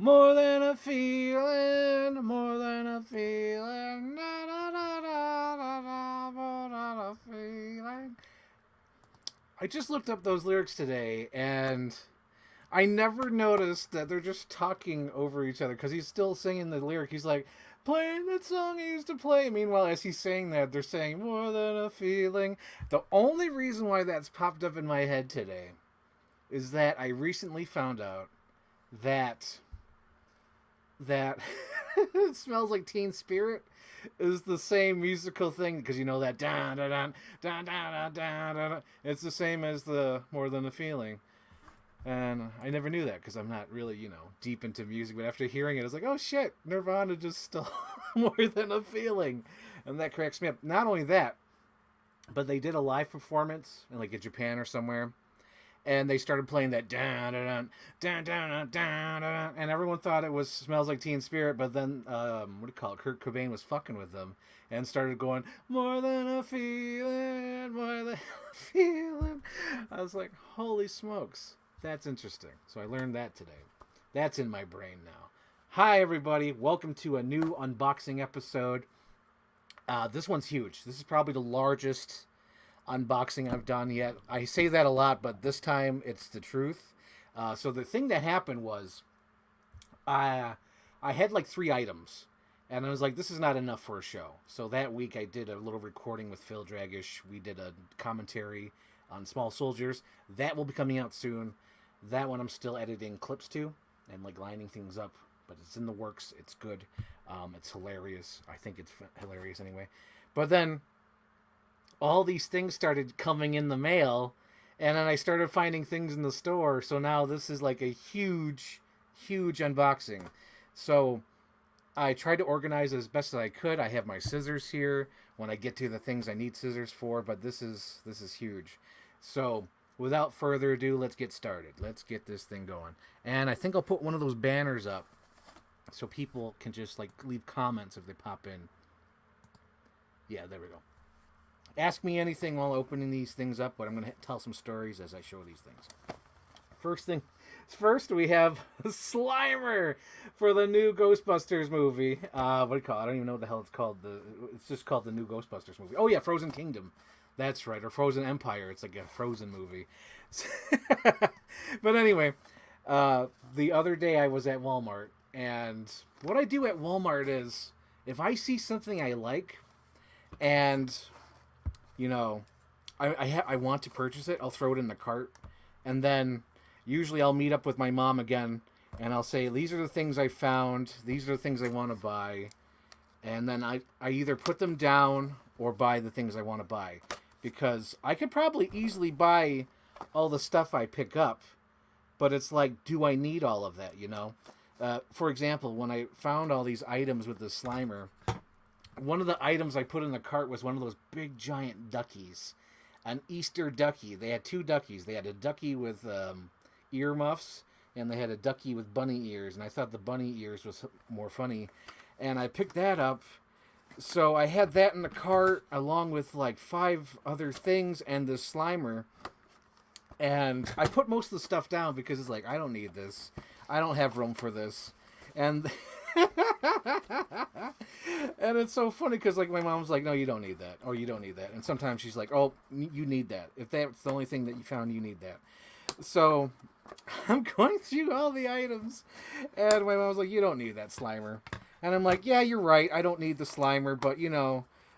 More than a feeling, more than a feeling, da, da, da, da, da, da, more than a feeling. I just looked up those lyrics today, and I never noticed that they're just talking over each other because he's still singing the lyric. He's like, playing that song he used to play. Meanwhile, as he's saying that, they're saying, more than a feeling. The only reason why that's popped up in my head today is that I recently found out that that it smells like Teen Spirit is the same musical thing because you know that da da da da da da da. It's the same as the More Than a Feeling, and I never knew that because I'm not really deep into music. But after hearing it, I was like, oh shit, Nirvana just stole More Than a Feeling, and that cracks me up. Not only that, but they did a live performance in like in Japan or somewhere, and they started playing that da da da da da da da, and everyone thought it was Smells Like Teen Spirit. But then, what do you call it? Kurt Cobain was fucking with them and started going more than a feeling, more than a feeling. I was like, holy smokes, that's interesting. So I learned that today. That's in my brain now. Hi everybody, welcome to a new unboxing episode. This one's huge. This is probably the largest unboxing I've done yet. I say that a lot, but this time it's the truth. So the thing that happened was I had like 3 items, and I was like, this is not enough for a show. So that week I did a little recording with Phil Dragish. We did a commentary on Small Soldiers. That will be coming out soon. That one I'm still editing clips to and like lining things up, but it's in the works. It's good. It's hilarious. I think it's hilarious anyway. But then all these things started coming in the mail, and then I started finding things in the store. So now this is like a huge unboxing. So I tried to organize as best as I could. I have my scissors here when I get to the things I need scissors for, but this is huge. So without further ado, let's get started. Let's get this thing going. And I think I'll put one of those banners up so people can just like leave comments if they pop in. Yeah, there we go. Ask me anything while opening these things up, but I'm going to tell some stories as I show these things. First we have Slimer for the new Ghostbusters movie. What do you call it? I don't even know what the hell it's called. It's just called the new Ghostbusters movie. Oh yeah, Frozen Kingdom. That's right, or Frozen Empire. It's like a Frozen movie. But anyway, the other day I was at Walmart, and what I do at Walmart is if I see something I like, and I want to purchase it, I'll throw it in the cart, and then usually I'll meet up with my mom again, and I'll say, these are the things I found, these are the things I want to buy, and then I either put them down or buy the things I want to buy, because I could probably easily buy all the stuff I pick up, but it's like, do I need all of that, For example, when I found all these items with the Slimer, one of the items I put in the cart was one of those big giant duckies, an Easter ducky. They had 2 duckies. They had a ducky with earmuffs, and they had a ducky with bunny ears, and I thought the bunny ears was more funny, and I picked that up. So I had that in the cart along with like 5 other things and this Slimer, and I put most of the stuff down because it's like, I don't need this. I don't have room for this. And and it's so funny because like my mom's like, no, you don't need that, or you don't need that, and sometimes she's like, oh, you need that. If that's the only thing that you found, you need that. So I'm going through all the items, and my mom's like, you don't need that Slimer, and I'm like, yeah, you're right, I don't need the Slimer, but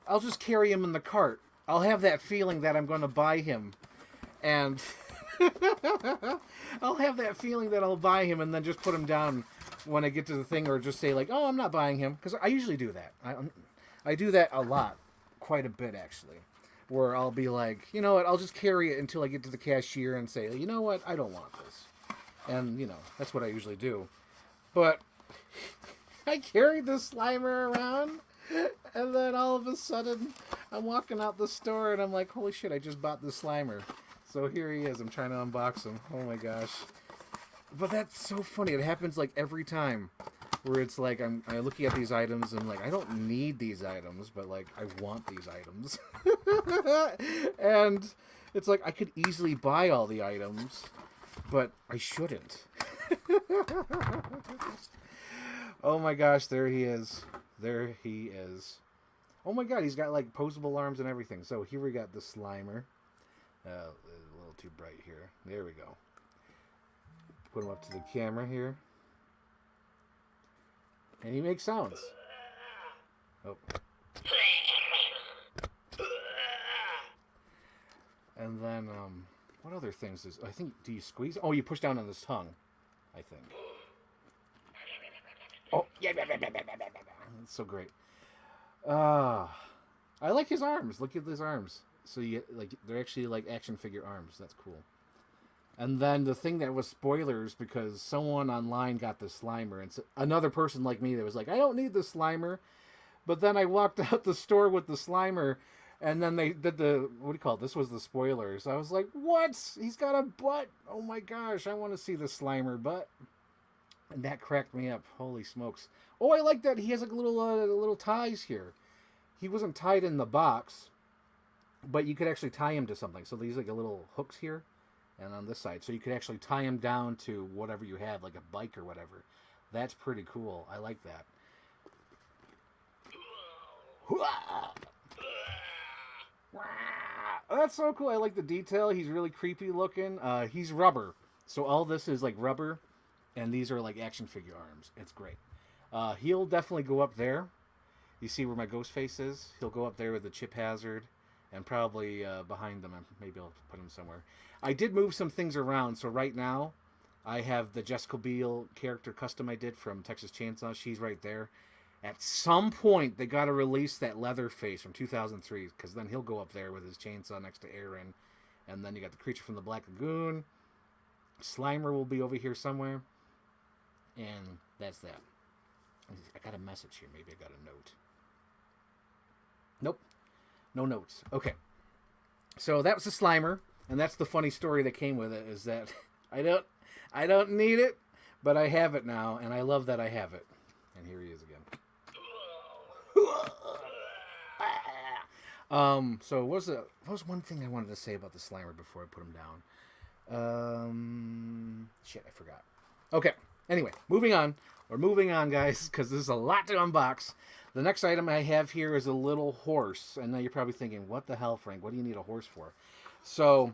I'll just carry him in the cart. I'll have that feeling that I'm going to buy him, and I'll have that feeling that I'll buy him and then just put him down when I get to the thing, or just say like, oh, I'm not buying him, because I usually do that. I do that a lot, quite a bit actually, where I'll be like, you know what, I'll just carry it until I get to the cashier and say, you know what, I don't want this, and that's what I usually do. But I carried this Slimer around, and then all of a sudden I'm walking out the store and I'm like, holy shit, I just bought this Slimer. So here he is. I'm trying to unbox him. Oh my gosh. But that's so funny. It happens like every time, where it's like I'm looking at these items and like, I don't need these items, but like I want these items. And it's like I could easily buy all the items, but I shouldn't. Oh my gosh, there he is. There he is. Oh my god, he's got like posable arms and everything. So here we got the Slimer. A little too bright here. There we go. Put him up to the camera here. And he makes sounds. Oh. And then, what other things is... I think, do you squeeze? Oh, you push down on his tongue, I think. Oh, yeah. That's so great. I like his arms. Look at his arms. So you like they're actually like action figure arms. That's cool. And then the thing that was spoilers because someone online got the Slimer and another person like me that was like, I don't need the Slimer. But then I walked out the store with the Slimer and then they did the, what do you call it? This was the spoilers. I was like, what? He's got a butt. Oh my gosh, I want to see the Slimer butt. And that cracked me up. Holy smokes. Oh, I like that. He has like little ties here. He wasn't tied in the box, but you could actually tie him to something. So these like a little hooks here and on this side. So you could actually tie him down to whatever you have, like a bike or whatever. That's pretty cool. I like that. That's so cool. I like the detail. He's really creepy looking. He's rubber. So all this is like rubber. And these are like action figure arms. It's great. He'll definitely go up there. You see where my ghost face is? He'll go up there with the Chip Hazard. And probably behind them. Maybe I'll put him somewhere. I did move some things around. So right now, I have the Jessica Biel character custom I did from Texas Chainsaw. She's right there. At some point, they got to release that Leatherface from 2003. Because then he'll go up there with his chainsaw next to Aaron. And then you got the creature from the Black Lagoon. Slimer will be over here somewhere. And that's that. I got a message here. Maybe I got a note. Nope. No notes. Okay. So that was the Slimer. And that's the funny story that came with it. Is that I don't need it. But I have it now. And I love that I have it. And here he is again. So what was one thing I wanted to say about the Slimer before I put him down? Shit, I forgot. Okay. Anyway, moving on. We're moving on, guys, because there's a lot to unbox. The next item I have here is a little horse. And now you're probably thinking, what the hell, Frank? What do you need a horse for? So,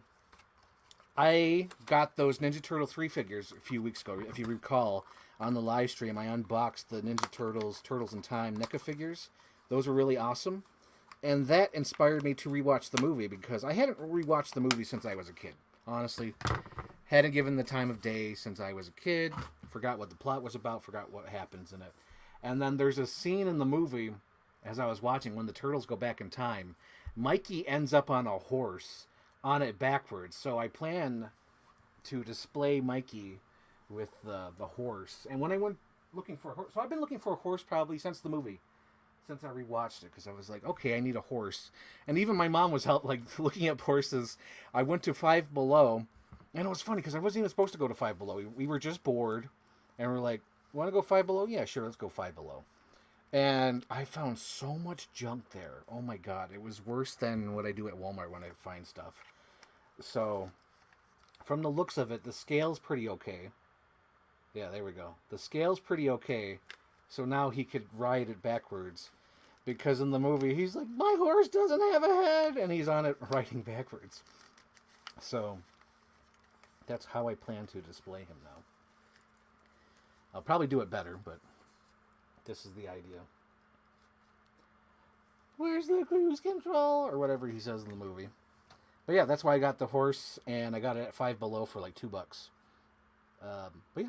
I got those Ninja Turtle 3 figures a few weeks ago. If you recall, on the live stream, I unboxed the Ninja Turtles, Turtles in Time NECA figures. Those were really awesome. And that inspired me to rewatch the movie, because I hadn't rewatched the movie since I was a kid. Honestly, hadn't given the time of day since I was a kid. Forgot what the plot was about, forgot what happens in it. And then there's a scene in the movie, as I was watching, when the turtles go back in time. Mikey ends up on a horse, on it backwards. So I plan to display Mikey with the horse. And when I went looking for a horse, so I've been looking for a horse probably since the movie. Since I rewatched it, because I was like, okay, I need a horse. And even my mom was looking at horses. I went to Five Below. And it was funny because I wasn't even supposed to go to Five Below. We were just bored. And we're like, want to go Five Below? Yeah, sure, let's go Five Below. And I found so much junk there. Oh my God. It was worse than what I do at Walmart when I find stuff. So, from the looks of it, the scale's pretty okay. Yeah, there we go. The scale's pretty okay. So now he could ride it backwards. Because in the movie, he's like, my horse doesn't have a head. And he's on it riding backwards. So, that's how I plan to display him now. I'll probably do it better, but this is the idea. Where's the cruise control? Or whatever he says in the movie. But yeah, that's why I got the horse, and I got it at Five Below for like $2. But yeah,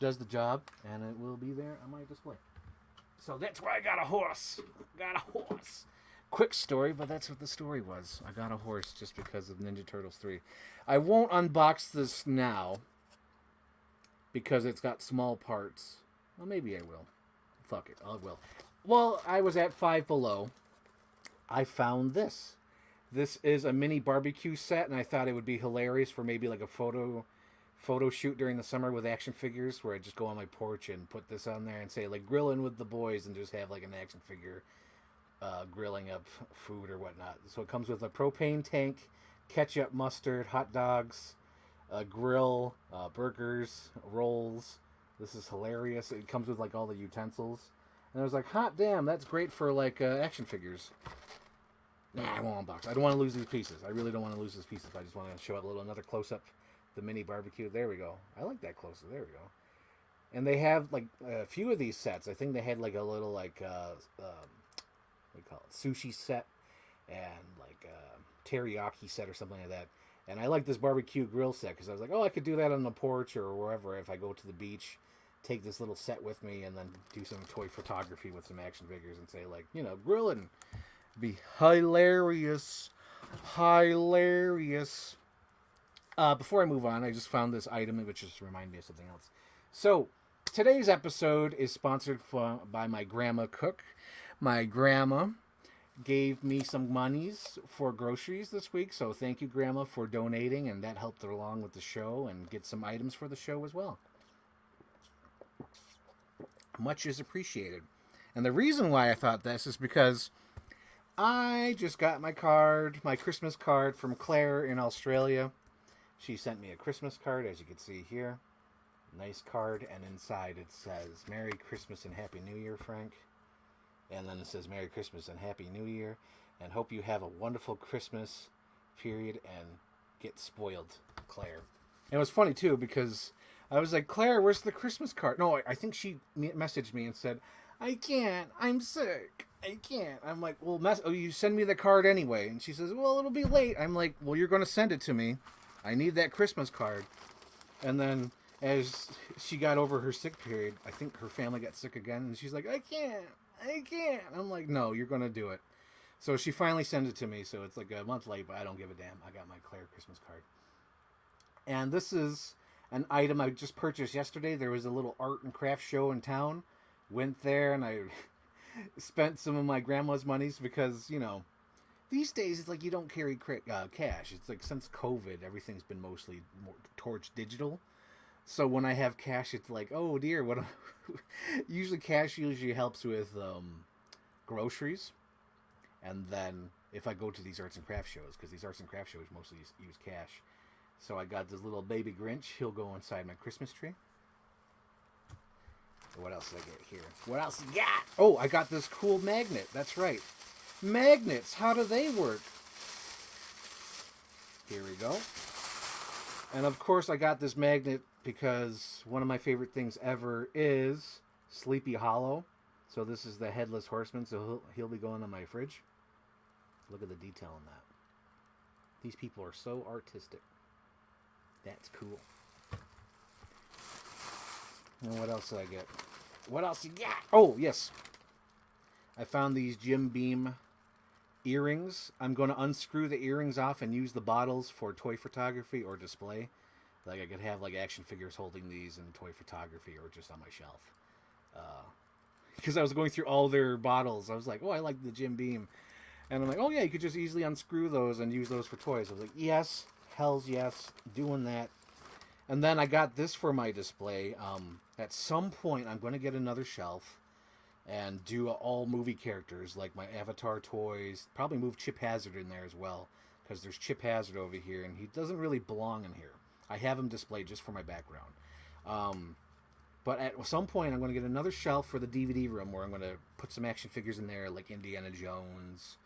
does the job, and it will be there on my display. So that's why I got a horse. Quick story, but that's what the story was. I got a horse just because of Ninja Turtles 3. I won't unbox this now because it's got small parts. Well, maybe I will. Fuck it, I will. Well, I was at Five Below. I found this. This is a mini barbecue set, and I thought it would be hilarious for maybe like a photo shoot during the summer with action figures, where I just go on my porch and put this on there and say like grilling with the boys, and just have like an action figure grilling up food or whatnot. So it comes with a propane tank, ketchup, mustard, hot dogs, grill, burgers, rolls. This is hilarious. It comes with like all the utensils. And I was like, hot damn, that's great for like action figures. Nah, I won't unbox. I don't want to lose these pieces. I really don't want to lose these pieces. I just want to show another close up. The mini barbecue. There we go. I like that close up. There we go. And they have like a few of these sets. I think they had like a little like what do you call it, sushi set, and like a teriyaki set or something like that. And I like this barbecue grill set because I was like, oh, I could do that on the porch or wherever if I go to the beach. Take this little set with me and then do some toy photography with some action figures and say like, grilling. Be hilarious. Hilarious. Before I move on, I just found this item which just reminded me of something else. So, today's episode is sponsored by my grandma cook. My grandma gave me some monies for groceries this week, so thank you, Grandma, for donating, and that helped along with the show and get some items for the show as well. Much is appreciated. And the reason why I thought this is because I just got my Christmas card from Claire in Australia. She sent me a Christmas card, as you can see here. Nice card, and inside it says, Merry Christmas and Happy New Year, Frank. And then it says, Merry Christmas and Happy New Year, and hope you have a wonderful Christmas period and get spoiled, Claire. And it was funny, too, because I was like, Claire, where's the Christmas card? No, I think she messaged me and said, I can't, I'm sick, I can't. I'm like, well, you send me the card anyway. And she says, well, it'll be late. I'm like, well, you're going to send it to me. I need that Christmas card. And then as she got over her sick period, I think her family got sick again. And she's like, I can't. I'm like, no, you're going to do it. So she finally sent it to me. So it's like a month late, but I don't give a damn. I got my Claire Christmas card. And this is an item I just purchased yesterday. There was a little art and craft show in town. Went there and I spent some of my grandma's monies because, these days it's like you don't carry cash. It's like since COVID, everything's been mostly more towards digital. So when I have cash, it's like, oh dear, what? Usually cash helps with groceries, and then if I go to these arts and craft shows, because these arts and craft shows mostly use cash. So I got this little baby Grinch. He'll go inside my Christmas tree. What else did I get here? What else you got? Oh, I got this cool magnet. That's right. Magnets, how do they work? Here we go. And of course I got this magnet because one of my favorite things ever is Sleepy Hollow. So this is the Headless Horseman, so he'll be going on my fridge. Look at the detail on that. These people are so artistic. That's cool. And what else did I get? What else you got? Oh, yes. I found these Jim Beam earrings. I'm going to unscrew the earrings off and use the bottles for toy photography or display. Like I could have like action figures holding these in toy photography or just on my shelf. Because I was going through all their bottles. I was like, oh, I like the Jim Beam. And I'm like, oh yeah, you could just easily unscrew those and use those for toys. I was like, yes, hells yes, doing that. And then I got this for my display. At some point, I'm going to get another shelf and do all movie characters, like my Avatar toys. Probably move Chip Hazard in there as well, because there's Chip Hazard over here, and he doesn't really belong in here. I have him displayed just for my background. But at some point, I'm going to get another shelf for the DVD room, where I'm going to put some action figures in there, like Indiana Jones,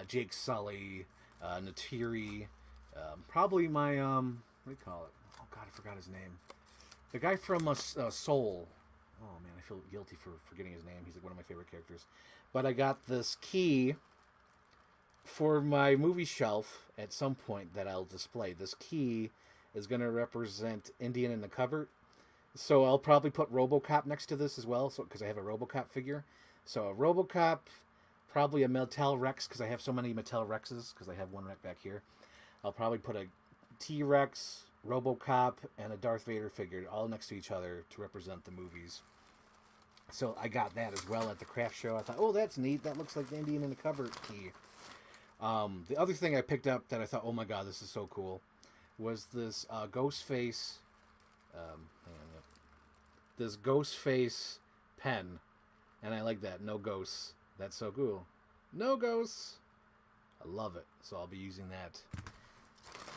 Jake Sully, Natiri, probably my, what do you call it? Oh, God, I forgot his name. The guy from Soul. Oh, man, I feel guilty for forgetting his name. He's like one of my favorite characters. But I got this key for my movie shelf at some point that I'll display. This key is going to represent Indian in the Cupboard. So I'll probably put RoboCop next to this as well, so because I have a RoboCop figure. So a RoboCop, probably a Mattel Rex, because I have so many Mattel Rexes, because I have one right back here. I'll probably put a T-Rex, RoboCop, and a Darth Vader figure all next to each other to represent the movies. So I got that as well at the craft show. I thought, oh, that's neat. That looks like the Indian in the Cupboard key. The other thing I picked up that I thought, oh my god, this is so cool, was this Ghostface. This Ghostface pen, and I like that. No ghosts. That's so cool. No ghosts. I love it. So I'll be using that.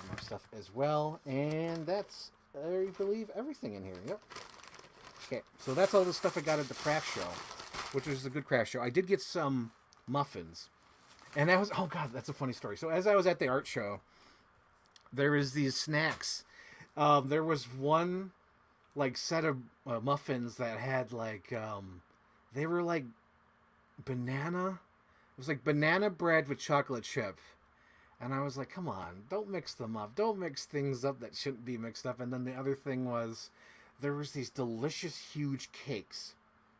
more stuff as well. And that's, I believe, everything in here. Yep. Okay, so that's all the stuff I got at the craft show, which was a good craft show. I did get some muffins. And that was, oh God, that's a funny story. So as I was at the art show, there was these snacks. There was one, like, set of muffins that had, like, they were, like, banana. It was, like, banana bread with chocolate chip. And I was like, come on, don't mix them up. Don't mix things up that shouldn't be mixed up. And then the other thing was, there was these delicious, huge cakes.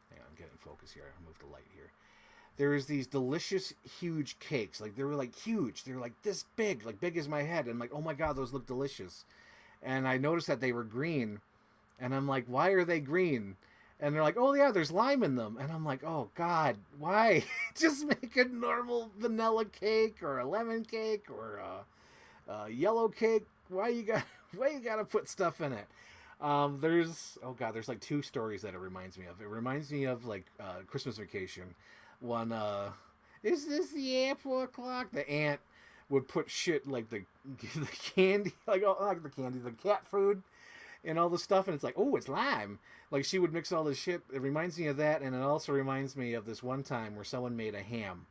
Hang on, I'm getting focus here. I'll move the light here. There was these delicious, huge cakes. Like, they were, like, huge. They were, like, this big. Like, big as my head. And I'm like, oh, my God, those look delicious. And I noticed that they were green. And I'm like, why are they green? And they're like, oh, yeah, there's lime in them. And I'm like, oh, God, why? Just make a normal vanilla cake or a lemon cake or a yellow cake. Why you got to put stuff in it? There's like 2 stories that it reminds me of. It reminds me of, like, Christmas Vacation. One, is this the airport clock? The aunt would put shit like the candy, like, oh, like the candy, the cat food, and all the stuff, and it's like, oh, it's lime. Like, she would mix all this shit. It reminds me of that, and it also reminds me of this one time where someone made a ham,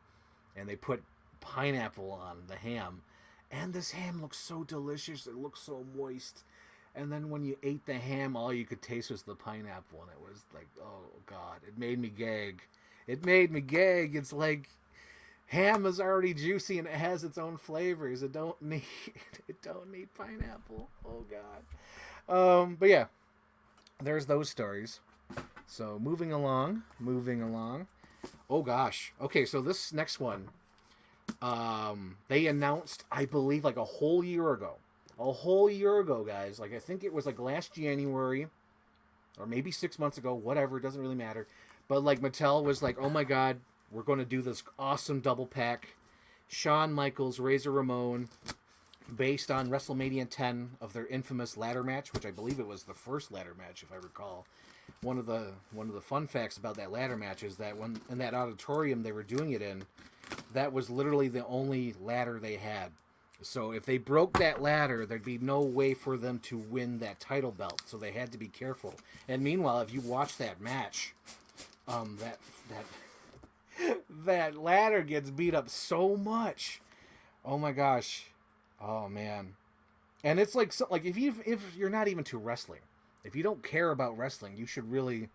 and they put pineapple on the ham, and this ham looked so delicious. It looked so moist. And then when you ate the ham, all you could taste was the pineapple, and it was like, oh, God, it made me gag. It made me gag. It's like ham is already juicy and it has its own flavors. It don't need pineapple. Oh God. But yeah, there's those stories. So moving along. Oh gosh. Okay, so this next one, they announced, I believe, like a whole year ago, guys. Like, I think it was like last January, or maybe 6 months ago. Whatever. It doesn't really matter. But, like, Mattel was like, oh, my God, we're going to do this awesome double pack. Shawn Michaels, Razor Ramon, based on WrestleMania 10 of their infamous ladder match, which I believe it was the first ladder match, if I recall. One of the fun facts about that ladder match is that when in that auditorium they were doing it in, that was literally the only ladder they had. So if they broke that ladder, there'd be no way for them to win that title belt. So they had to be careful. And meanwhile, if you watch that match, that ladder gets beat up so much. Oh my gosh. Oh man. And it's like, so, like if you're not even to wrestling, if you don't care about wrestling, you should really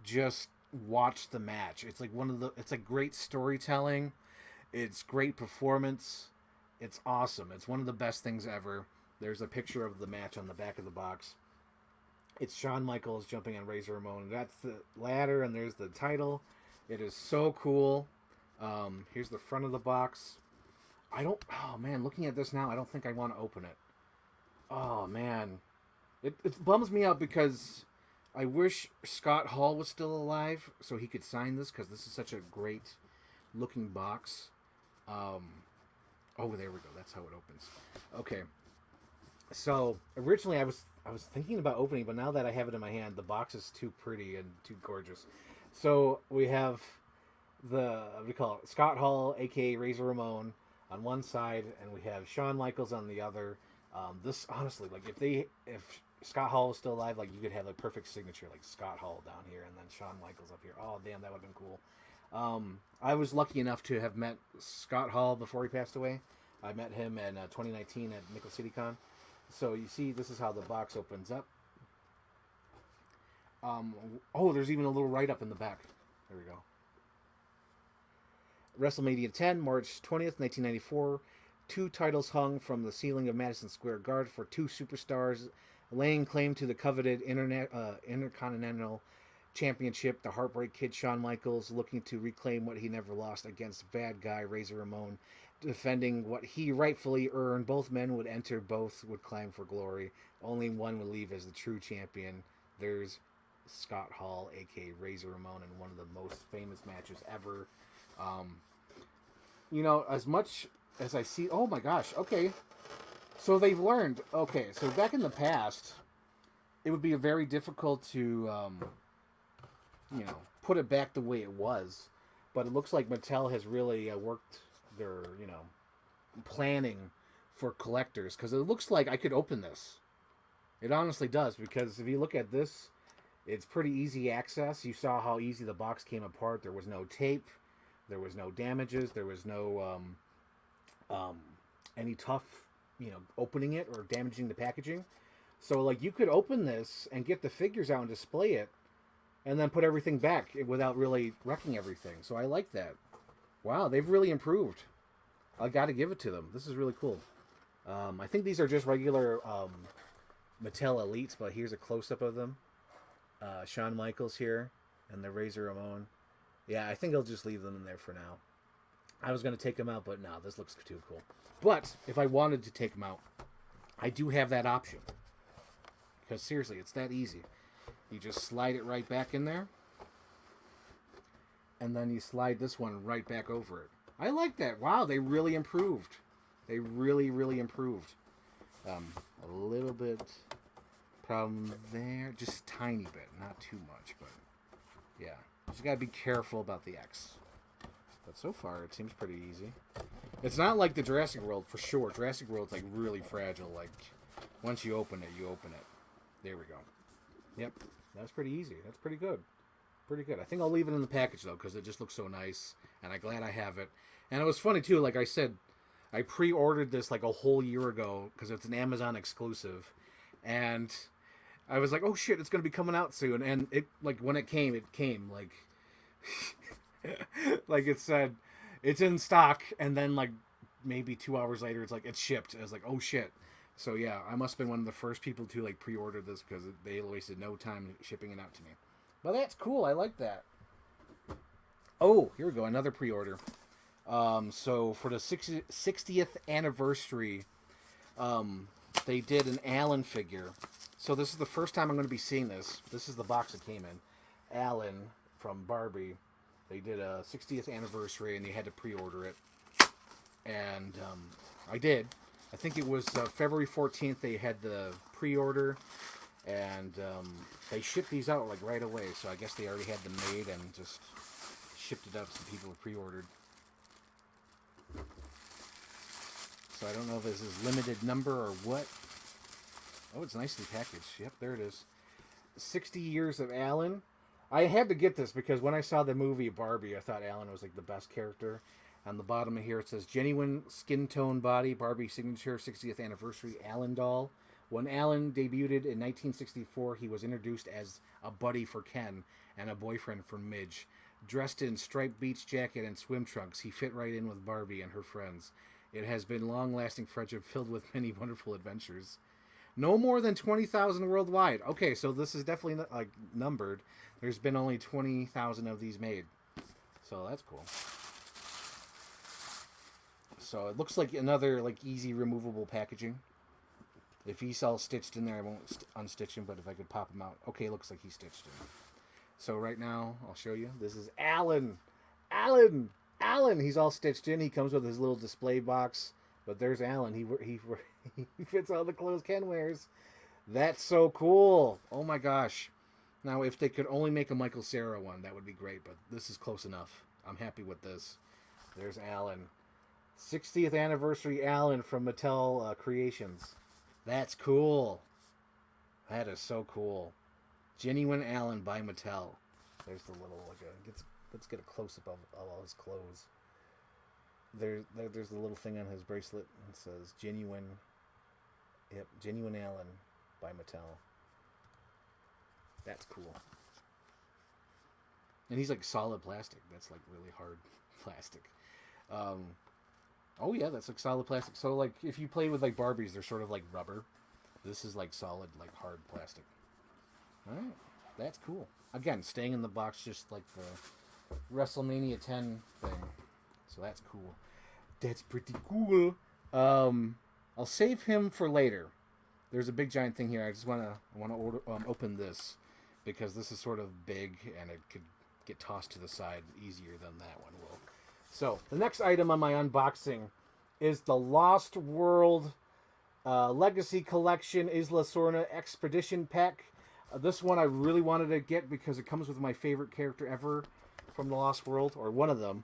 just watch the match. It's like it's like great storytelling. It's great performance. It's awesome. It's one of the best things ever. There's a picture of the match on the back of the box. It's Shawn Michaels jumping on Razor Ramon. That's the ladder, and there's the title. It is so cool. Here's the front of the box. Oh man, looking at this now, I don't think I want to open it. Oh man. It bums me out because I wish Scott Hall was still alive so he could sign this, because this is such a great looking box. Oh, there we go. That's how it opens. Okay. So originally I was thinking about opening, but now that I have it in my hand, the box is too pretty and too gorgeous. So we have we call it Scott Hall, aka Razor Ramon, on one side, and we have Shawn Michaels on the other. This honestly, like if Scott Hall was still alive, like you could have a perfect signature, like Scott Hall down here and then Shawn Michaels up here. Oh damn, that would have been cool. I was lucky enough to have met Scott Hall before he passed away. I met him in 2019 at Nickel City Con. So you see, this is how the box opens up. There's even a little write-up in the back. There we go. WrestleMania 10, March 20th, 1994. 2 titles hung from the ceiling of Madison Square Garden for 2 superstars laying claim to the coveted Intercontinental Championship. The Heartbreak Kid Shawn Michaels looking to reclaim what he never lost against bad guy Razor Ramon, defending what he rightfully earned. Both men would enter, both would climb for glory. Only one would leave as the true champion. There's Scott Hall, aka Razor Ramon, in one of the most famous matches ever. As much as I see, oh my gosh, okay. So they've learned, okay, so back in the past, it would be very difficult to, put it back the way it was. But it looks like Mattel has really worked their, planning for collectors, because it looks like I could open this. It honestly does, because if you look at this, it's pretty easy access. You saw how easy the box came apart. There was no tape. There was no damages. There was no any tough, opening it or damaging the packaging. So, like, you could open this and get the figures out and display it, and then put everything back without really wrecking everything. So I like that. Wow, they've really improved. I got to give it to them. This is really cool. I think these are just regular Mattel Elites, but here's a close-up of them. Shawn Michaels here, and the Razor Ramon. Yeah, I think I'll just leave them in there for now. I was going to take them out, but no, this looks too cool. But if I wanted to take them out, I do have that option. Because seriously, it's that easy. You just slide it right back in there. And then you slide this one right back over it. I like that. Wow, they really improved. They really, really improved. A little bit problem there. Just a tiny bit. Not too much, but yeah. Just got to be careful about the X. But so far, it seems pretty easy. It's not like the Jurassic World, for sure. Jurassic World's like really fragile. Like, once you open it, you open it. There we go. Yep. That's pretty easy. That's pretty good. Pretty good. I think I'll leave it in the package, though, because it just looks so nice. And I'm glad I have it. And it was funny, too. Like I said, I pre-ordered this like a whole year ago because it's an Amazon exclusive. And I was like, oh, shit, it's going to be coming out soon. And it, like, when it came, like, like it said, it's in stock. And then, like, maybe 2 hours later, it's like, it's shipped. I was like, oh, shit. So, yeah, I must have been one of the first people to, like, pre-order this because they wasted no time shipping it out to me. But that's cool. I like that. Oh, here we go. Another pre-order. So, for the 60th anniversary, they did an Alan figure. So, this is the first time I'm going to be seeing this. This is the box it came in. Alan from Barbie. They did a 60th anniversary, and they had to pre-order it. And I did. I think it was February 14th they had the pre-order, and they shipped these out like right away, so I guess they already had them made and just shipped it out to people who pre-ordered. So I don't know if this is limited number or what. Oh, it's nicely packaged. Yep, there it is. 60 years of Alan. I had to get this because when I saw the movie Barbie, I thought Alan was like the best character. On the bottom of here, it says, genuine skin tone body, Barbie signature 60th anniversary Alan doll. When Alan debuted in 1964, he was introduced as a buddy for Ken and a boyfriend for Midge. Dressed in striped beach jacket and swim trunks, he fit right in with Barbie and her friends. It has been long-lasting friendship filled with many wonderful adventures. No more than 20,000 worldwide. Okay, so this is definitely like numbered. There's been only 20,000 of these made. So that's cool. So it looks like another like easy removable packaging. If he's all stitched in there, I won't unstitch him, but if I could pop him out. Okay, looks like he's stitched in. So right now, I'll show you. This is Alan. Alan! Alan! He's all stitched in. He comes with his little display box. But there's Alan. He fits all the clothes Ken wears. That's so cool. Oh my gosh. Now, if they could only make a Michael Cera one, that would be great. But this is close enough. I'm happy with this. There's Alan. 60th anniversary Alan from Mattel Creations. That's cool. That is so cool. Genuine Alan by Mattel. There's the little, let's get a close-up of all his clothes. There's the little thing on his bracelet. It says genuine. Yep, genuine Alan by Mattel. That's cool. And he's like solid plastic. That's like really hard plastic. Oh yeah, that's like solid plastic. So like if you play with like Barbies, they're sort of like rubber. This is like solid, like hard plastic. Alright, that's cool. Again, staying in the box just like the WrestleMania 10 thing. So that's cool. That's pretty cool. I'll save him for later. There's a big giant thing here. I just want to open this because this is sort of big and it could get tossed to the side easier than that one will. So the next item on my unboxing is the Lost World Legacy Collection Isla Sorna Expedition Pack. This one I really wanted to get because it comes with my favorite character ever from the Lost World, or one of them.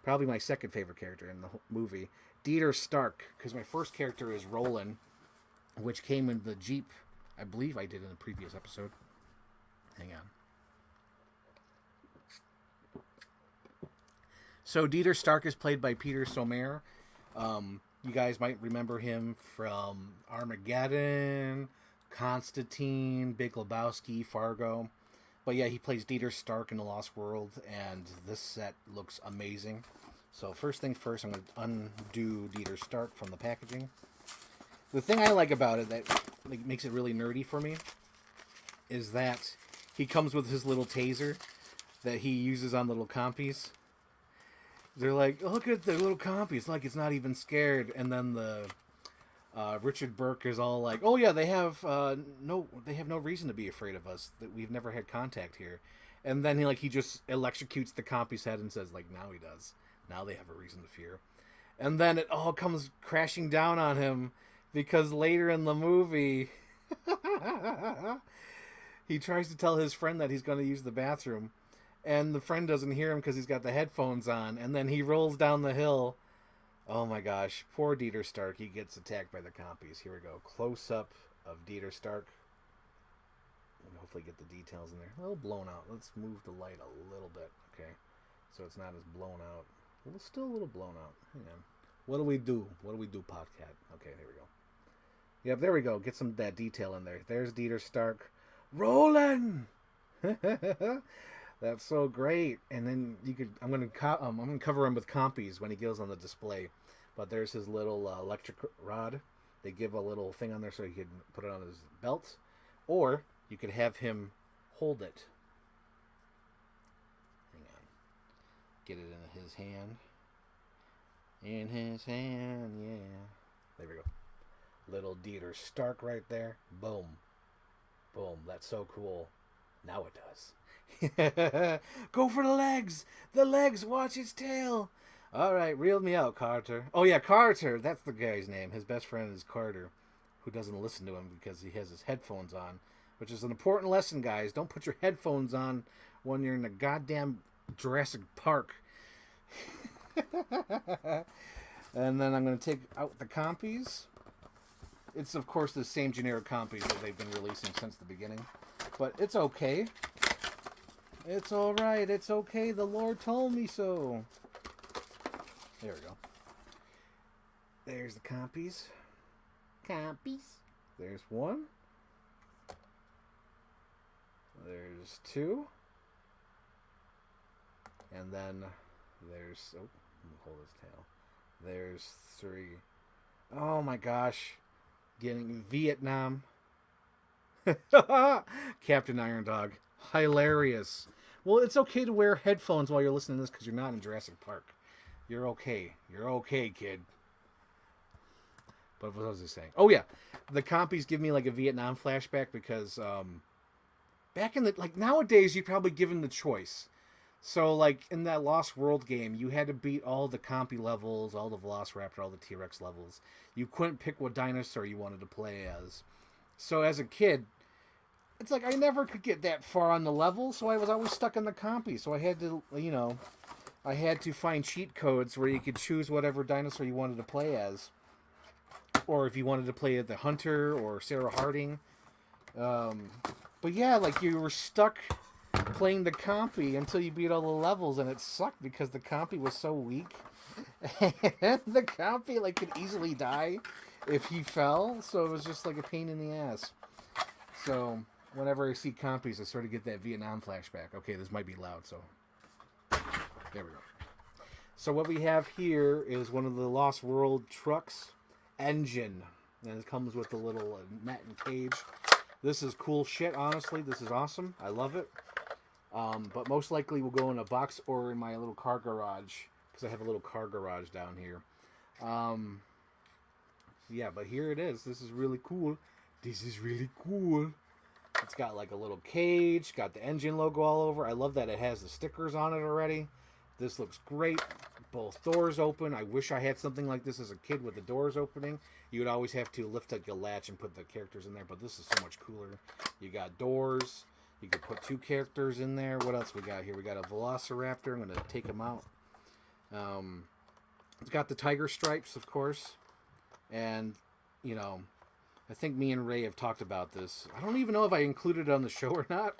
Probably my second favorite character in the whole movie. Dieter Stark, because my first character is Roland, which came in the Jeep. I believe I did in a previous episode. Hang on. So Dieter Stark is played by Peter Stormare. You guys might remember him from Armageddon, Constantine, Big Lebowski, Fargo. But yeah, he plays Dieter Stark in The Lost World, and this set looks amazing. So first things first, I'm going to undo Dieter Stark from the packaging. The thing I like about it that makes it really nerdy for me is that he comes with his little taser that he uses on little compies. They're like, look at the little compy. It's like it's not even scared. And then the Richard Burke is all like, oh yeah, they have no reason to be afraid of us. That we've never had contact here. And then he just electrocutes the compy's head and says like, now he does. Now they have a reason to fear. And then it all comes crashing down on him because later in the movie, he tries to tell his friend that he's going to use the bathroom. And the friend doesn't hear him because he's got the headphones on. And then he rolls down the hill. Oh my gosh. Poor Dieter Stark. He gets attacked by the compies. Here we go. Close up of Dieter Stark. And hopefully get the details in there. A little blown out. Let's move the light a little bit. Okay. So it's not as blown out. Well, it's still a little blown out. Hang on. What do we do? What do we do, Podcat? Okay, there we go. Yep, there we go. Get some of that detail in there. There's Dieter Stark. Roland! That's so great. And then I'm gonna cover him with compies when he goes on the display. But there's his little electric rod. They give a little thing on there so he can put it on his belt, or you could have him hold it. Hang on. Get it in his hand. In his hand, yeah. There we go. Little Dieter Stark right there. Boom. Boom. That's so cool. Now it does. Go for the legs. The legs. Watch its tail. All right, reel me out, Carter. Oh yeah, Carter. That's the guy's name. His best friend is Carter, who doesn't listen to him because he has his headphones on, which is an important lesson, guys. Don't put your headphones on when you're in the goddamn Jurassic Park. And then I'm going to take out the compies. It's, of course, the same generic compies that they've been releasing since the beginning. But it's okay. It's alright. It's okay. The Lord told me so. There we go. There's the compies. Compies. There's one. There's two. And then there's... Oh, let me hold his tail. There's three. Oh my gosh. Getting Vietnam. Captain Iron Dog. Hilarious. Well, it's okay to wear headphones while you're listening to this because you're not in Jurassic Park. You're okay. You're okay, kid. But what was I saying? Oh, yeah. The compies give me like a Vietnam flashback because back in the... Like nowadays, you'd probably given the choice. So, like, in that Lost World game, you had to beat all the compy levels, all the Velociraptor, all the T-Rex levels. You couldn't pick what dinosaur you wanted to play as. So, as a kid, it's like I never could get that far on the level, so I was always stuck in the compy. So I had to, I had to find cheat codes where you could choose whatever dinosaur you wanted to play as. Or if you wanted to play the Hunter or Sarah Harding. But yeah, like, you were stuck playing the compy until you beat all the levels, and it sucked because the compy was so weak. And the compy could easily die if he fell, so it was just like a pain in the ass. So whenever I see compies, I sort of get that Vietnam flashback. Okay, this might be loud, so there we go. So what we have here is one of the Lost World trucks engine, and it comes with a little net and cage. This is cool shit, honestly. This is awesome. I love it. But most likely will go in a box or in my little car garage, because I have a little car garage down here. Yeah, but here it is. This is really cool. This is really cool. It's got like a little cage, got the engine logo all over. I love that it has the stickers on it already. This looks great. Both doors open. I wish I had something like this as a kid with the doors opening. You would always have to lift up the latch and put the characters in there, but this is so much cooler. You got doors. You could put two characters in there. What else we got here? We got a Velociraptor. I'm going to take him out. It's got the tiger stripes, of course. And, you know, I think me and Ray have talked about this. I don't even know if I included it on the show or not.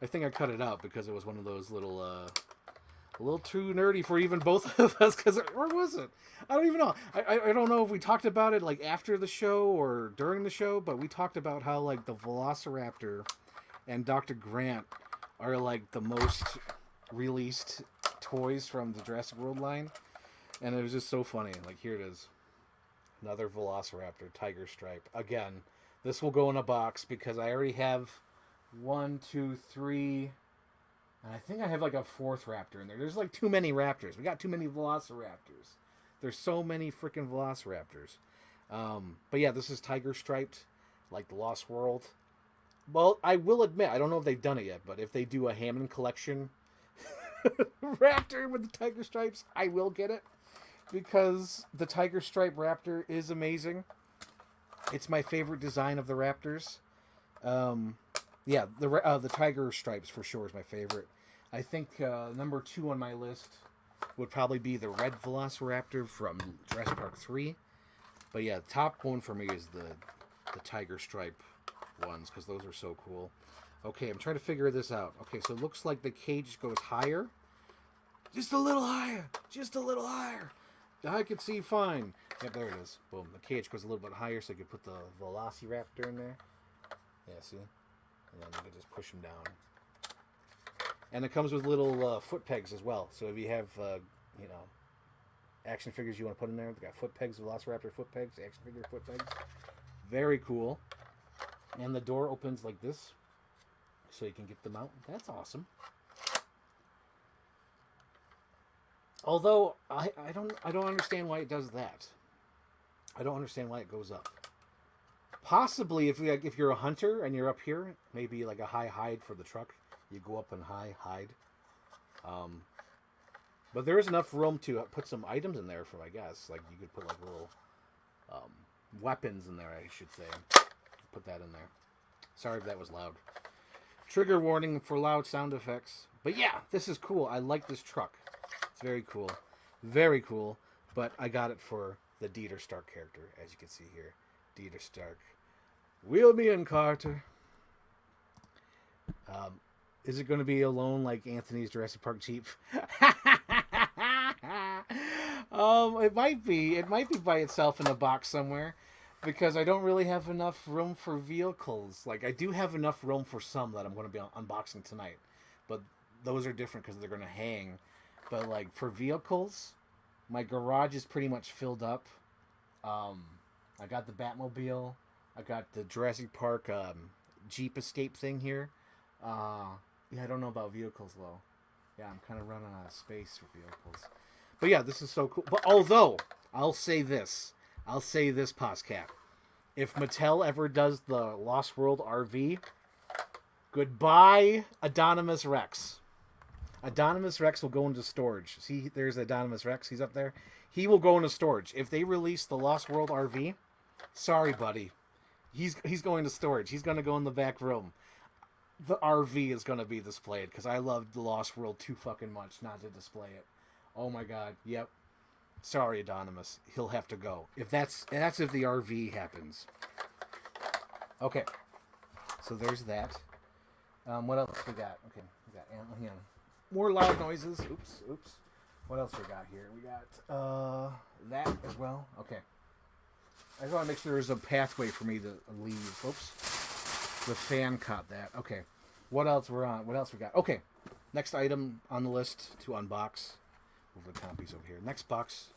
I think I cut it out because it was one of those little, a little too nerdy for even both of us. Or was it? I don't even know. I don't know if we talked about it like after the show or during the show, but we talked about how like the Velociraptor and Dr. Grant are like the most released toys from the Jurassic World line. And it was just so funny. Like, here it is. Another Velociraptor, tiger stripe. Again, this will go in a box because I already have 1, 2, 3, and I think I have like a 4th raptor in there. There's like too many raptors. We got too many Velociraptors. There's so many freaking Velociraptors. But yeah, this is tiger striped, like the Lost World. Well, I will admit, I don't know if they've done it yet, but if they do a Hammond collection raptor with the tiger stripes, I will get it. Because the tiger stripe raptor is amazing. It's my favorite design of the raptors. Yeah, the tiger stripes for sure is my favorite. I think number 2 on my list would probably be the red Velociraptor from Jurassic Park 3. But yeah, top one for me is the tiger stripe ones because those are so cool. Okay, I'm trying to figure this out. Okay, so it looks like the cage goes higher. Just a little higher. Just a little higher. I can see fine. Yep, there it is. Boom. The cage goes a little bit higher so you can put the Velociraptor in there. Yeah, see? And then you can just push him down. And it comes with little foot pegs as well. So if you have, you know, action figures you want to put in there, they got foot pegs, Velociraptor foot pegs, action figure foot pegs. Very cool. And the door opens like this so you can get them out. That's awesome. Although I don't understand why it does that. I don't understand why it goes up. Possibly if you're a hunter and you're up here, maybe like a high hide for the truck, you go up and high hide. But there is enough room to put some items in there for, I guess, like you could put like little weapons in there, I should say. Put that in there. Sorry if that was loud. Trigger warning for loud sound effects. But yeah, this is cool. I like this truck. It's very cool. Very cool. But I got it for the Dieter Stark character, as you can see here. Dieter Stark. Wheel me in, Carter. Is it going to be alone like Anthony's Jurassic Park Jeep? It might be. It might be by itself in a box somewhere. Because I don't really have enough room for vehicles. Like, I do have enough room for some that I'm going to be unboxing tonight. But those are different because they're going to hang. But, like, for vehicles, my garage is pretty much filled up. I got the Batmobile. I got the Jurassic Park Jeep Escape thing here. Yeah, I don't know about vehicles, though. Yeah, I'm kind of running out of space for vehicles. But, yeah, this is so cool. But although, I'll say this, Poscat. If Mattel ever does the Lost World RV, goodbye, Adonimus Rex. Adonimus Rex will go into storage. See, there's Adonimus Rex. He's up there. He will go into storage. If they release the Lost World RV, sorry, buddy. He's going to storage. He's going to go in the back room. The RV is going to be displayed because I love the Lost World too fucking much not to display it. Oh my god. Yep. Sorry, Adonimus. He'll have to go. That's if the RV happens. Okay. So there's that. What else we got? Okay, we got more loud noises. Oops. What else we got here? We got that as well. Okay. I just want to make sure there's a pathway for me to leave. Oops. The fan caught that. Okay. What else we're on? What else we got? Okay. Next item on the list to unbox. Move the copies over here. Next box.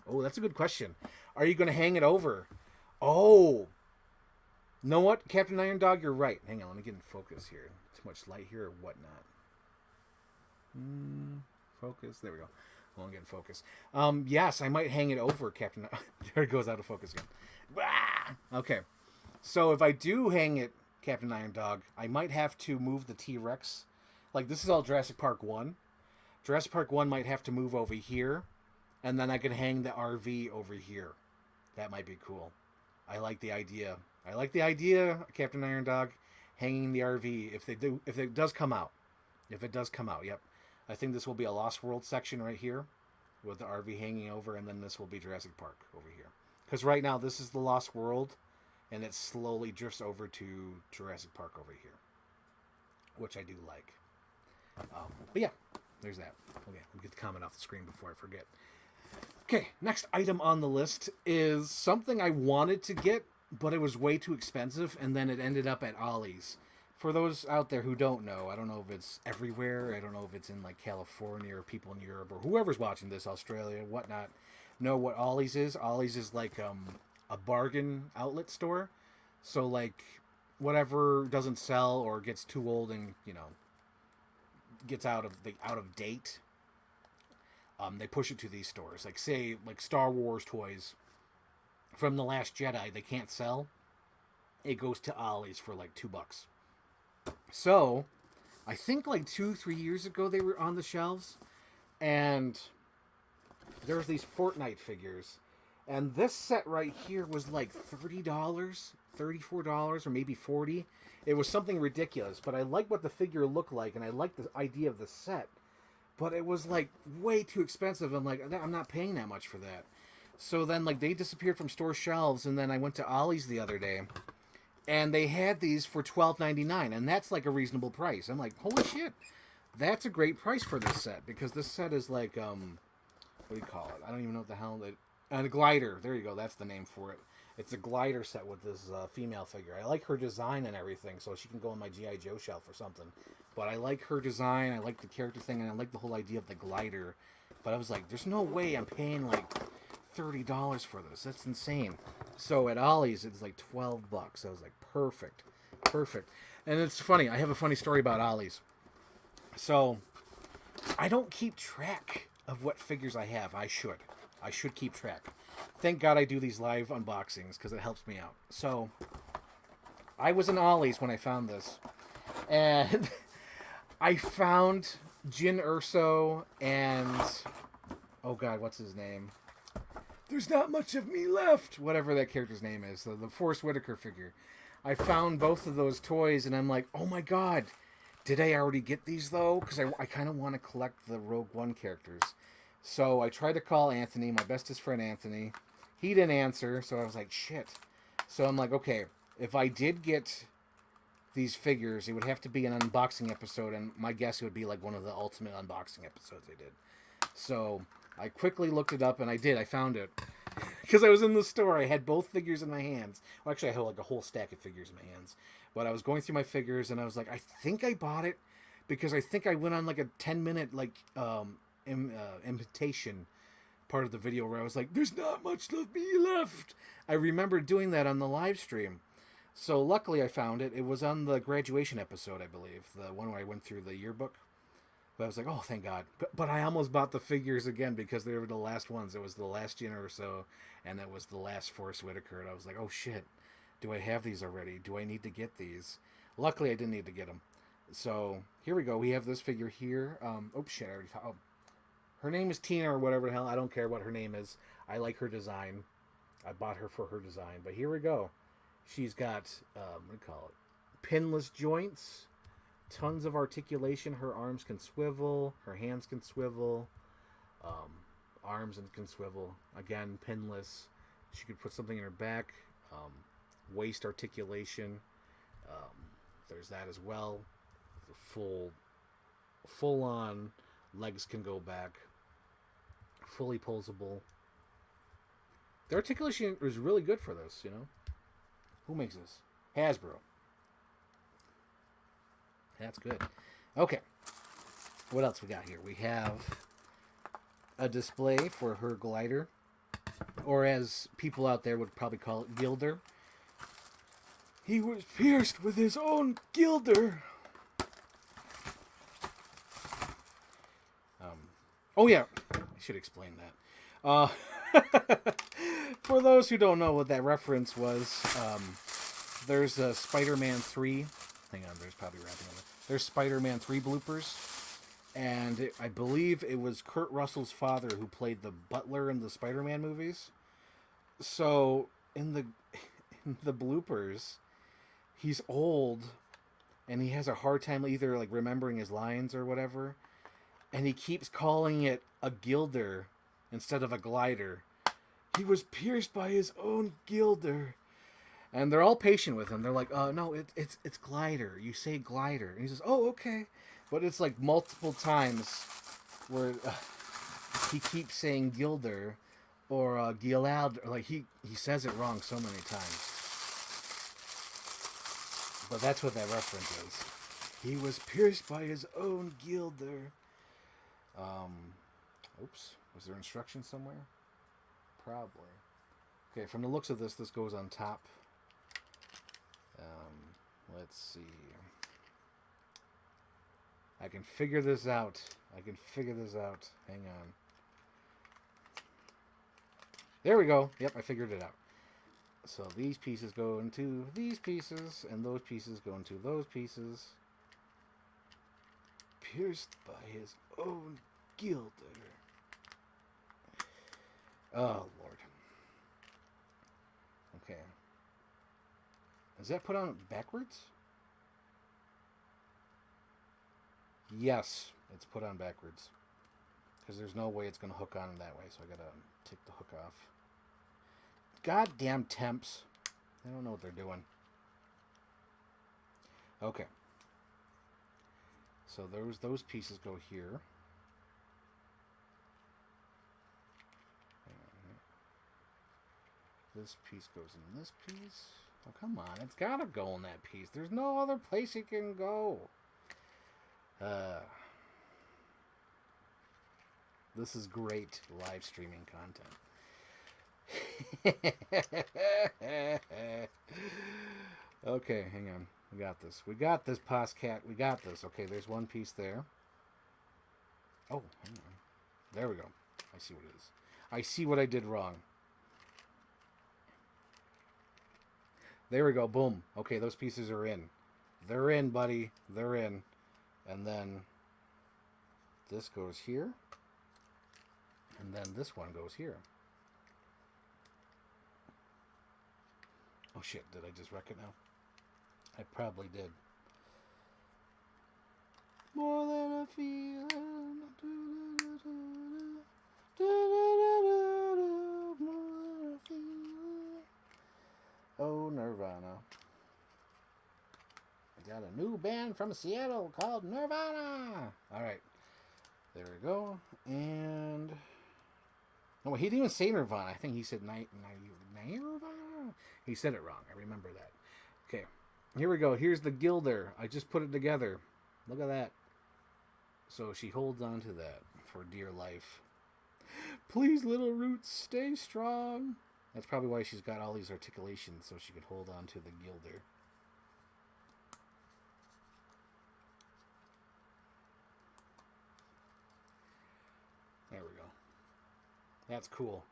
Oh, that's a good question. Are you going to hang it over? Oh. Know what? Captain Iron Dog, you're right. Hang on, let me get in focus here. Too much light here or whatnot. Focus. There we go. I won't get in focus. Yes, I might hang it over, Captain. There it goes out of focus again. Okay. So if I do hang it, Captain Iron Dog, I might have to move the T-Rex. Like, this is all Jurassic Park 1. Jurassic Park 1 might have to move over here. And then I could hang the RV over here. That might be cool. I like the idea. Captain Iron Dog, hanging the RV if it does come out. Yep. I think this will be a Lost World section right here. with the RV hanging over, and then this will be Jurassic Park over here. Because right now this is the Lost World, and it slowly drifts over to Jurassic Park over here, which I do like. But yeah, there's that. Okay, let me get the comment off the screen before I forget. Okay, next item on the list is something I wanted to get, but it was way too expensive, and then it ended up at Ollie's. For those out there who don't know, I don't know if it's everywhere. I don't know if it's in like California or people in Europe or whoever's watching this, Australia, whatnot, know what Ollie's is. Ollie's is like a bargain outlet store. So like whatever doesn't sell or gets too old and gets out of date, they push it to these stores. Like say like Star Wars toys from The Last Jedi, they can't sell. It goes to Ollie's for like $2. So, I think like 2-3 years ago they were on the shelves, and there was these Fortnite figures, and this set right here was like $30, $34, or maybe $40. It was something ridiculous, but I liked what the figure looked like, and I liked the idea of the set, but it was like way too expensive. I'm like, I'm not paying that much for that. So then like they disappeared from store shelves, and then I went to Ollie's the other day, and they had these for $12.99, and that's like a reasonable price. I'm like, holy shit, that's a great price for this set, because this set is like, what do you call it? I don't even know what the hell a glider. There you go. That's the name for it. It's a glider set with this female figure. I like her design and everything, so she can go on my G.I. Joe shelf or something. But I like her design. I like the character thing, and I like the whole idea of the glider. But I was like, there's no way I'm paying like $30 for this. That's insane. So at Ollie's, it's like $12. I was like, perfect. And it's funny. I have a funny story about Ollie's. So I don't keep track of what figures I have. I should keep track. Thank God I do these live unboxings, because it helps me out. So I was in Ollie's when I found this, and I found Jyn Erso and, oh God, what's his name? There's not much of me left. Whatever that character's name is, the Forrest Whitaker figure. I found both of those toys, and I'm like, oh my God, did I already get these though? Because I kind of want to collect the Rogue One characters. So I tried to call Anthony, my bestest friend Anthony. He didn't answer, so I was like, shit. So I'm like, okay, if I did get these figures, it would have to be an unboxing episode, and my guess it would be like one of the ultimate unboxing episodes I did. So I quickly looked it up, and I did. I found it. Because I was in the store. I had both figures in my hands. Well, actually, I had like a whole stack of figures in my hands. But I was going through my figures, and I was like, I think I bought it, because I think I went on like a 10-minute like imitation part of the video where I was like, there's not much of me left. I remember doing that on the live stream. So luckily I found it. It was on the graduation episode, I believe. The one where I went through the yearbook. But I was like, oh, thank God. But I almost bought the figures again, because they were the last ones. It was the last Jyn Erso, and it was the last Forrest Whitaker. And I was like, oh, shit. Do I have these already? Do I need to get these? Luckily, I didn't need to get them. So here we go. We have this figure here. Oh, shit. I already talked. Her name is Tina or whatever the hell. I don't care what her name is. I like her design. I bought her for her design. But here we go. She's got, what do you call it? Pinless joints. Tons of articulation. Her arms can swivel. Her hands can swivel. Arms can swivel. Again, pinless. She could put something in her back. Waist articulation. There's that as well. The full on legs can go back. Fully posable. The articulation is really good for this, you know. Who makes this? Hasbro. That's good. Okay. What else we got here? We have a display for her glider, or as people out there would probably call it, gilder. He was pierced with his own gilder. Oh yeah, I should explain that. For those who don't know what that reference was, there's a Spider-Man 3. Hang on, there's probably wrapping on it. There's Spider-Man 3 bloopers, and I believe it was Kurt Russell's father who played the butler in the Spider-Man movies. So in the bloopers, he's old, and he has a hard time either like remembering his lines or whatever, and he keeps calling it a gilder instead of a glider. He was pierced by his own gilder. And they're all patient with him. They're like, no, it's glider. You say glider. And he says, oh, okay. But it's like multiple times where he keeps saying gilder or gilald. Like he says it wrong so many times. But that's what that reference is. He was pierced by his own gilder. Oops. Was there instructions somewhere? Probably. Okay, from the looks of this goes on top. Let's see. I can figure this out. Hang on. There we go. Yep, I figured it out. So these pieces go into these pieces, and those pieces go into those pieces. Pierced by his own gilder. Oh, Lord. Okay. Is that put on backwards? Yes, it's put on backwards. Because there's no way it's going to hook on that way, so I got to take the hook off. Goddamn temps. They don't know what they're doing. Okay. So those pieces go here. This piece goes in this piece. Oh, come on. It's got to go in that piece. There's no other place it can go. This is great live streaming content. Okay, hang on. We got this. We got this, Poscat. We got this. Okay, there's one piece there. Oh, hang on. There we go. I see what it is. I see what I did wrong. There we go. Boom. Okay, those pieces are in. They're in, buddy. They're in. And then this goes here. And then this one goes here. Oh, shit. Did I just wreck it now? I probably did. More than a feeling. More than a feeling. Oh, Nirvana. I got a new band from Seattle called Nirvana. All right. There we go. And... no, he didn't even say Nirvana. I think he said Nirvana. He said it wrong. I remember that. Okay. Here we go. Here's the gilder. I just put it together. Look at that. So she holds on to that for dear life. Please, little roots, stay strong. That's probably why she's got all these articulations, so she could hold on to the gilder. There we go. That's cool.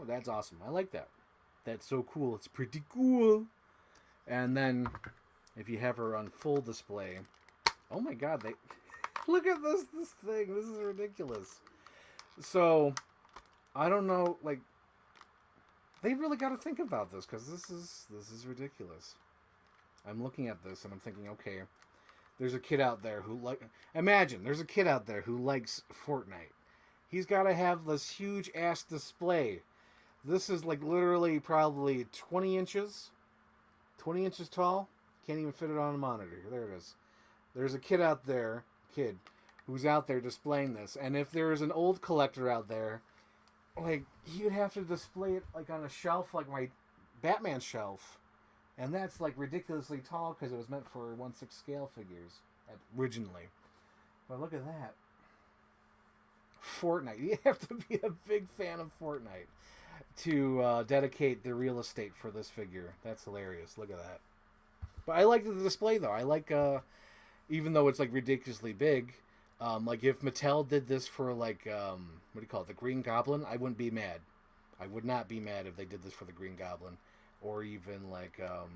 That's awesome. I like that. That's so cool. It's pretty cool. And then, if you have her on full display, oh my God! Look at this thing. This is ridiculous. So, I don't know. Like, they really got to think about this because this is ridiculous. I'm looking at this and I'm thinking, okay, there's a kid out there who imagine there's a kid out there who likes Fortnite. He's got to have this huge ass display. This is like literally probably 20 inches tall. Can't even fit it on a monitor. There it is. There's a kid who's out there displaying this. And if there is an old collector out there, like, you'd have to display it like on a shelf, like my Batman shelf. And that's like ridiculously tall because it was meant for 1/6 scale figures originally. But look at that. Fortnite. You have to be a big fan of Fortnite to dedicate the real estate for this figure. That's hilarious. Look at that. But I like the display though. I like, even though it's like ridiculously big, like if Mattel did this for like, what do you call it, the Green Goblin, I wouldn't be mad. I would not be mad if they did this for the Green Goblin. Or even like, oh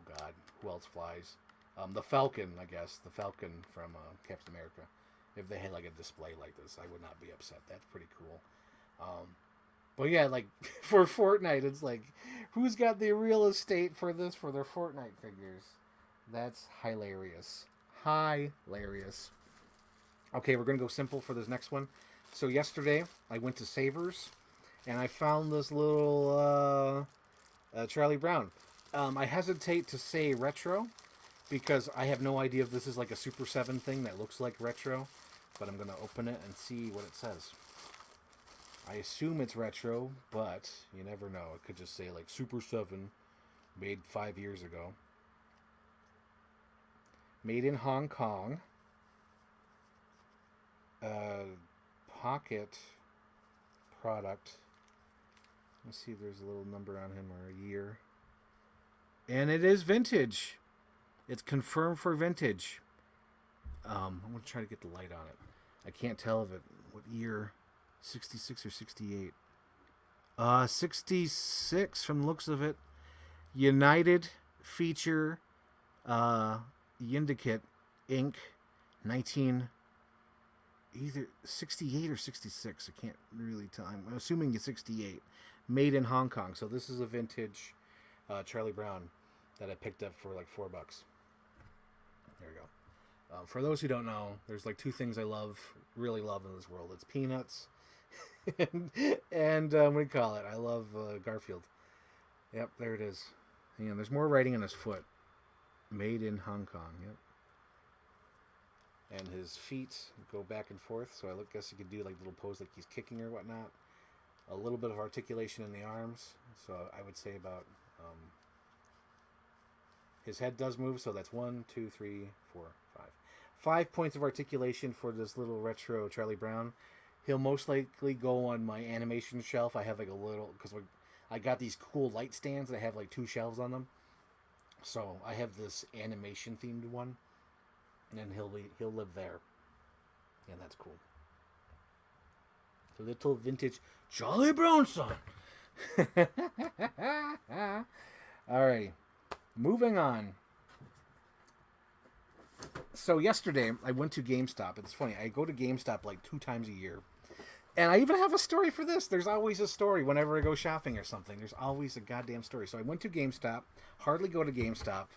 God, who else flies? The Falcon, I guess. The Falcon from Captain America. If they had like a display like this, I would not be upset. That's pretty cool. But yeah, like for Fortnite, it's like, who's got the real estate for this for their Fortnite figures? That's hilarious. Hilarious. Okay, we're going to go simple for this next one. So yesterday, I went to Savers, and I found this little Charlie Brown. I hesitate to say retro, because I have no idea if this is like a Super 7 thing that looks like retro, but I'm going to open it and see what it says. I assume it's retro, but you never know. It could just say like Super 7, made 5 years ago. Made in Hong Kong. Pocket product. Let's see if there's a little number on him or a year. And it is vintage. It's confirmed for vintage. I'm going to try to get the light on it. I can't tell if it what year. 66 or 68. 66 from the looks of it. United Feature Syndicate Inc. 19 either 68 or 66. I can't really tell. I'm assuming it's 68. Made in Hong Kong. So this is a vintage Charlie Brown that I picked up for like $4. There we go. For those who don't know, there's like two things I really love in this world. It's peanuts and what do you call it? I love Garfield. Yep, there it is. Yeah, there's more writing on his foot. Made in Hong Kong. Yep. And his feet go back and forth, so I guess he could do like little pose like he's kicking or whatnot. A little bit of articulation in the arms, so I would say about his head does move, so that's 1, 2, 3, 4, 5. 5 points of articulation for this little retro Charlie Brown. He'll most likely go on my animation shelf. I have like a little, because I got these cool light stands that have like 2 shelves on them. So I have this animation themed one, and then he'll live there, and that's cool. The little vintage Charlie Brown son. Alrighty, moving on. So yesterday I went to GameStop. It's funny, I go to GameStop like 2 times a year. And I even have a story for this. There's always a story whenever I go shopping or something. There's always a goddamn story. So I went to GameStop. Hardly go to GameStop.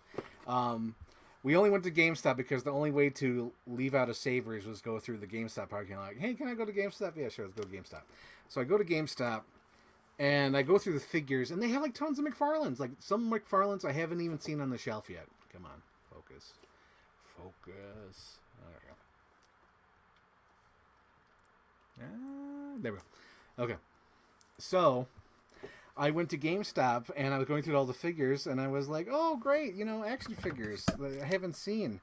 We only went to GameStop because the only way to leave out of Savers was go through the GameStop parking lot. Like, hey, can I go to GameStop? Yeah, sure, let's go to GameStop. So I go to GameStop, and I go through the figures, and they have like tons of McFarlanes. Like some McFarlanes I haven't even seen on the shelf yet. Come on, focus. Focus. There we go. Okay. So, I went to GameStop, and I was going through all the figures, and I was like, oh, great, action figures that I haven't seen.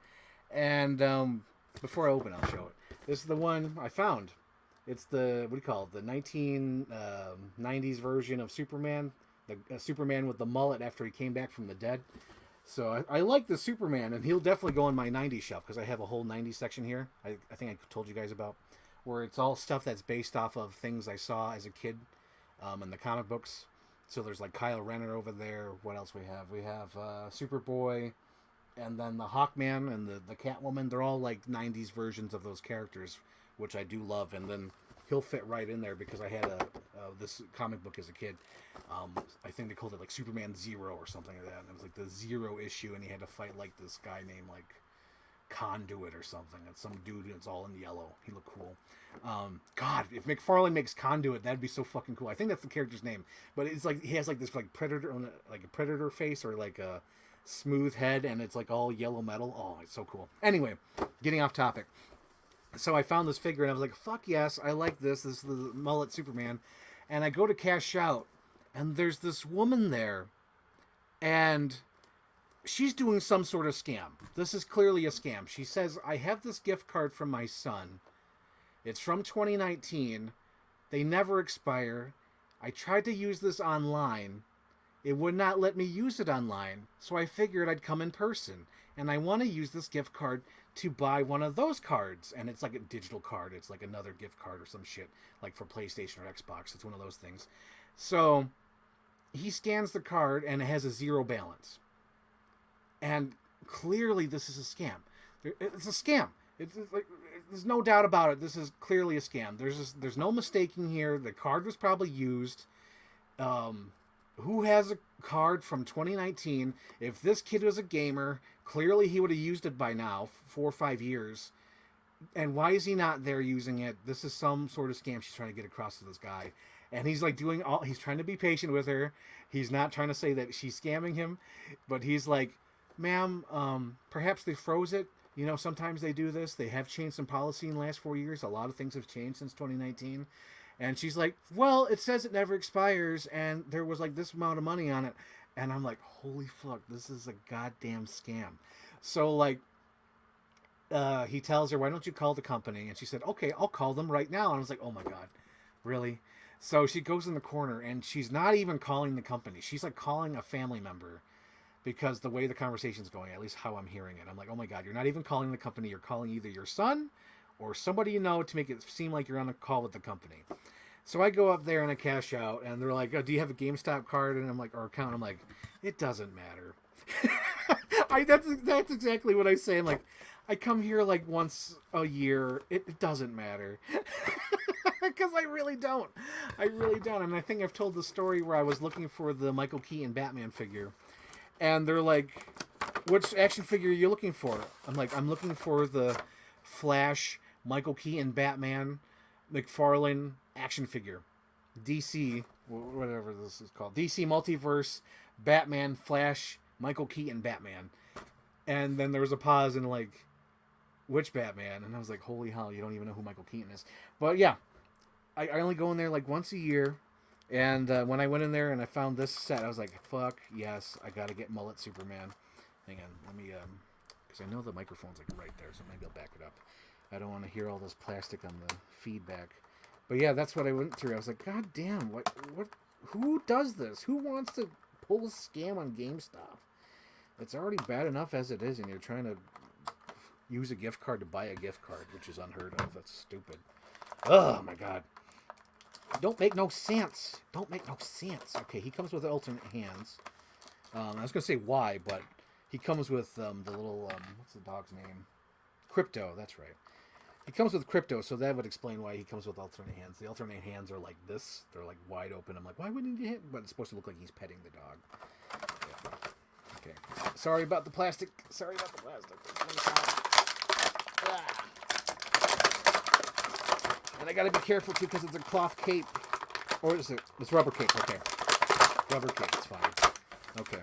And before I open, I'll show it. This is the one I found. It's the, what do you call it, the 1990s version of Superman. The Superman with the mullet after he came back from the dead. So I like the Superman, and he'll definitely go on my 90s shelf, because I have a whole 90s section here. I think I told you guys about, where it's all stuff that's based off of things I saw as a kid in the comic books. So there's like Kyle Renner over there. What else we have? We have Superboy, and then the Hawkman and the Catwoman. They're all like 90s versions of those characters, which I do love. And then he'll fit right in there because I had this comic book as a kid. I think they called it like Superman Zero or something like that. And it was like the Zero issue, and he had to fight like this guy named like Conduit or something. It's some dude, and it's all in yellow. He looked cool. God, if McFarlane makes Conduit, that'd be so fucking cool. I think that's the character's name, but it's like he has like this like predator, like a predator face, or like a smooth head, and it's like all yellow metal. Oh, it's so cool. Anyway, getting off topic. So I found this figure, and I was like, fuck yes, I like this. This is the mullet Superman. And I go to cash out, and there's this woman there, and she's doing some sort of scam. This is clearly a scam. She says, I have this gift card from my son. It's from 2019. They never expire. I tried to use this online. It would not let me use it online, so I figured I'd come in person. And I want to use this gift card to buy one of those cards. And it's like a digital card. It's like another gift card or some shit, like for PlayStation or Xbox. It's one of those things. So he scans the card, and it has a 0 balance. And clearly this is a scam. It's a scam. It's like, there's no doubt about it. This is clearly a scam. There's no mistaking here. The card was probably used. Who has a card from 2019. If this kid was a gamer, clearly he would have used it by now, 4 or 5 years. And why is he not there using it? This is some sort of scam she's trying to get across to this guy. And he's like doing all, he's trying to be patient with her. He's not trying to say that she's scamming him, but he's like, ma'am, perhaps they froze it. You know, sometimes they do this. They have changed some policy in the last 4 years. A lot of things have changed since 2019. And she's like, well, it says it never expires, and there was like this amount of money on it. And I'm like, holy fuck, this is a goddamn scam. So, like, he tells her, why don't you call the company? And she said, okay, I'll call them right now. And I was like, oh my God, really? So she goes in the corner, and she's not even calling the company. She's like calling a family member because the way the conversation's going, at least how I'm hearing it. I'm like, oh my God, you're not even calling the company. You're calling either your son or somebody you know to make it seem like you're on a call with the company. So I go up there and I cash out, and they're like, oh, do you have a GameStop card? And I'm like, or account? I'm like, it doesn't matter. That's exactly what I say. I'm like, I come here like once a year. It doesn't matter. Because I really don't. I really don't. And I think I've told the story where I was looking for the Michael Keaton Batman figure. And they're like, which action figure are you looking for? I'm like, I'm looking for the Flash, Michael Keaton Batman, McFarlane action figure. DC, whatever this is called. DC Multiverse, Batman, Flash, Michael Keaton Batman. And then there was a pause and like, which Batman? And I was like, holy hell, you don't even know who Michael Keaton is. But yeah, I only go in there like once a year. And when I went in there and I found this set, I was like, fuck, yes, I got to get Mullet Superman. Hang on, let me, because I know the microphone's like right there, so maybe I'll back it up. I don't want to hear all this plastic on the feedback. But yeah, that's what I went through. I was like, God damn, who does this? Who wants to pull a scam on GameStop? It's already bad enough as it is, and you're trying to use a gift card to buy a gift card, which is unheard of. That's stupid. Oh my God. Don't make no sense. Don't make no sense. Okay, he comes with alternate hands. I was going to say why, but he comes with the little, what's the dog's name? Crypto, that's right. He comes with Crypto, so that would explain why he comes with alternate hands. The alternate hands are like this. They're like wide open. I'm like, why wouldn't he hit? But it's supposed to look like he's petting the dog. Yeah. Okay. Sorry about the plastic. Ah. And I gotta be careful too because it's a cloth cape. Or is it? It's rubber cape. Okay. Rubber cape. It's fine. Okay.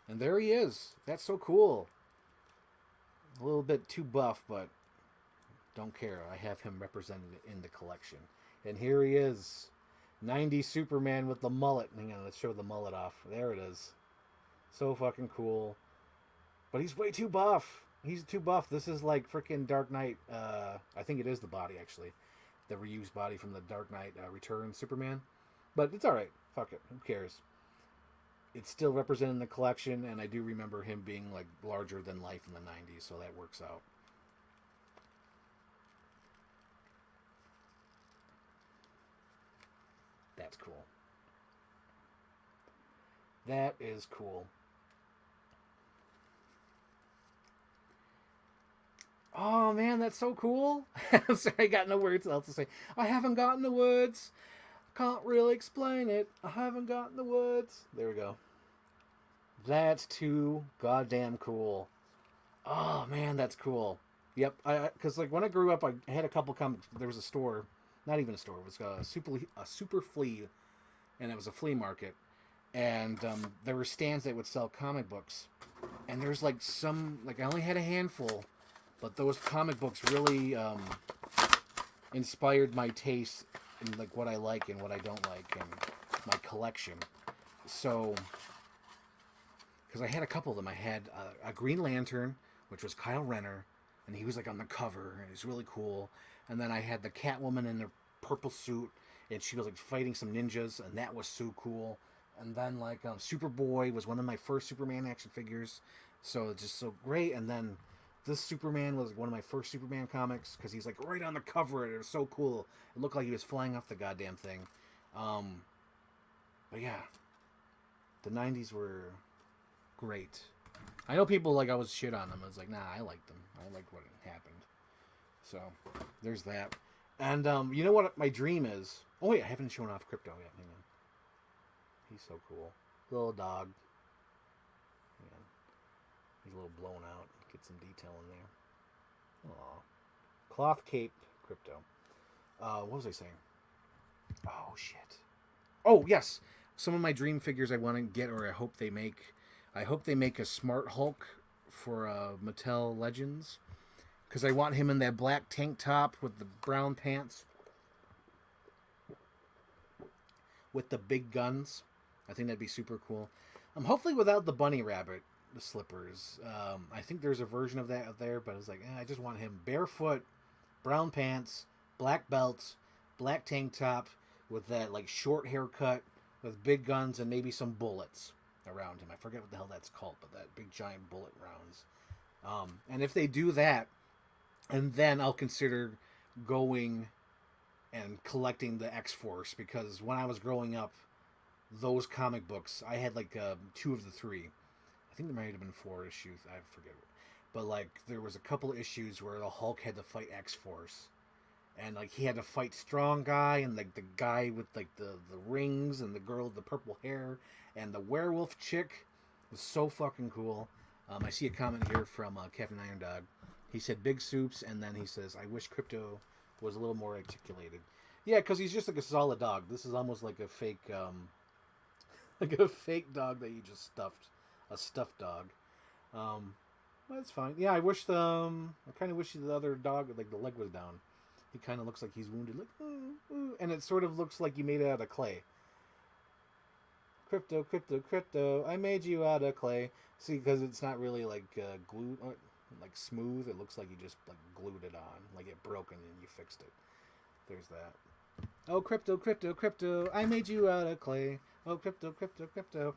And there he is. That's so cool. A little bit too buff, but don't care. I have him represented in the collection. And here he is. 90s Superman with the mullet. Hang on, let's show the mullet off. There it is. So fucking cool. But he's way too buff. He's too buff. This is like freaking Dark Knight. I think it is the body, actually. The reused body from the Dark Knight Return Superman. But it's alright. Fuck it. Who cares? It's still represented in the collection, and I do remember him being like larger than life in the 90s, so that works out. That's cool. That is cool. Oh man, that's so cool. I'm sorry, I got no words else to say. I haven't gotten the words. Can't really explain it. I haven't gotten the words. There we go. That's too goddamn cool. Oh man, that's cool. Yep, because like when I grew up, I had a couple comics. There was a store, not even a store. It was a super flea, and it was a flea market, and there were stands that would sell comic books, and there's like some like I only had a handful, but those comic books really inspired my taste in like what I like and what I don't like and my collection. So, because I had a couple of them, I had a Green Lantern, which was Kyle Renner, and he was like on the cover, and he's really cool. And then I had the Catwoman in the purple suit, and she was like fighting some ninjas, and that was so cool. And then like Superboy was one of my first Superman action figures, so it's just so great. And then this Superman was one of my first Superman comics because he's like right on the cover, and it was so cool. It looked like he was flying off the goddamn thing. But yeah, the 90s were great. I know people like I was shit on them. I was like, nah, I liked them. I liked what happened. So there's that. And you know what my dream is? Oh wait, I haven't shown off Crypto yet. Hang on. He's so cool. Little dog. Yeah. He's a little blown out. Get some detail in there. Aw. Cloth cape crypto. What was I saying? Oh, shit. Oh, yes. Some of my dream figures I want to get, or I hope they make. I hope they make a Smart Hulk for Mattel Legends. Because I want him in that black tank top with the brown pants. With the big guns. I think that'd be super cool. Hopefully without the bunny rabbit slippers. I think there's a version of that out there, but it's like, I just want him barefoot, brown pants, black belts, black tank top with that like short haircut with big guns and maybe some bullets around him. I forget what the hell that's called, but that big giant bullet rounds. And if they do that, and then I'll consider going and collecting the X-Force, because when I was growing up, those comic books, I had like 2 of the 3. I think there might have been 4 issues. I forget. But like there was a couple issues where the Hulk had to fight X-Force. And like he had to fight Strong Guy and like the guy with like the rings and the girl with the purple hair and the werewolf chick. It was so fucking cool. I see a comment here from Captain Iron Dog. He said big soups, and then he says, I wish Crypto was a little more articulated. Yeah, because he's just like a solid dog. This is almost like a fake like a fake dog that you just stuffed. A stuffed dog. That's fine. Yeah, I wish I kind of wish the other dog, like the leg was down. He kind of looks like he's wounded. Like, and it sort of looks like you made it out of clay. Crypto, Crypto, Crypto, I made you out of clay. See, because it's not really like glued, like smooth. It looks like you just like glued it on. Like it broke and then you fixed it. There's that. Oh, Crypto, Crypto, Crypto, I made you out of clay. Oh, Crypto, Crypto, Crypto.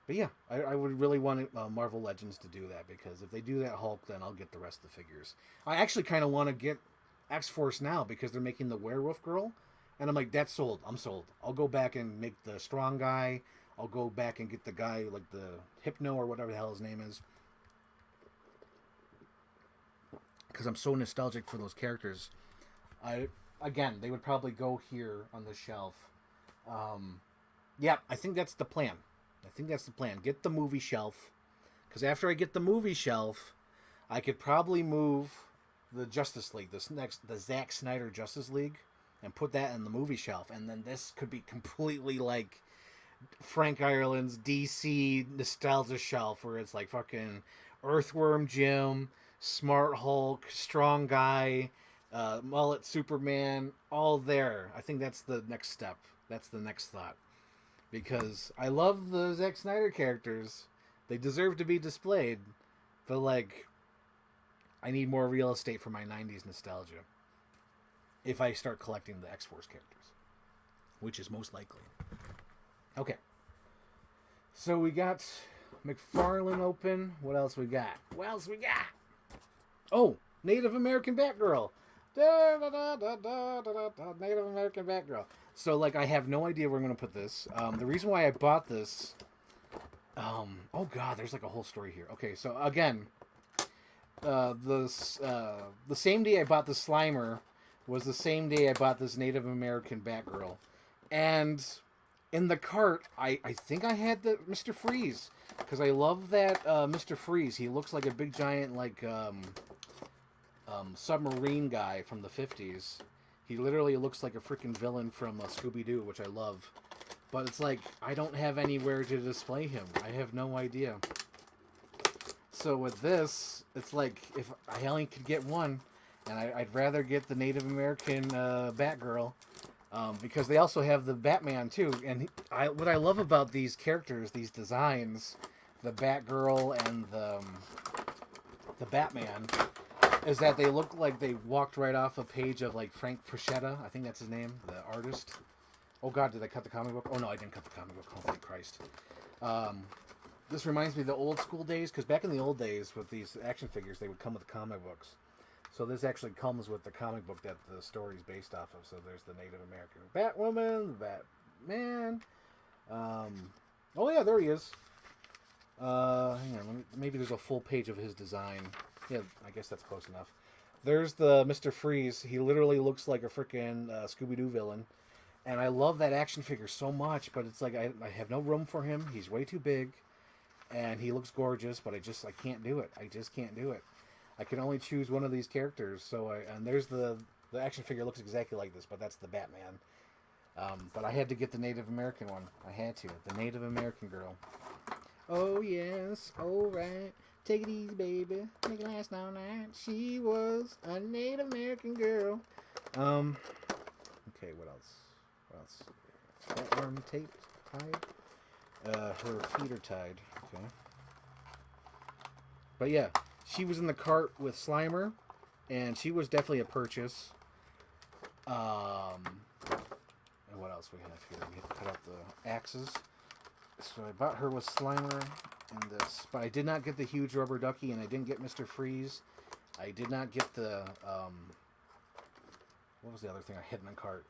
But yeah, I would really want Marvel Legends to do that, because if they do that Hulk, then I'll get the rest of the figures. I actually kind of want to get X-Force now because they're making the werewolf girl. And I'm like, that's sold. I'm sold. I'll go back and make the Strong Guy. I'll go back and get the guy, like the Hypno or whatever the hell his name is. Because I'm so nostalgic for those characters. Again, they would probably go here on the shelf. Yeah, I think that's the plan. Get the movie shelf. Because after I get the movie shelf, I could probably move the Justice League, the Zack Snyder Justice League, and put that in the movie shelf. And then this could be completely like Frank Ireland's DC nostalgia shelf, where it's like fucking Earthworm Jim, Smart Hulk, Strong Guy, Mullet Superman, all there. I think that's the next step. That's the next thought. Because I love the Zack Snyder characters. They deserve to be displayed. But, like, I need more real estate for my 90s nostalgia. If I start collecting the X-Force characters. Which is most likely. Okay. So we got McFarlane open. What else we got? Oh, Native American Batgirl. Native American Batgirl. So, like, I have no idea where I'm going to put this. The reason why I bought this... oh, God, there's, like, a whole story here. Okay, so, again, the same day I bought the Slimer was the same day I bought this Native American Batgirl. And in the cart, I think I had the Mr. Freeze. Because I love that Mr. Freeze. He looks like a big, giant, like, submarine guy from the 50s. He literally looks like a freaking villain from Scooby-Doo, which I love. But it's like, I don't have anywhere to display him. I have no idea. So with this, it's like, if I only could get one, and I'd rather get the Native American Batgirl, because they also have the Batman, too. And what I love about these characters, these designs, the Batgirl and the Batman, is that they look like they walked right off a page of, like, Frank Frazetta. I think that's his name, the artist. Oh, God, did I cut the comic book? Oh, no, I didn't cut the comic book. Oh, thank Christ. This reminds me of the old school days, because back in the old days with these action figures, they would come with comic books. So this actually comes with the comic book that the story's based off of. So there's the Native American Batwoman, the Batman. Oh, yeah, there he is. Hang on, maybe there's a full page of his design. Yeah, I guess that's close enough. There's the Mr. Freeze. He literally looks like a freaking Scooby-Doo villain. And I love that action figure so much, but it's like I have no room for him. He's way too big, and he looks gorgeous, but I can't do it. I just can't do it. I can only choose one of these characters. And there's the action figure looks exactly like this, but that's the Batman. But I had to get the Native American one. I had to. The Native American girl. Oh yes, all right. Take it easy, baby. Make it last all night. She was a Native American girl. Okay, what else? What else? That arm taped, tied. Her feet are tied. Okay. But yeah, she was in the cart with Slimer, and she was definitely a purchase. And what else we have here? We have to cut out the axes. So I bought her with Slimer and this, but I did not get the huge rubber ducky, and I didn't get Mr. Freeze. I did not get the what was the other thing I had in the cart?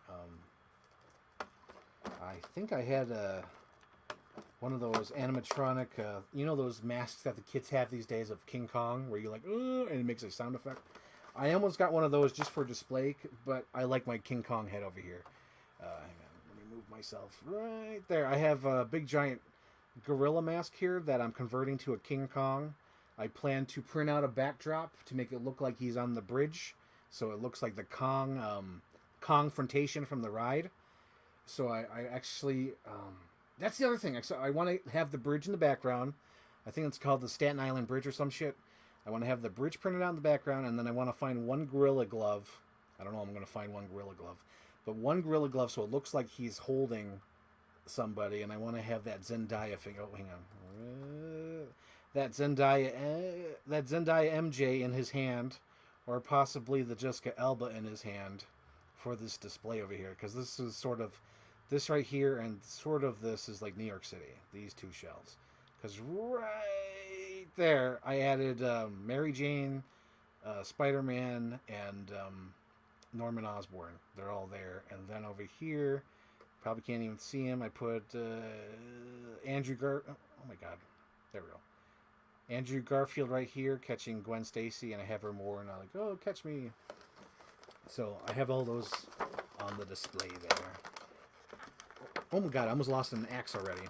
I think I had one of those animatronic, you know those masks that the kids have these days of King Kong, where you like, and it makes a sound effect. I almost got one of those just for display, but I like my King Kong head over here. Hang on, let me move myself right there. I have a big giant gorilla mask here that I'm converting to a King Kong. I plan to print out a backdrop to make it look like he's on the bridge, so it looks like the Kong-frontation from the ride. So I actually, that's the other thing. I want to have the bridge in the background. I think it's called the Staten Island Bridge or some shit. I want to have the bridge printed out in the background, and then I want to find one gorilla glove. I don't know I'm going to find one gorilla glove. But one gorilla glove so it looks like he's holding somebody, and I want to have that Zendaya figure. Oh, hang on. That Zendaya MJ in his hand, or possibly the Jessica Alba in his hand for this display over here. Because this is sort of, this right here and sort of this is like New York City. These two shelves. Because right there, I added Mary Jane, Spider-Man, and Norman Osborn. They're all there. And then over here, probably can't even see him. I put Andrew oh my God. There we go. Andrew Garfield right here catching Gwen Stacy, and I have her more, and I'm like, oh, catch me. So I have all those on the display there. Oh my God, I almost lost an axe already.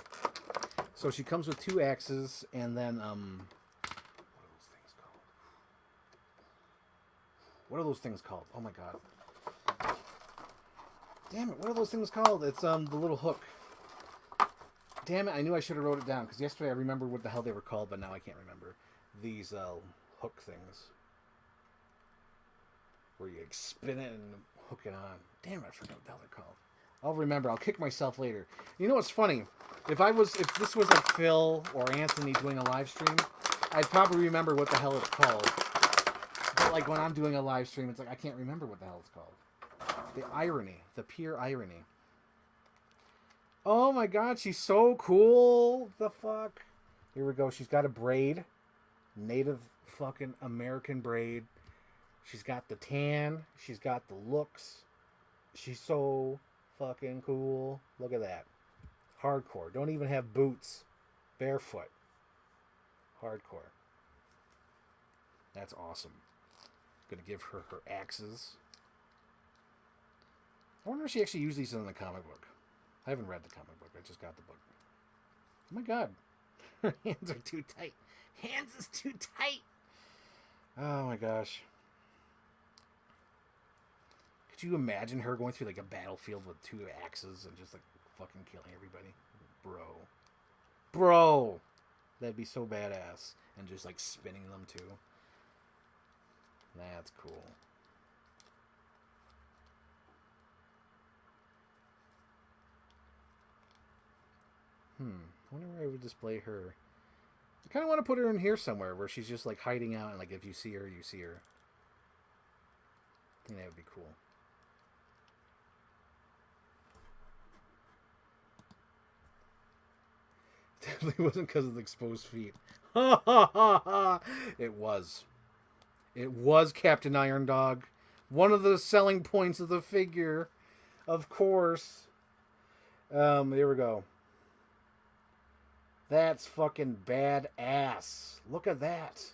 So she comes with 2 axes, and then, what are those things called? What are those things called? Oh my God. Damn it, what are those things called? It's, the little hook. Damn it, I knew I should have wrote it down, because yesterday I remembered what the hell they were called, but now I can't remember. These, hook things. Where you spin it and hook it on. Damn it, I forgot what the hell they're called. I'll remember. I'll kick myself later. You know what's funny? If this was like Phil or Anthony doing a live stream, I'd probably remember what the hell it's called. But like when I'm doing a live stream, it's like I can't remember what the hell it's called. The irony. The pure irony. Oh my God, she's so cool. The fuck? Here we go. She's got a braid. Native fucking American braid. She's got the tan. She's got the looks. She's so fucking cool. Look at that. Hardcore. Don't even have boots. Barefoot. Hardcore. That's awesome. Gonna give her her axes. I wonder if she actually used these in the comic book. I haven't read the comic book. I just got the book. Oh my God. Her hands are too tight. Hands is too tight. Oh my gosh. Could you imagine her going through like a battlefield with 2 axes and just like fucking killing everybody? Bro. That'd be so badass. And just like spinning them too. That's cool. I wonder where I would display her. I kind of want to put her in here somewhere where she's just like hiding out, and like if you see her, you see her. I think that would be cool. Definitely wasn't because of the exposed feet. It was. It was Captain Iron Dog. One of the selling points of the figure. Of course. There we go. That's fucking badass. Look at that.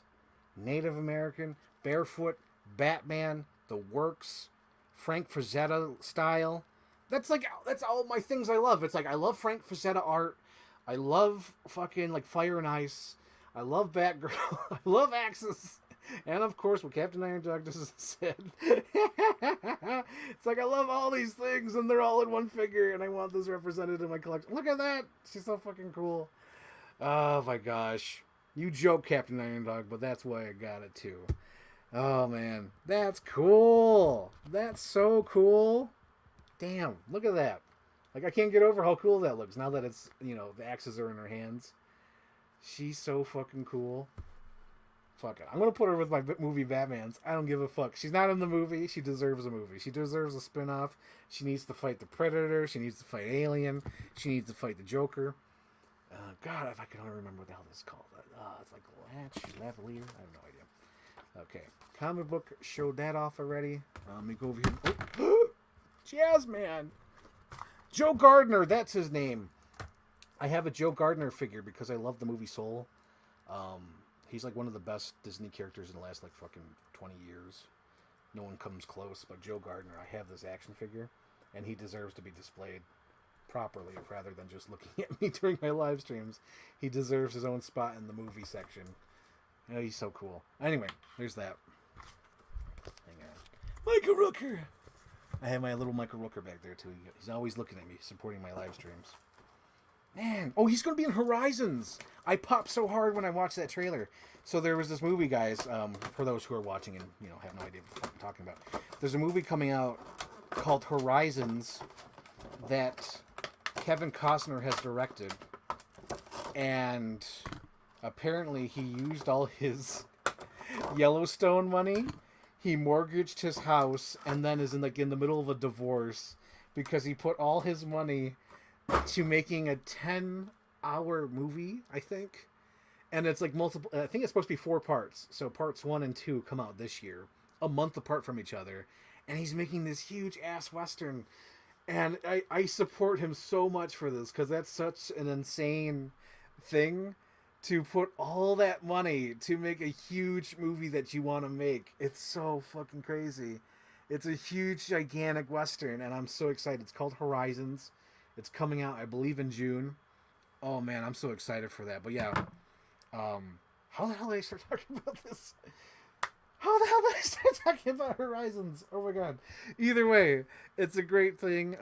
Native American, barefoot, Batman, the works, Frank Frazetta style. that's all my things I love. It's like I love Frank Frazetta art. I love fucking like Fire and Ice. I love Batgirl. I love Axis. And of course, what Captain Iron Dog just said. It's like I love all these things, and they're all in one figure, and I want this represented in my collection. Look at that! She's so fucking cool. Oh my gosh. You joke, Captain Iron Dog, but that's why I got it too. Oh man, that's cool. That's so cool. Damn, look at that. Like, I can't get over how cool that looks now that it's, you know, the axes are in her hands. She's so fucking cool. Fuck it. I'm going to put her with my movie Batmans. I don't give a fuck. She's not in the movie. She deserves a movie. She deserves a spin-off. She needs to fight the Predator. She needs to fight Alien. She needs to fight the Joker. God, if I can only remember what the hell this is called. It's like Lavalier. I have no idea. Okay. Comic book showed that off already. Let me go over here. Oh. Jazzman. Joe Gardner. That's his name. I have a Joe Gardner figure because I love the movie Soul. He's like one of the best Disney characters in the last like fucking 20 years. No one comes close, but Joe Gardner, I have this action figure, and he deserves to be displayed properly rather than just looking at me during my live streams. He deserves his own spot in the movie section. You know, he's so cool. Anyway, there's that. Hang on. Michael Rooker! I have my little Michael Rooker back there, too. He's always looking at me, supporting my live streams. Man. Oh, he's going to be in Horizons. I popped so hard when I watched that trailer. So there was this movie, guys, for those who are watching and, you know, have no idea what I'm talking about. There's a movie coming out called Horizons that Kevin Costner has directed. And apparently he used all his Yellowstone money. He mortgaged his house and then is in the middle of a divorce because he put all his money to making a 10-hour movie, I think. And it's like multiple, I think it's supposed to be 4 parts. So parts 1 and 2 come out this year, a month apart from each other. And he's making this huge ass Western. And I support him so much for this because that's such an insane thing to put all that money to make a huge movie that you want to make. It's so fucking crazy. It's a huge, gigantic Western, and I'm so excited. It's called Horizons. It's coming out, I believe, in June. Oh, man, I'm so excited for that. But, yeah. How the hell did I start talking about this? How the hell did I start talking about Horizons? Oh, my God. Either way, it's a great thing.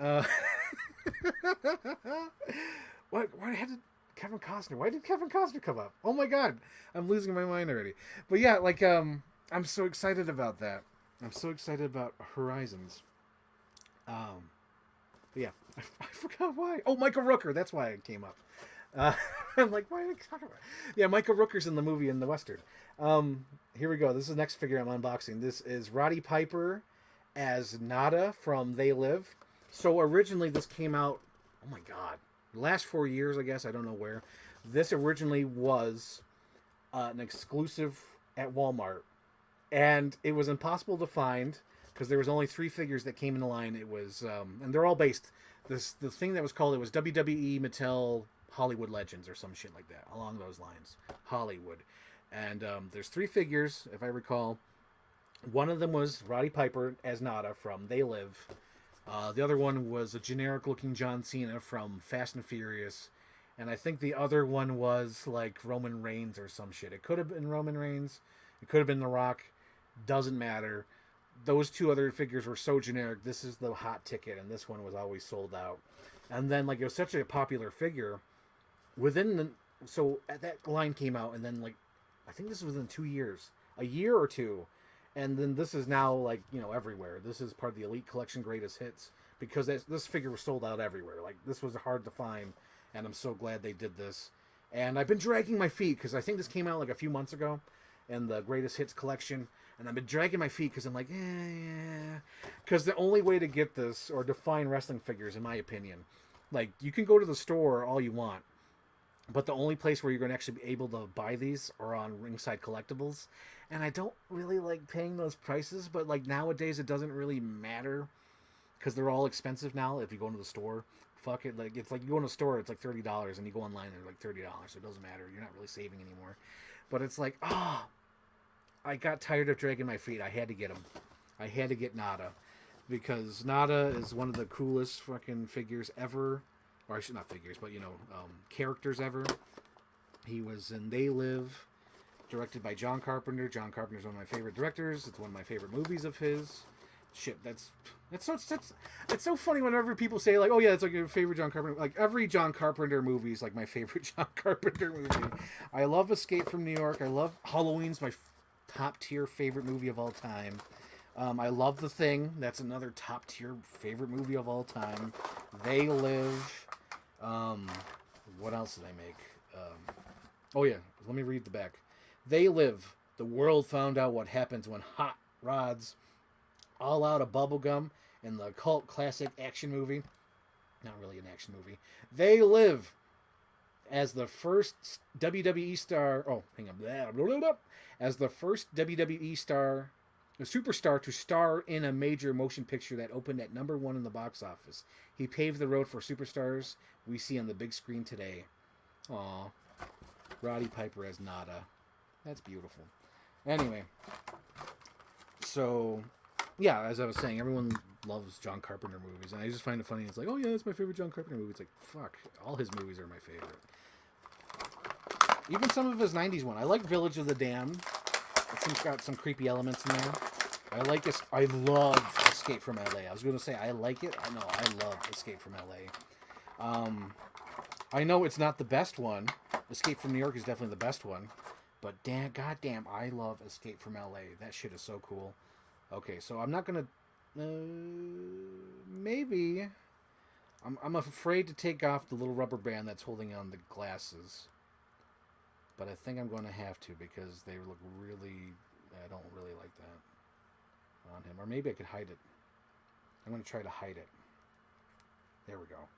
Why had Kevin Costner? Why did Kevin Costner come up? Oh, my God. I'm losing my mind already. But, yeah, like, I'm so excited about that. I'm so excited about Horizons. But yeah, I forgot why. Oh, Michael Rooker. That's why it came up. I'm like, why are they talking about it? Yeah, Michael Rooker's in the movie in the Western. Here we go. This is the next figure I'm unboxing. This is Roddy Piper as Nada from They Live. So originally this came out, oh my God, the last 4 years, I guess. I don't know where. This originally was an exclusive at Walmart. And it was impossible to find because there was only 3 figures that came in the line. It was, and they're all based. The thing that was called, it was WWE Mattel Hollywood Legends or some shit like that, along those lines. Hollywood. And there's 3 figures, if I recall. One of them was Roddy Piper as Nada from They Live. The other one was a generic-looking John Cena from Fast and Furious. And I think the other one was like Roman Reigns or some shit. It could have been Roman Reigns. It could have been The Rock. Doesn't matter. Those 2 other figures were so generic. This is the hot ticket, and this one was always sold out. And then, like, it was such a popular figure. So that line came out, and then, like, I think this was within 2 years. A year or 2. And then this is now, like, you know, everywhere. This is part of the Elite Collection Greatest Hits. Because this figure was sold out everywhere. Like, this was hard to find, and I'm so glad they did this. And I've been dragging my feet, because I think this came out, like, a few months ago. In the Greatest Hits collection, and I've been dragging my feet because I'm like, yeah. Because the only way to get this, or to find wrestling figures, in my opinion, like, you can go to the store all you want, but the only place where you're going to actually be able to buy these are on Ringside Collectibles, and I don't really like paying those prices, but, like, nowadays it doesn't really matter, because they're all expensive now if you go into the store. Fuck it, like, it's like you go in a store, it's like $30, and you go online, they're like $30, so it doesn't matter, you're not really saving anymore. But it's like, I got tired of dragging my feet. I had to get them. I had to get Nada. because Nada is one of the coolest fucking figures ever. Or I should not figures, but characters ever. He was in They Live, directed by John Carpenter. John Carpenter's one of my favorite directors. It's one of my favorite movies of his. Shit, it's so funny whenever people say like, oh yeah, it's like your favorite John Carpenter. Like every John Carpenter movie is like my favorite John Carpenter movie. I love Escape from New York. I love Halloween's my top tier favorite movie of all time. I love The Thing. That's another top tier favorite movie of all time. They Live. What else did I make? Oh yeah, let me read the back. They Live. The world found out what happens when hot rods all out of bubblegum in the cult classic action movie. Not really an action movie. They Live as the first WWE star. Oh, hang on. As the first WWE star, a superstar to star in a major motion picture that opened at #1 in the box office. He paved the road for superstars we see on the big screen today. Aw. Roddy Piper as Nada. That's beautiful. Anyway. So, yeah, as I was saying, everyone loves John Carpenter movies. And I just find it funny. It's like, oh yeah, that's my favorite John Carpenter movie. It's like, fuck. All his movies are my favorite. Even some of his 90s one. I like Village of the Damned. It's got some creepy elements in there. I love Escape from LA. I was going to say I like it. I know I love Escape from LA. I know it's not the best one. Escape from New York is definitely the best one. But goddamn, I love Escape from LA. That shit is so cool. Okay, so I'm not going to... maybe... I'm afraid to take off the little rubber band that's holding on the glasses. But I think I'm going to have to because they look really... I don't really like that on him. Or maybe I could hide it. I'm going to try to hide it. There we go.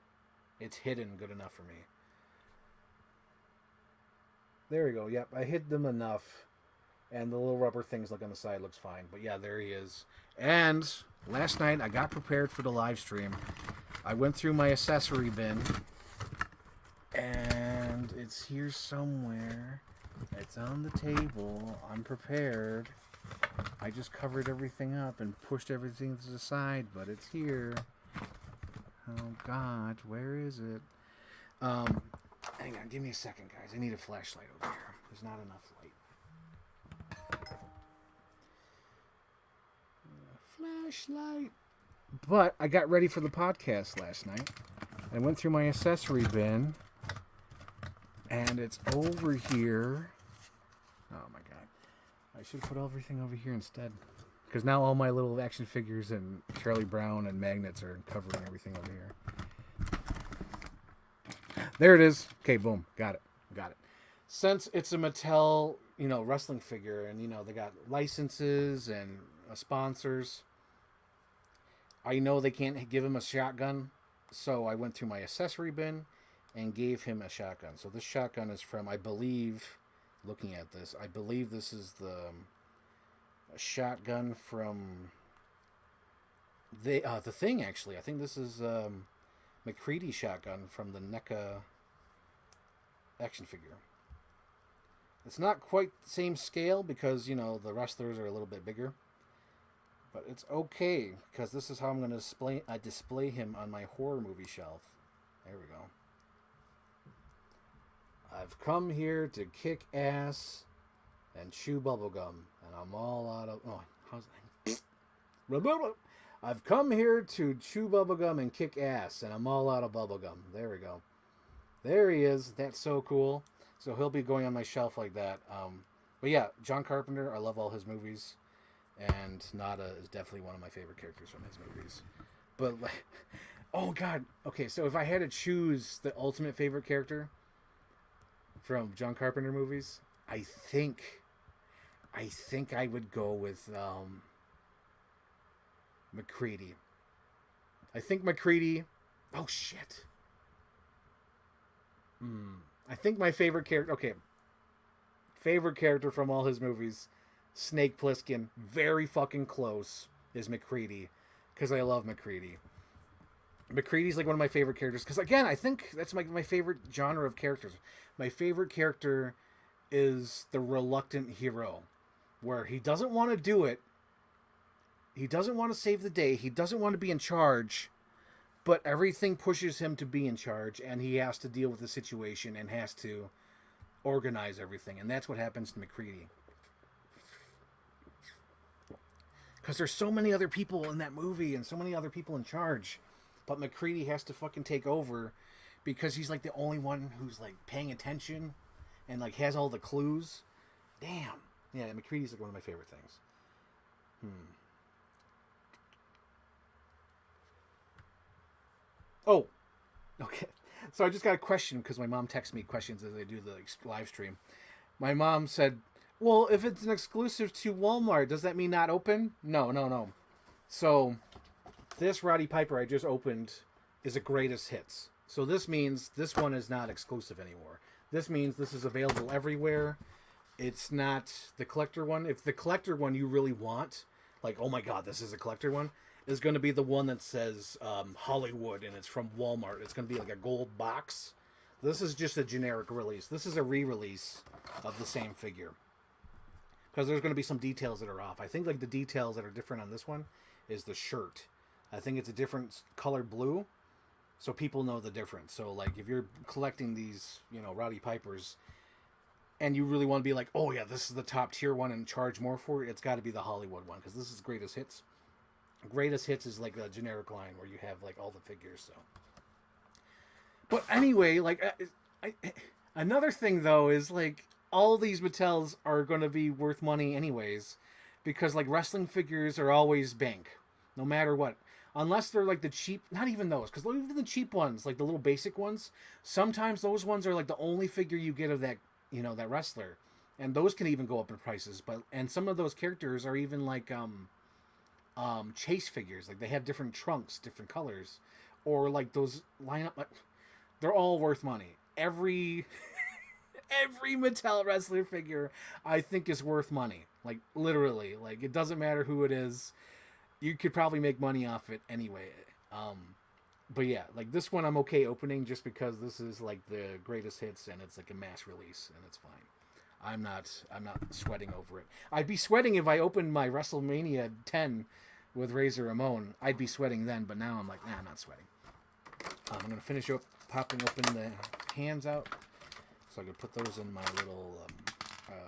It's hidden good enough for me. There we go. Yep, I hid them enough. And the little rubber things look on the side looks fine. But yeah, there he is. And last night I got prepared for the live stream. I went through my accessory bin. And it's here somewhere. It's on the table. I'm prepared. I just covered everything up and pushed everything to the side, but it's here. Oh God, where is it? Hang on, give me a second, guys. I need a flashlight over here. There's not enough light. Flashlight. But I got ready for the podcast last night. I went through my accessory bin. And it's over here. Oh my God. I should put everything over here instead. Because now all my little action figures and Charlie Brown and magnets are covering everything over here. There it is. Okay, boom. Got it. Since it's a Mattel, wrestling figure, and, they got licenses and sponsors, I know they can't give him a shotgun. So I went through my accessory bin and gave him a shotgun. So this shotgun is from, I believe, looking at this, I believe this is the shotgun from the Thing, actually. I think this is McCready shotgun from the NECA action figure. It's not quite the same scale because, the wrestlers are a little bit bigger. But it's okay because this is how I'm going to display him on my horror movie shelf. There we go. I've come here to kick ass and chew bubblegum, and I'm all out of... Oh, how's that? I've come here to chew bubblegum and kick ass, and I'm all out of bubblegum. There we go. There he is. That's so cool. So he'll be going on my shelf like that. But yeah, John Carpenter, I love all his movies, and Nada is definitely one of my favorite characters from his movies. But, oh God. Okay, so if I had to choose the ultimate favorite character from John Carpenter movies, I think I would go with McCready. I think McCready... Oh, shit. I think my favorite character... Okay. Favorite character from all his movies, Snake Plissken, very fucking close, is McCready. Because I love McCready. McCready's like one of my favorite characters. Because, again, I think that's my favorite genre of characters. My favorite character is the reluctant hero. Where he doesn't want to do it, He doesn't want to save the day. He doesn't want to be in charge, but everything pushes him to be in charge, and he has to deal with the situation and has to organize everything. And that's what happens to McCready. Because there's so many other people in that movie and so many other people in charge. But McCready has to fucking take over because he's like the only one who's like paying attention and like has all the clues. Damn. Yeah, McCready's like one of my favorite things. Oh, okay. So I just got a question because my mom texts me questions as I do the live stream. My mom said, well, if it's an exclusive to Walmart, does that mean not open? No, no, no. So this Roddy Piper I just opened is a greatest hits. So this means this one is not exclusive anymore. This means this is available everywhere. It's not the collector one. If the collector one you really want, like, oh my God, this is a collector one, is going to be the one that says Hollywood and it's from Walmart. It's going to be like a gold box. This is just a generic release. This is a re-release of the same figure. Because there's going to be some details that are off. I think like the details that are different on this one is the shirt. I think it's a different color blue, so people know the difference. So like if you're collecting these, Roddy Pipers, and you really want to be like, oh yeah, this is the top tier one and charge more for it, it's got to be the Hollywood one because this is greatest hits. Greatest hits is like a generic line where you have like all the figures. So, but anyway, like another thing though is like all these Mattels are going to be worth money anyways, because like wrestling figures are always bank, no matter what. Unless they're like the cheap, not even those, because even the cheap ones, like the little basic ones, sometimes those ones are like the only figure you get of that, that wrestler, and those can even go up in prices. And some of those characters are even like chase figures, like they have different trunks, different colors, or like those lineup. They're all worth money. Every Mattel wrestler figure I think is worth money. Like literally, like it doesn't matter who it is. You could probably make money off it anyway. But yeah, like this one I'm okay opening just because this is like the greatest hits and it's like a mass release and it's fine. I'm not sweating over it. I'd be sweating if I opened my WrestleMania 10 with Razor Ramon. I'd be sweating then, but now I'm like, nah, I'm not sweating. I'm going to finish up popping open the hands out so I can put those in my little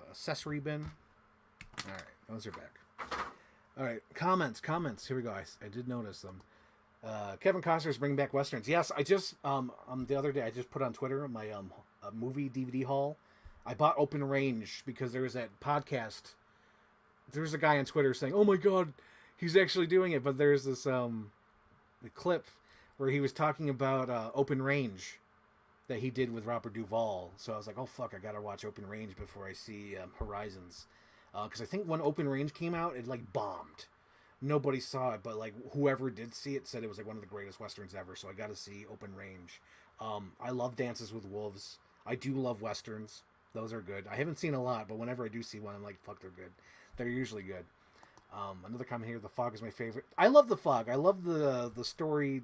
accessory bin. All right, those are back. All right, comments. Here we go. I did notice them. Kevin Costner's bringing back Westerns. Yes, I just, the other day, I just put on Twitter my movie DVD haul. I bought Open Range because there was that podcast. There's a guy on Twitter saying, oh my God, he's actually doing it. But there's this the clip where he was talking about Open Range that he did with Robert Duvall. So I was like, oh fuck, I gotta watch Open Range before I see Horizons. Because I think when Open Range came out, it like bombed. Nobody saw it, but like whoever did see it said it was like one of the greatest Westerns ever. So I got to see Open Range. I love Dances with Wolves. I do love Westerns. Those are good. I haven't seen a lot, but whenever I do see one, I'm like, fuck, they're good. They're usually good. Another comment here, The Fog is my favorite. I love The Fog. I love the story,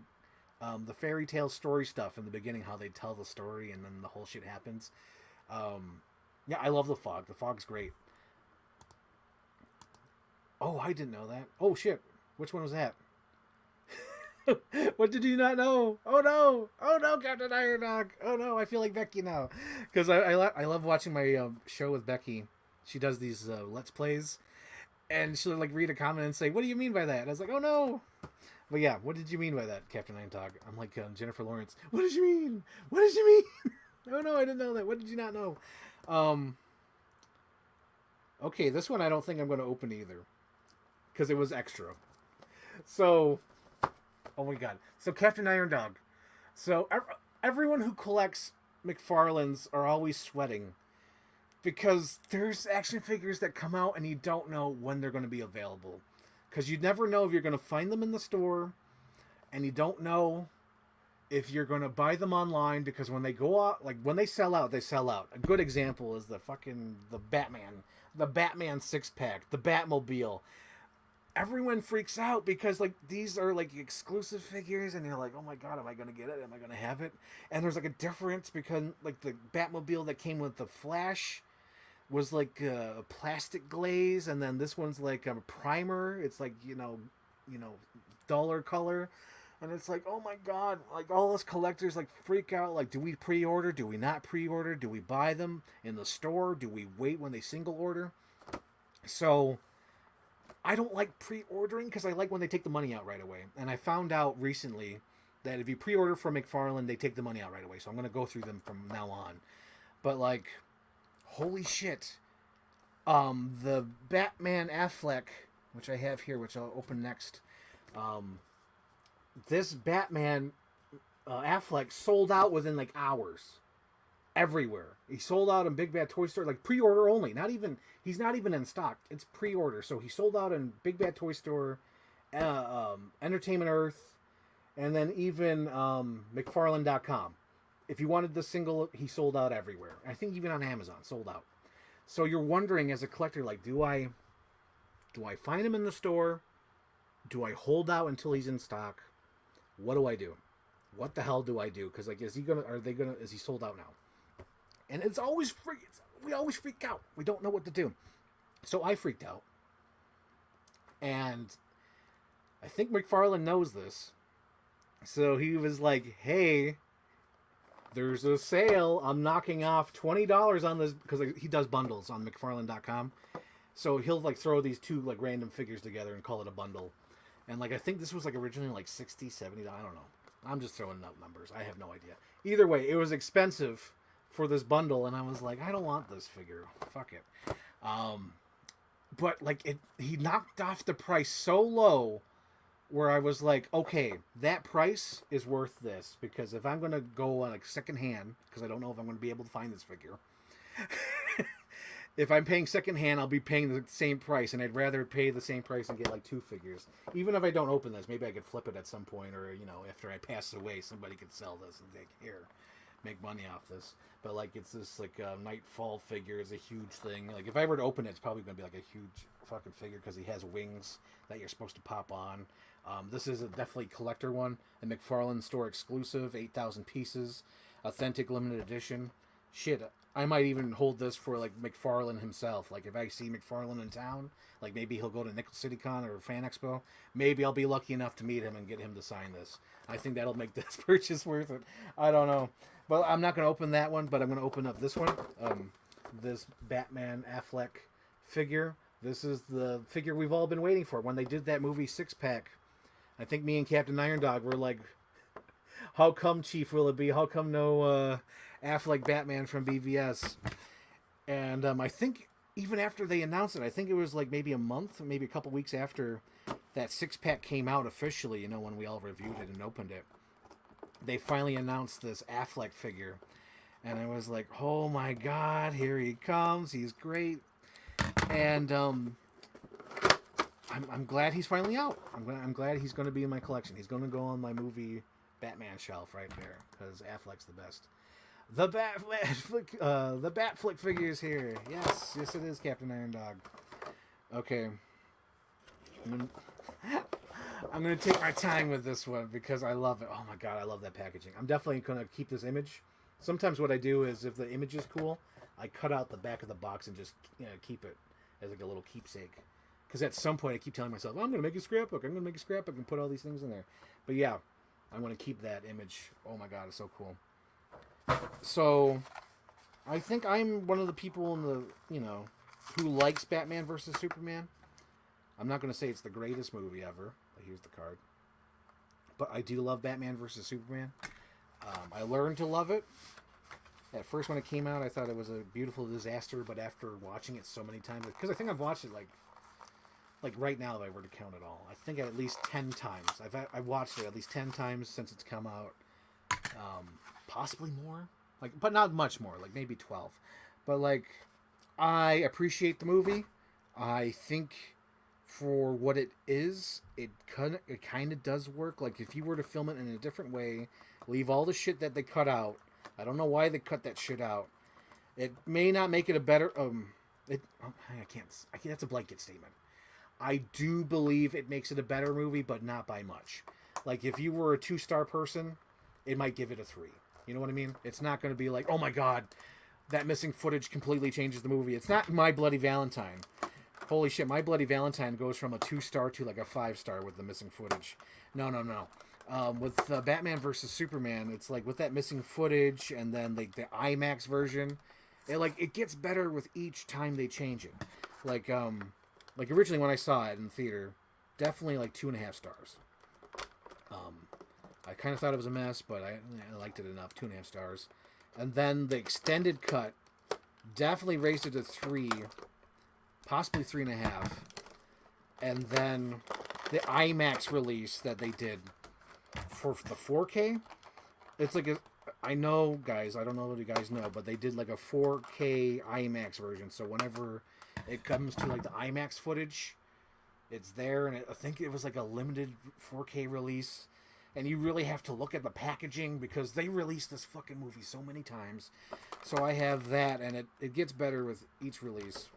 the fairy tale story stuff in the beginning, how they tell the story and then the whole shit happens. Yeah, I love The Fog. The Fog's great. Oh, I didn't know that. Oh, shit. Which one was that? What did you not know? Oh, no. Oh, no, Captain Iron Dog. Oh, no, I feel like Becky now. Because I love watching my show with Becky. She does these Let's Plays. And she'll like read a comment and say, what do you mean by that? And I was like, oh, no. But yeah, what did you mean by that, Captain Iron Dog? I'm like Jennifer Lawrence. What did you mean? What did you mean? Oh, no, I didn't know that. What did you not know? Okay, this one I don't think I'm going to open either. Because it was extra. So, oh my God. So Captain Iron Dog. So everyone who collects McFarlane's are always sweating. Because there's action figures that come out and you don't know when they're going to be available. Because you never know if you're going to find them in the store. And you don't know if you're going to buy them online. Because when they go out, like when they sell out, they sell out. A good example is the Batman. The Batman 6-pack. The Batmobile. Everyone freaks out because like these are like exclusive figures and you're like, oh my God, am I going to get it? Am I going to have it? And there's like a difference because like the Batmobile that came with the Flash, was like a plastic glaze, and then this one's like a primer. It's like you know, duller color, and it's like, oh my god! Like all us collectors like freak out. Like, do we pre-order? Do we not pre-order? Do we buy them in the store? Do we wait when they single order? So I don't like pre-ordering because I like when they take the money out right away. And I found out recently that if you pre-order from McFarlane, they take the money out right away. So I'm gonna go through them from now on. But like, holy shit! The Batman Affleck, which I have here, which I'll open next. This Batman Affleck sold out within like hours, everywhere. He sold out in Big Bad Toy Store, like pre-order only. Not even he's not even in stock. It's pre-order. So he sold out in Big Bad Toy Store, Entertainment Earth, and then even McFarlane.com. If you wanted the single, he sold out everywhere. I think even on Amazon, sold out. So you're wondering as a collector, like, do I find him in the store? Do I hold out until he's in stock? What do I do? What the hell do I do? Because like, is he sold out now? And it's always we always freak out. We don't know what to do. So I freaked out. And I think McFarlane knows this. So he was like, hey, there's a sale. I'm knocking off $20 on this, because like, he does bundles on McFarlane.com. So he'll like throw these two like random figures together and call it a bundle. And like, I think this was like originally like $60, $70. I don't know. I'm just throwing out numbers. I have no idea. Either way, it was expensive for this bundle, and I was like, I don't want this figure. Fuck it. But like, he knocked off the price so low where I was like, okay, that price is worth this, because if I'm going to go on like second hand, because I don't know if I'm going to be able to find this figure. If I'm paying second hand, I'll be paying the same price, and I'd rather pay the same price and get like two figures. Even if I don't open this, maybe I could flip it at some point, or after I pass away, somebody could sell this and like, here, make money off this. But like, it's this like Nightfall figure is a huge thing. Like, if I were to open it, it's probably going to be like a huge fucking figure, because he has wings that you're supposed to pop on. This is a definitely collector one, a McFarlane store exclusive, 8,000 pieces, authentic limited edition. Shit, I might even hold this for like McFarlane himself. Like, if I see McFarlane in town, like maybe he'll go to Nickel City Con or Fan Expo, maybe I'll be lucky enough to meet him and get him to sign this. I think that'll make this purchase worth it. I don't know. But I'm not going to open that one, but I'm going to open up this one. This Batman Affleck figure. This is the figure we've all been waiting for. When they did that movie Six Pack, I think me and Captain Iron Dog were like, how come Chief Willoughby? How come no Affleck Batman from BVS? And I think even after they announced it, I think it was like maybe a month, maybe a couple weeks after that Six Pack came out officially, when we all reviewed it and opened it, they finally announced this Affleck figure. And I was like, oh my god, here he comes. He's great. And I'm glad he's finally out. I'm glad he's going to be in my collection. He's going to go on my movie Batman shelf right there, because Affleck's the best. The Batflick figure is here. Yes, it is, Captain Iron Dog. Okay. I'm gonna take my time with this one because I love it. Oh my god, I love that packaging. I'm definitely gonna keep this image. Sometimes what I do is, if the image is cool, I cut out the back of the box and just keep it as like a little keepsake. Because at some point I keep telling myself, I'm gonna make a scrapbook. I'm gonna make a scrapbook and put all these things in there. But yeah, I'm gonna keep that image. Oh my god, it's so cool. So, I think I'm one of the people in the who likes Batman versus Superman. I'm not gonna say it's the greatest movie ever. But here's the card. But I do love Batman versus Superman. I learned to love it. At first, when it came out, I thought it was a beautiful disaster. But after watching it so many times, because I think I've watched it like right now, if I were to count it all, I think at least 10 times. I've watched it at least 10 times since it's come out. Possibly more, but not much more, like maybe 12. But like, I appreciate the movie. I think for what it is, it kind of does work. Like, if you were to film it in a different way, leave all the shit that they cut out. I don't know why they cut that shit out. It may not make it a better. I can't. That's a blanket statement. I do believe it makes it a better movie, but not by much. Like, if you were a 2-star person, it might give it a 3. You know what I mean? It's not going to be like, oh my god, that missing footage completely changes the movie. It's not My Bloody Valentine. Holy shit, My Bloody Valentine goes from a 2-star to like a 5-star with the missing footage. No. With Batman versus Superman, it's like with that missing footage and then like the IMAX version, it gets better with each time they change it. Like originally when I saw it in the theater, definitely like 2.5 stars. I kind of thought it was a mess, but I liked it enough. 2.5 stars. And then the extended cut definitely raised it to 3, possibly 3.5. And then the IMAX release that they did for the 4K, it's like I know, guys, I don't know if you guys know, but they did like a 4K IMAX version. So whenever it comes to like the IMAX footage, it's there, and I think it was like a limited 4K release. And you really have to look at the packaging because they released this fucking movie so many times. So I have that, and it gets better with each release.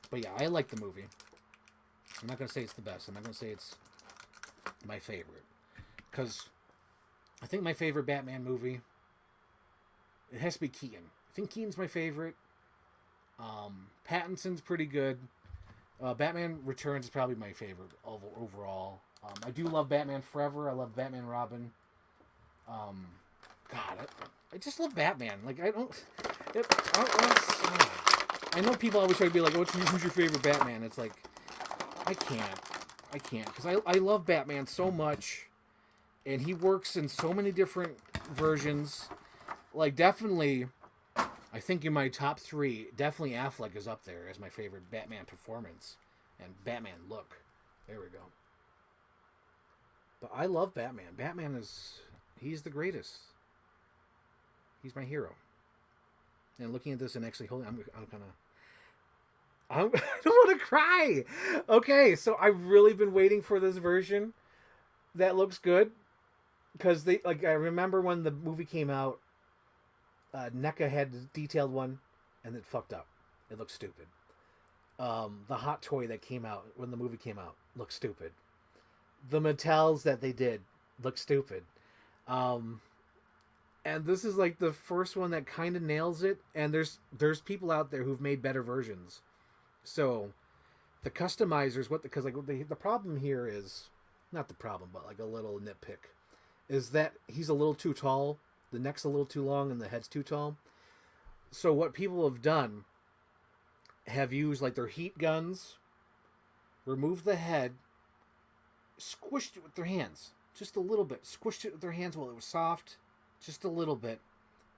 But yeah, I like the movie. I'm not going to say it's the best. I'm not going to say it's my favorite. Because I think my favorite Batman movie, it has to be Keaton. I think Keaton's my favorite. Pattinson's pretty good. Batman Returns is probably my favorite overall. I do love Batman Forever. I love Batman Robin. I just love Batman. Like, I know people always try to be like, who's your favorite Batman? It's like, I can't. Because I love Batman so much. And he works in so many different versions. Like, definitely, I think in my top 3, definitely Affleck is up there as my favorite Batman performance and Batman look. There we go. But I love Batman. He's the greatest. He's my hero. And looking at this and actually holding, I don't want to cry. Okay, so I've really been waiting for this version that looks good. Because I remember when the movie came out, NECA had the detailed one, and it fucked up. It looked stupid. The hot toy that came out when the movie came out looked stupid. The Mattels that they did looked stupid. And this is like the first one that kind of nails it. And there's people out there who've made better versions. So the customizers, the problem here is, not the problem, but like a little nitpick, is that he's a little too tall. The neck's a little too long and the head's too tall. So what people have done have used like their heat guns, removed the head, squished it with their hands. Just a little bit. Squished it with their hands while it was soft. Just a little bit.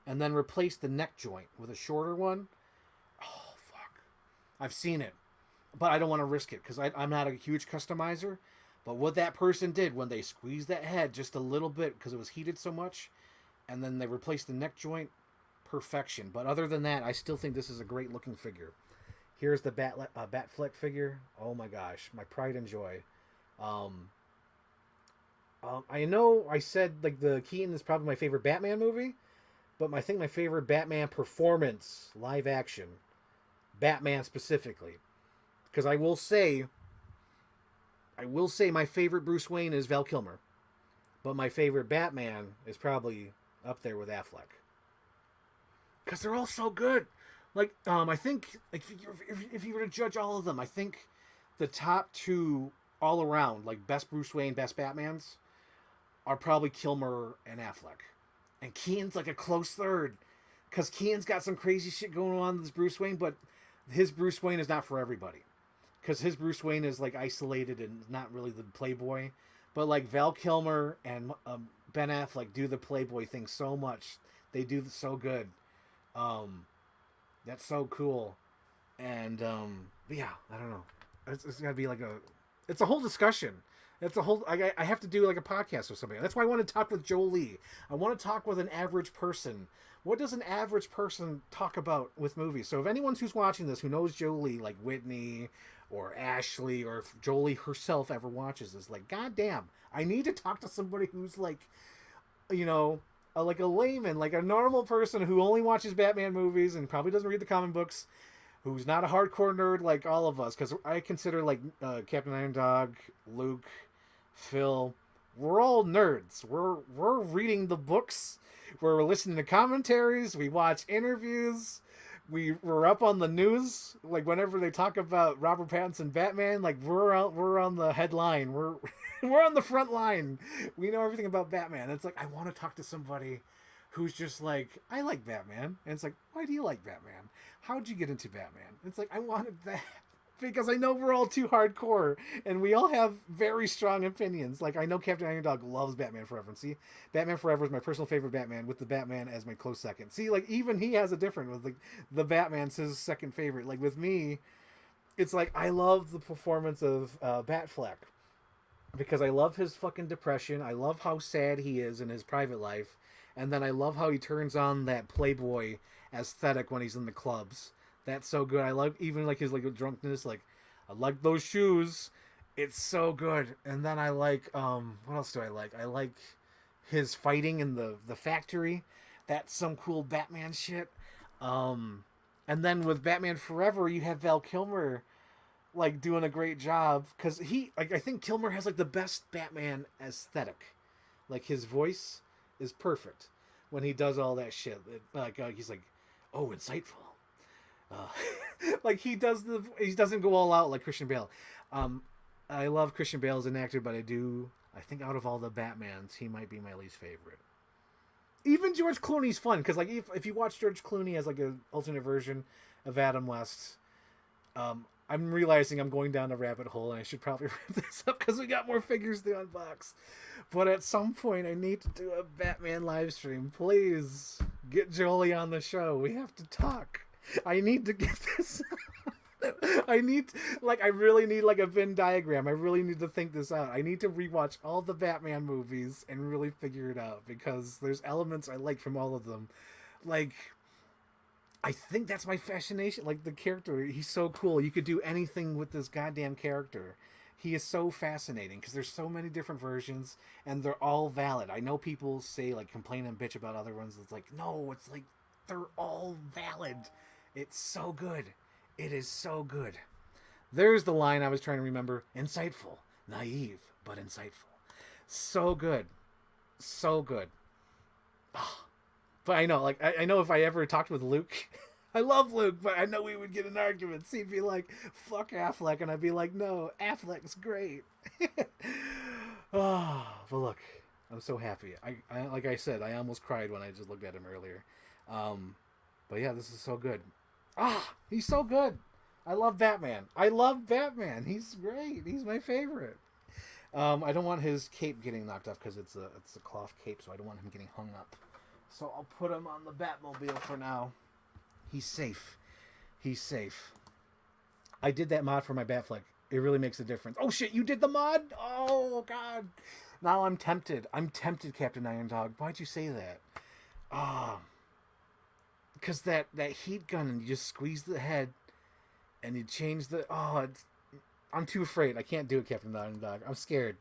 And then replaced the neck joint with a shorter one. Oh, fuck. I've seen it. But I don't want to risk it because I'm not a huge customizer. But what that person did when they squeezed that head just a little bit because it was heated so much, and then they replaced the neck joint, perfection. But other than that, I still think this is a great looking figure. Here's the Batfleck figure. Oh my gosh, my pride and joy. I know I said like the Keaton is probably my favorite Batman movie, but I think my favorite Batman performance, live action, Batman specifically, because I will say my favorite Bruce Wayne is Val Kilmer, but my favorite Batman is probably up there with Affleck. Because they're all so good. Like, I think if you were to judge all of them, I think the top 2 all around, like best Bruce Wayne, best Batmans, are probably Kilmer and Affleck. And Keaton's like a close third. Because Keaton's got some crazy shit going on with his Bruce Wayne, but his Bruce Wayne is not for everybody. Because his Bruce Wayne is like isolated and not really the playboy. But like Val Kilmer and Ben Affleck do the playboy thing so much. They do so good. That's so cool. And yeah, I don't know. It's gotta be like it's a whole discussion. It's a whole. I have to do like a podcast or something. That's why I want to talk with Jolie. I want to talk with an average person. What does an average person talk about with movies? So if anyone who's watching this who knows Jolie, like Whitney or Ashley, or if Jolie herself ever watches this, like, goddamn, I need to talk to somebody who's like, like a layman, like a normal person who only watches Batman movies and probably doesn't read the comic books, who's not a hardcore nerd like all of us, because I consider like Captain Iron Dog, Luke, Phil, we're all nerds. We're reading the books, we're listening to commentaries, we watch interviews, we're up on the news. Like whenever they talk about Robert Pattinson Batman, like we're on the headline. We're we're on the front line. We know everything about Batman. It's like I want to talk to somebody who's just like, I like Batman. And it's like, why do you like Batman? How'd you get into Batman? It's like, I wanted that because I know we're all too hardcore and we all have very strong opinions. Like, I know Captain Iron Dog loves Batman Forever. And see, Batman Forever is my personal favorite Batman with the Batman as my close second. See, like, even he has a different with like the Batman's his second favorite. Like, with me, it's like, I love the performance of Batfleck because I love his fucking depression. I love how sad he is in his private life. And then I love how he turns on that Playboy aesthetic when he's in the clubs. That's so good. I love even like his like drunkenness. Like I like those shoes. It's so good. And then I like what else do I like? I like his fighting in the factory. That's some cool Batman shit. And then with Batman Forever, you have Val Kilmer like doing a great job because he like I think Kilmer has like the best Batman aesthetic. Like his voice is perfect when he does all that shit. He's like, oh, insightful. Like he doesn't go all out like Christian Bale. I love Christian Bale as an actor, but I think out of all the Batmans, he might be my least favorite. Even George Clooney's fun because like if you watch George Clooney as like an alternate version of Adam West, I'm realizing I'm going down a rabbit hole and I should probably wrap this up because we got more figures to unbox. But at some point I need to do a Batman live stream. Please get Jolie on the show. We have to talk. I need to get this. I really need like a Venn diagram. I really need to think this out. I need to rewatch all the Batman movies and really figure it out because there's elements I like from all of them. Like, I think that's my fascination. Like the character, he's so cool. You could do anything with this goddamn character. He is so fascinating because there's so many different versions and they're all valid. I know people say like complain and bitch about other ones. It's like, no, it's like they're all valid. It's so good. It is so good. There's the line I was trying to remember. Insightful. Naive, but insightful. So good. So good. Oh. But I know, like, I know if I ever talked with Luke, I love Luke, but I know we would get in arguments. He'd be like, fuck Affleck. And I'd be like, no, Affleck's great. Oh, but look, I'm so happy. I like I said, I almost cried when I just looked at him earlier. But yeah, this is so good. He's so good. I love Batman. He's great. He's my favorite. I don't want his cape getting knocked off because it's a cloth cape, so I don't want him getting hung up. So I'll put him on the Batmobile for now. He's safe. He's safe. I did that mod for my Batfleck. It really makes a difference. Oh shit, you did the mod? Oh god. Now I'm tempted. I'm tempted, Captain Iron Dog. Why'd you say that? Because that heat gun and you just squeeze the head and you change the... I'm too afraid. I can't do it, Captain Iron Dog. I'm scared.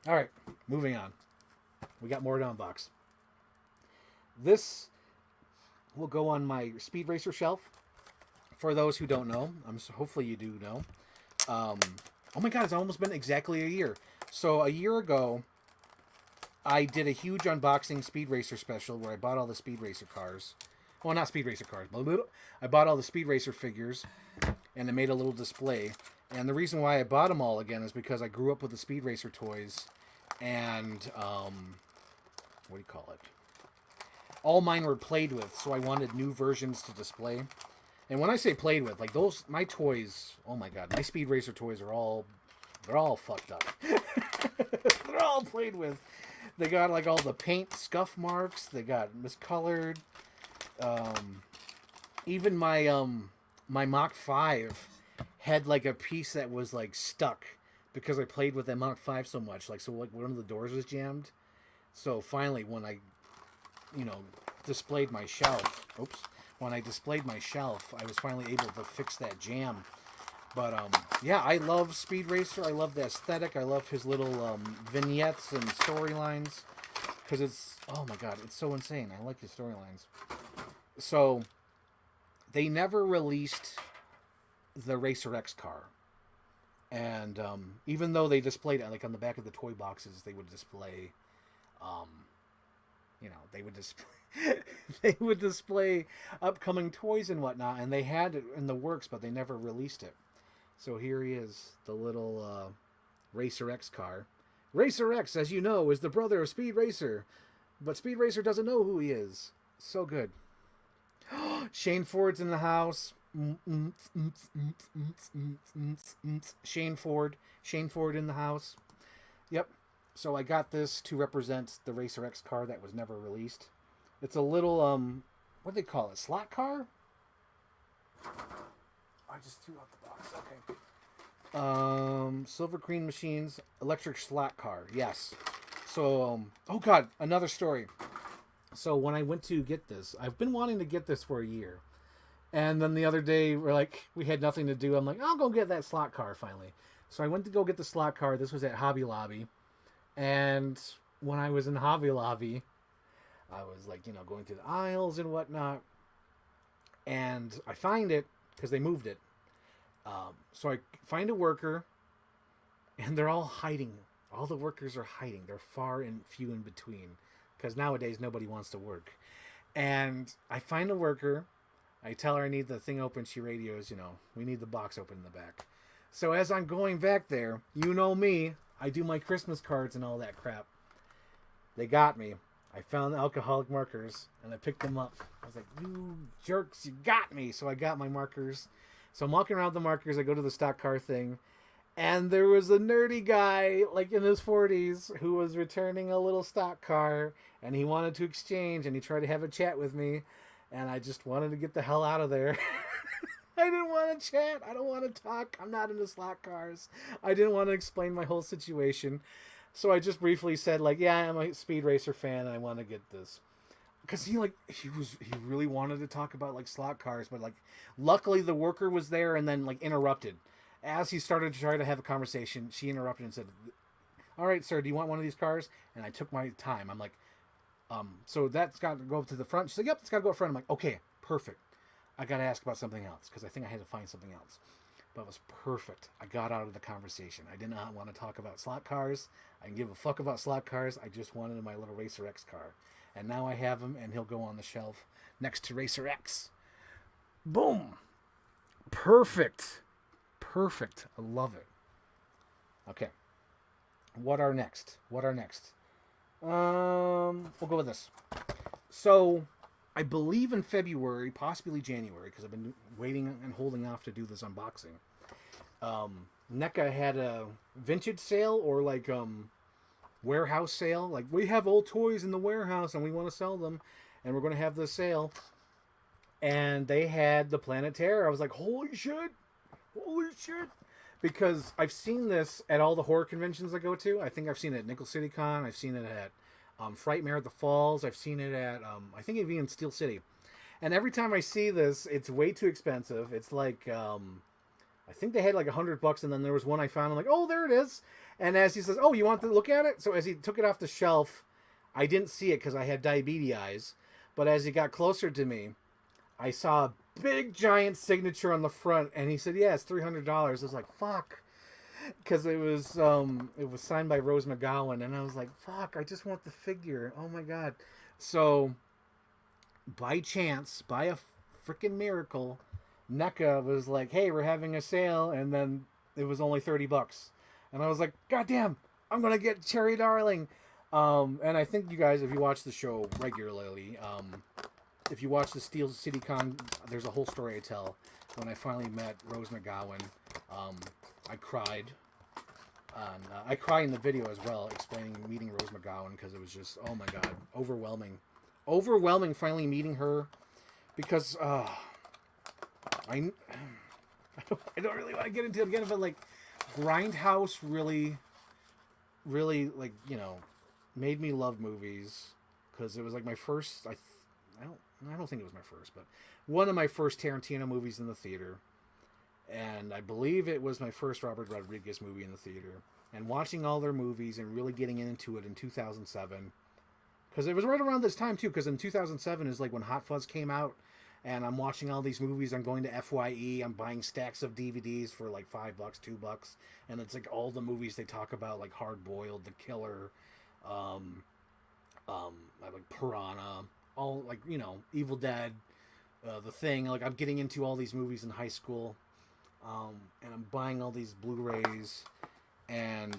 Alright, moving on. We got more to unbox. This will go on my Speed Racer shelf. For those who don't know, hopefully you do know. Oh my god, it's almost been exactly a year. So a year ago, I did a huge unboxing Speed Racer special where I bought all the Speed Racer cars. Well, not Speed Racer cars. I bought all the Speed Racer figures, and I made a little display. And the reason why I bought them all again is because I grew up with the Speed Racer toys, and what do you call it? All mine were played with, so I wanted new versions to display. And when I say played with, like my toys, oh my god, my Speed Racer toys they're all fucked up. They're all played with. They got like all the paint scuff marks. They got miscolored. Even my my Mach 5 had like a piece that was like stuck because I played with that Mach 5 so much. Like like one of the doors was jammed. So finally, when I displayed my shelf. When I displayed my shelf, I was finally able to fix that jam. But, yeah, I love Speed Racer. I love the aesthetic. I love his little vignettes and storylines. Because it's, oh my god, it's so insane. I like his storylines. So, they never released the Racer X car. And even though they displayed it, like on the back of the toy boxes, they would display, um, they would display, they would display upcoming toys and whatnot, and they had it in the works, but they never released it. So here he is, the little Racer X car. Racer X, as you know, is the brother of Speed Racer, but Speed Racer doesn't know who he is. So good. Shane Ford's in the house. Shane Ford in the house. Yep. So I got this to represent the Racer X car that was never released. It's a little what do they call it? Slot car? I just threw out the box. Okay. Silver Queen Machines electric slot car. Yes. So oh god, another story. So when I went to get this, I've been wanting to get this for a year. And then the other day, we had nothing to do. I'm like, I'll go get that slot car finally. So I went to go get the slot car. This was at Hobby Lobby. And when I was in Hobby Lobby, I was going through the aisles and whatnot. And I find it because they moved it. So I find a worker, and they're all hiding. All the workers are hiding. They're far and few in between. Because nowadays nobody wants to work. And I find a worker. I tell her I need the thing open. She radios, we need the box open in the back. So as I'm going back there, you know me, I do my Christmas cards and all that crap. They got me. I found the alcoholic markers and I picked them up. I was like, you jerks, you got me. So I got my markers. So I'm walking around with the markers. I go to the stock car thing. And there was a nerdy guy, in his 40s, who was returning a little stock car. And he wanted to exchange, and he tried to have a chat with me. And I just wanted to get the hell out of there. I didn't want to chat. I don't want to talk. I'm not into slot cars. I didn't want to explain my whole situation. So I just briefly said, yeah, I'm a Speed Racer fan, and I want to get this. Because he really wanted to talk about, slot cars. But, luckily the worker was there and then, interrupted. As he started to try to have a conversation, she interrupted and said, all right, sir, do you want one of these cars? And I took my time. I'm like, so that's got to go up to the front. She's like, yep, it's got to go up front. I'm like, okay, perfect. I got to ask about something else because I think I had to find something else. But it was perfect. I got out of the conversation. I did not want to talk about slot cars. I didn't give a fuck about slot cars. I just wanted my little Racer X car. And now I have him, and he'll go on the shelf next to Racer X. Boom. Perfect. Perfect. I love it. Okay. What are next? We'll go with this. So, I believe in February, possibly January, because I've been waiting and holding off to do this unboxing. NECA had a vintage sale or warehouse sale. We have old toys in the warehouse and we want to sell them, and we're going to have this sale. And they had the Planet Terror. I was like, holy shit! Because I've seen this at all the horror conventions I go to. I think I've seen it at Nickel City Con. I've seen it at Frightmare at the Falls. I've seen it at, I think even in Steel City. And every time I see this, it's way too expensive. It's I think they had $100, and then there was one I found. I'm like, oh, there it is. And as he says, oh, you want to look at it? So as he took it off the shelf, I didn't see it because I had diabetes eyes. But as he got closer to me, I saw a big giant signature on the front, and he said, yeah, it's $300. I was like, fuck. Because it was signed by Rose McGowan, and I was like, fuck, I just want the figure. Oh my god. So by chance, by a freaking miracle, NECA was like, hey, we're having a sale, and then it was only $30. And I was like, god damn, I'm gonna get Cherry Darling. And I think you guys, if you watch the show regularly, if you watch the Steel City Con, there's a whole story I tell. When I finally met Rose McGowan, I cried. I cry in the video as well, explaining meeting Rose McGowan, because it was just, oh my god, overwhelming. Overwhelming finally meeting her, because I don't really want to get into it again, but Grindhouse really made me love movies, because it was my first, I don't think it was my first, but one of my first Tarantino movies in the theater. And I believe it was my first Robert Rodriguez movie in the theater. And watching all their movies and really getting into it in 2007. Because it was right around this time, too. Because in 2007 is when Hot Fuzz came out. and I'm watching all these movies. I'm going to FYE. I'm buying stacks of DVDs for like $5, $2, and it's like all the movies they talk about, like Hard Boiled, The Killer, um, like Piranha, all like Evil Dead, The Thing. Like I'm getting into all these movies in high school, and I'm buying all these Blu-rays, and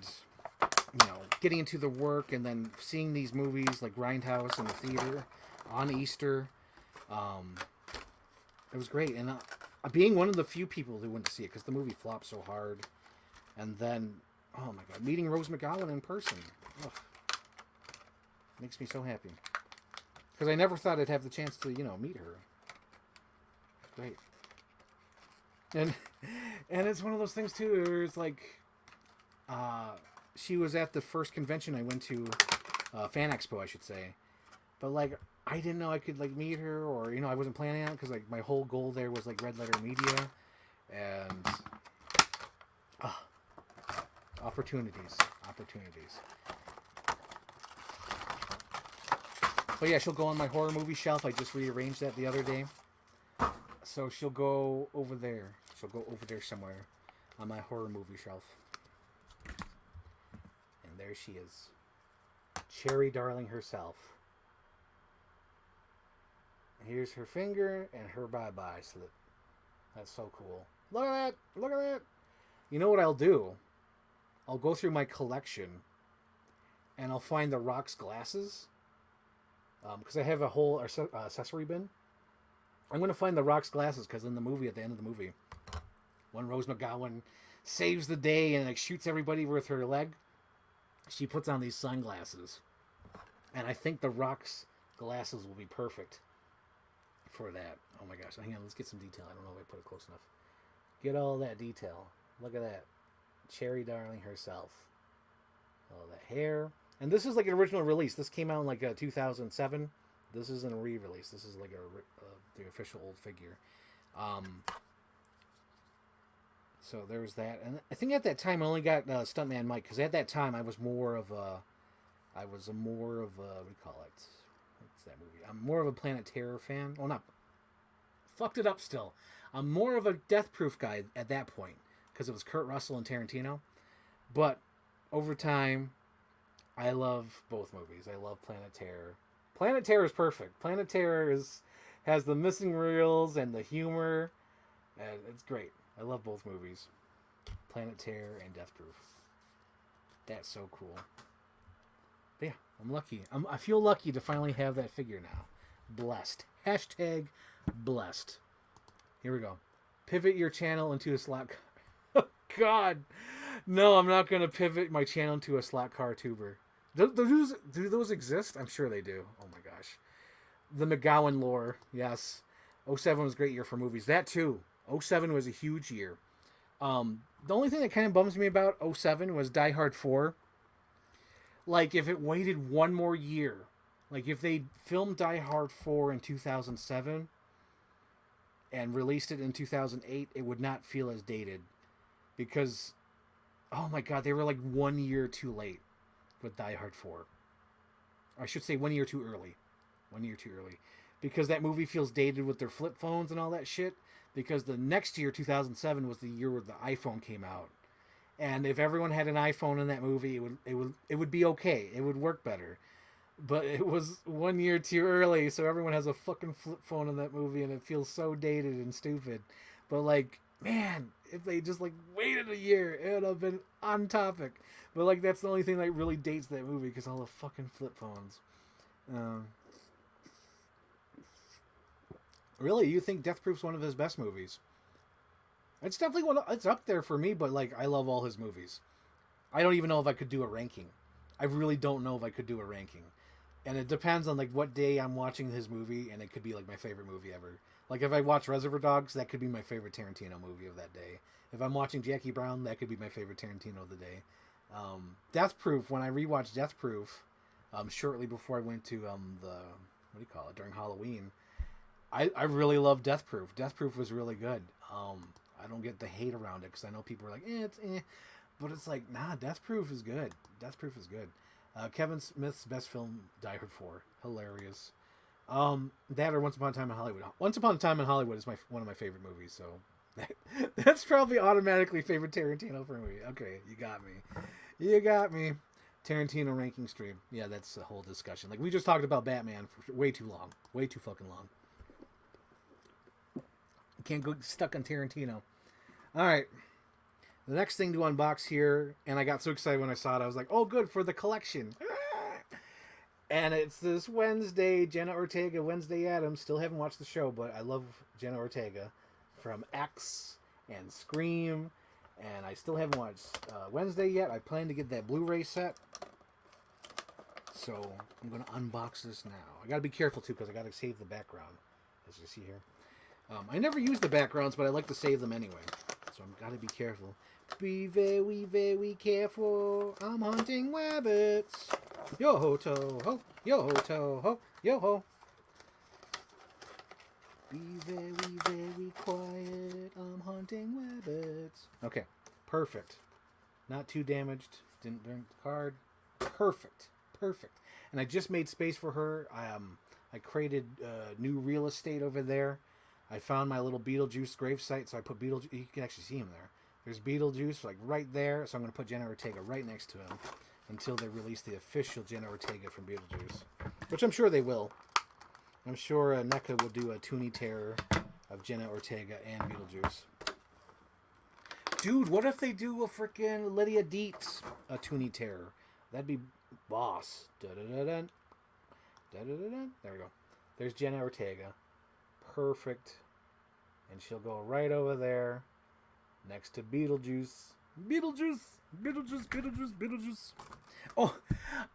getting into the work, and then seeing these movies like Grindhouse in the theater on Easter. It was great, and being one of the few people who went to see it because the movie flopped so hard, and then oh my god, meeting Rose McGowan in person, ugh, makes me so happy because I never thought I'd have the chance to meet her. It's great, and it's one of those things too where it's like, she was at the first convention I went to, Fan Expo, I should say, but like I didn't know I could like meet her, or I wasn't planning on it because like my whole goal there was like Red Letter Media, and opportunities. But yeah, she'll go on my horror movie shelf. I just rearranged that the other day, so she'll go over there. She'll go over there somewhere on my horror movie shelf, and there she is, Cherry Darling herself. Here's her finger and her bye-bye slip. That's so cool. Look at that. Look at that. You know what I'll do? I'll go through my collection and I'll find the Rock's glasses. Because I have a whole accessory bin. I'm going to find the Rock's glasses because in the movie, at the end of the movie, when Rose McGowan saves the day and like shoots everybody with her leg, she puts on these sunglasses. And I think the Rock's glasses will be perfect for that. Oh my gosh, hang on, let's get some detail. I don't know if I put it close enough. Get all that detail. Look at that. Cherry Darling herself. Oh, that hair. And this is like an original release. This came out in like 2007. This isn't a re-release. This is like the official old figure. So there's that. And I think at that time I only got Stuntman Mike, because at that time I was more of a what do you call it? What's that movie? I'm more of a Planet Terror fan. Well, not. Fucked it up still. I'm more of a Death Proof guy at that point, because it was Kurt Russell and Tarantino. But over time, I love both movies. I love Planet Terror. Planet Terror is perfect. Planet Terror has the missing reels and the humor, and it's great. I love both movies. Planet Terror and Death Proof. That's so cool. But yeah, I'm lucky. I feel lucky to finally have that figure now. Blessed. Hashtag blessed. Here we go. Pivot your channel into a slot car. Oh, God. No, I'm not going to pivot my channel into a slot car tuber. Do those exist? I'm sure they do. Oh my gosh. The McGowan lore. Yes. 07 was a great year for movies. That too. 07 was a huge year. The only thing that kind of bums me about 07 was Die Hard 4. Like, if it waited one more year, like if they filmed Die Hard 4 in 2007 and released it in 2008, it would not feel as dated. Because, oh my God, they were like 1 year too late with Die Hard 4. I should say 1 year too early. 1 year too early. Because that movie feels dated with their flip phones and all that shit. Because the next year, 2007, was the year where the iPhone came out. And if everyone had an iPhone in that movie, it would be okay. It would work better. But it was 1 year too early, so everyone has a fucking flip phone in that movie, and it feels so dated and stupid. But like, man, if they just like waited a year, it would have been on topic. But like, that's the only thing that really dates that movie, because all the fucking flip phones. Really, you think Death Proof's one of his best movies? It's definitely it's up there for me, but like, I love all his movies. I don't even know if I could do a ranking. I really don't know if I could do a ranking. And it depends on like what day I'm watching his movie, and it could be like my favorite movie ever. Like if I watch Reservoir Dogs, that could be my favorite Tarantino movie of that day. If I'm watching Jackie Brown, that could be my favorite Tarantino of the day. Death Proof, when I rewatched Death Proof, shortly before I went to during Halloween, I really love Death Proof. Death Proof was really good. I don't get the hate around it because I know people are like, it's eh. But it's like, nah, Death Proof is good. Death Proof is good. Kevin Smith's best film, Die Hard 4. Hilarious. That or Once Upon a Time in Hollywood. Once Upon a Time in Hollywood is one of my favorite movies, so that's probably automatically favorite Tarantino for movie. Okay, you got me. You got me. Tarantino ranking stream. Yeah, that's a whole discussion. Like we just talked about Batman for way too long. Way too fucking long. You can't go stuck on Tarantino. All right. The next thing to unbox here, and I got so excited when I saw it, I was like, oh, good, for the collection. And it's this Wednesday, Jenna Ortega, Wednesday Addams. Still haven't watched the show, but I love Jenna Ortega from X and Scream. And I still haven't watched Wednesday yet. I plan to get that Blu-ray set. So I'm going to unbox this now. I got to be careful, too, because I got to save the background, as you see here. I never use the backgrounds, but I like to save them anyway. So I've got to be careful. Be very, very careful. I'm hunting rabbits. Yo ho to ho, yo ho to ho, yo ho. Be very, very quiet. I'm hunting rabbits. Okay, perfect. Not too damaged. Didn't burn the card. Perfect, perfect. And I just made space for her. I created new real estate over there. I found my little Beetlejuice gravesite, so I put Beetlejuice. You can actually see him there. There's Beetlejuice, like right there. So I'm going to put Jenna Ortega right next to him until they release the official Jenna Ortega from Beetlejuice, which I'm sure they will. I'm sure NECA will do a Toonie Terror of Jenna Ortega and Beetlejuice. Dude, what if they do a freaking Lydia Dietz a Toonie Terror? That'd be boss. Da-da-da-dun. Da-da-da-dun. There we go. There's Jenna Ortega. Perfect. And she'll go right over there next to Beetlejuice. Beetlejuice. Beetlejuice. Beetlejuice. Beetlejuice.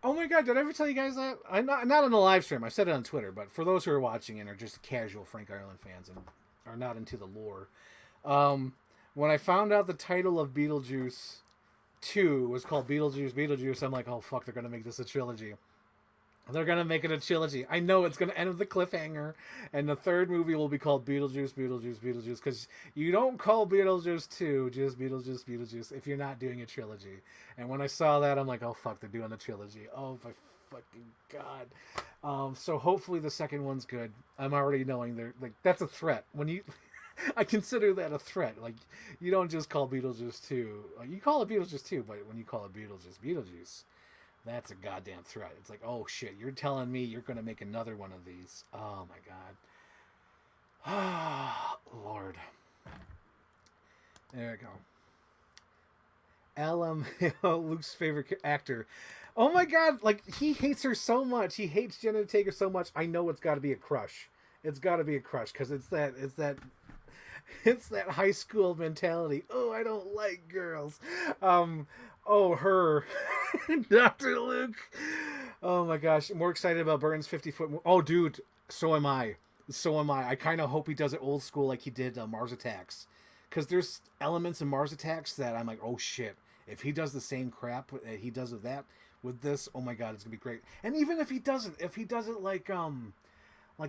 Oh my God! Did I ever tell you guys that? I'm not on the live stream. I said it on Twitter, but for those who are watching and are just casual Frank Ireland fans and are not into the lore, when I found out the title of Beetlejuice 2 was called Beetlejuice, I'm like, oh fuck, they're gonna make this a trilogy. They're gonna make it a trilogy. I know it's gonna end with the cliffhanger, and the third movie will be called Beetlejuice, because you don't call Beetlejuice 2 just Beetlejuice if you're not doing a trilogy. And when I saw that, I'm like, oh fuck, they're doing a trilogy. Oh my fucking God. So hopefully the second one's good. I'm already knowing they're like, that's a threat. When you, I consider that a threat. Like, you don't just call Beetlejuice 2. You call it Beetlejuice 2, but when you call it Beetlejuice. That's a goddamn threat. It's like, oh shit, you're telling me you're going to make another one of these. Oh my God. Ah, Lord. There we go. Luke's favorite actor. Oh my God, like, he hates her so much. He hates Jenna Ortega so much. I know it's got to be a crush. It's got to be a crush, because it's that high school mentality. Oh, I don't like girls. Oh, her. Dr. Luke. Oh my gosh. I'm more excited about Burton's 50-foot. Oh, dude. So am I. I kind of hope he does it old school like he did Mars Attacks. Because there's elements in Mars Attacks that I'm like, oh shit. If he does the same crap that he does with this, oh my God, it's going to be great. And even if he does it like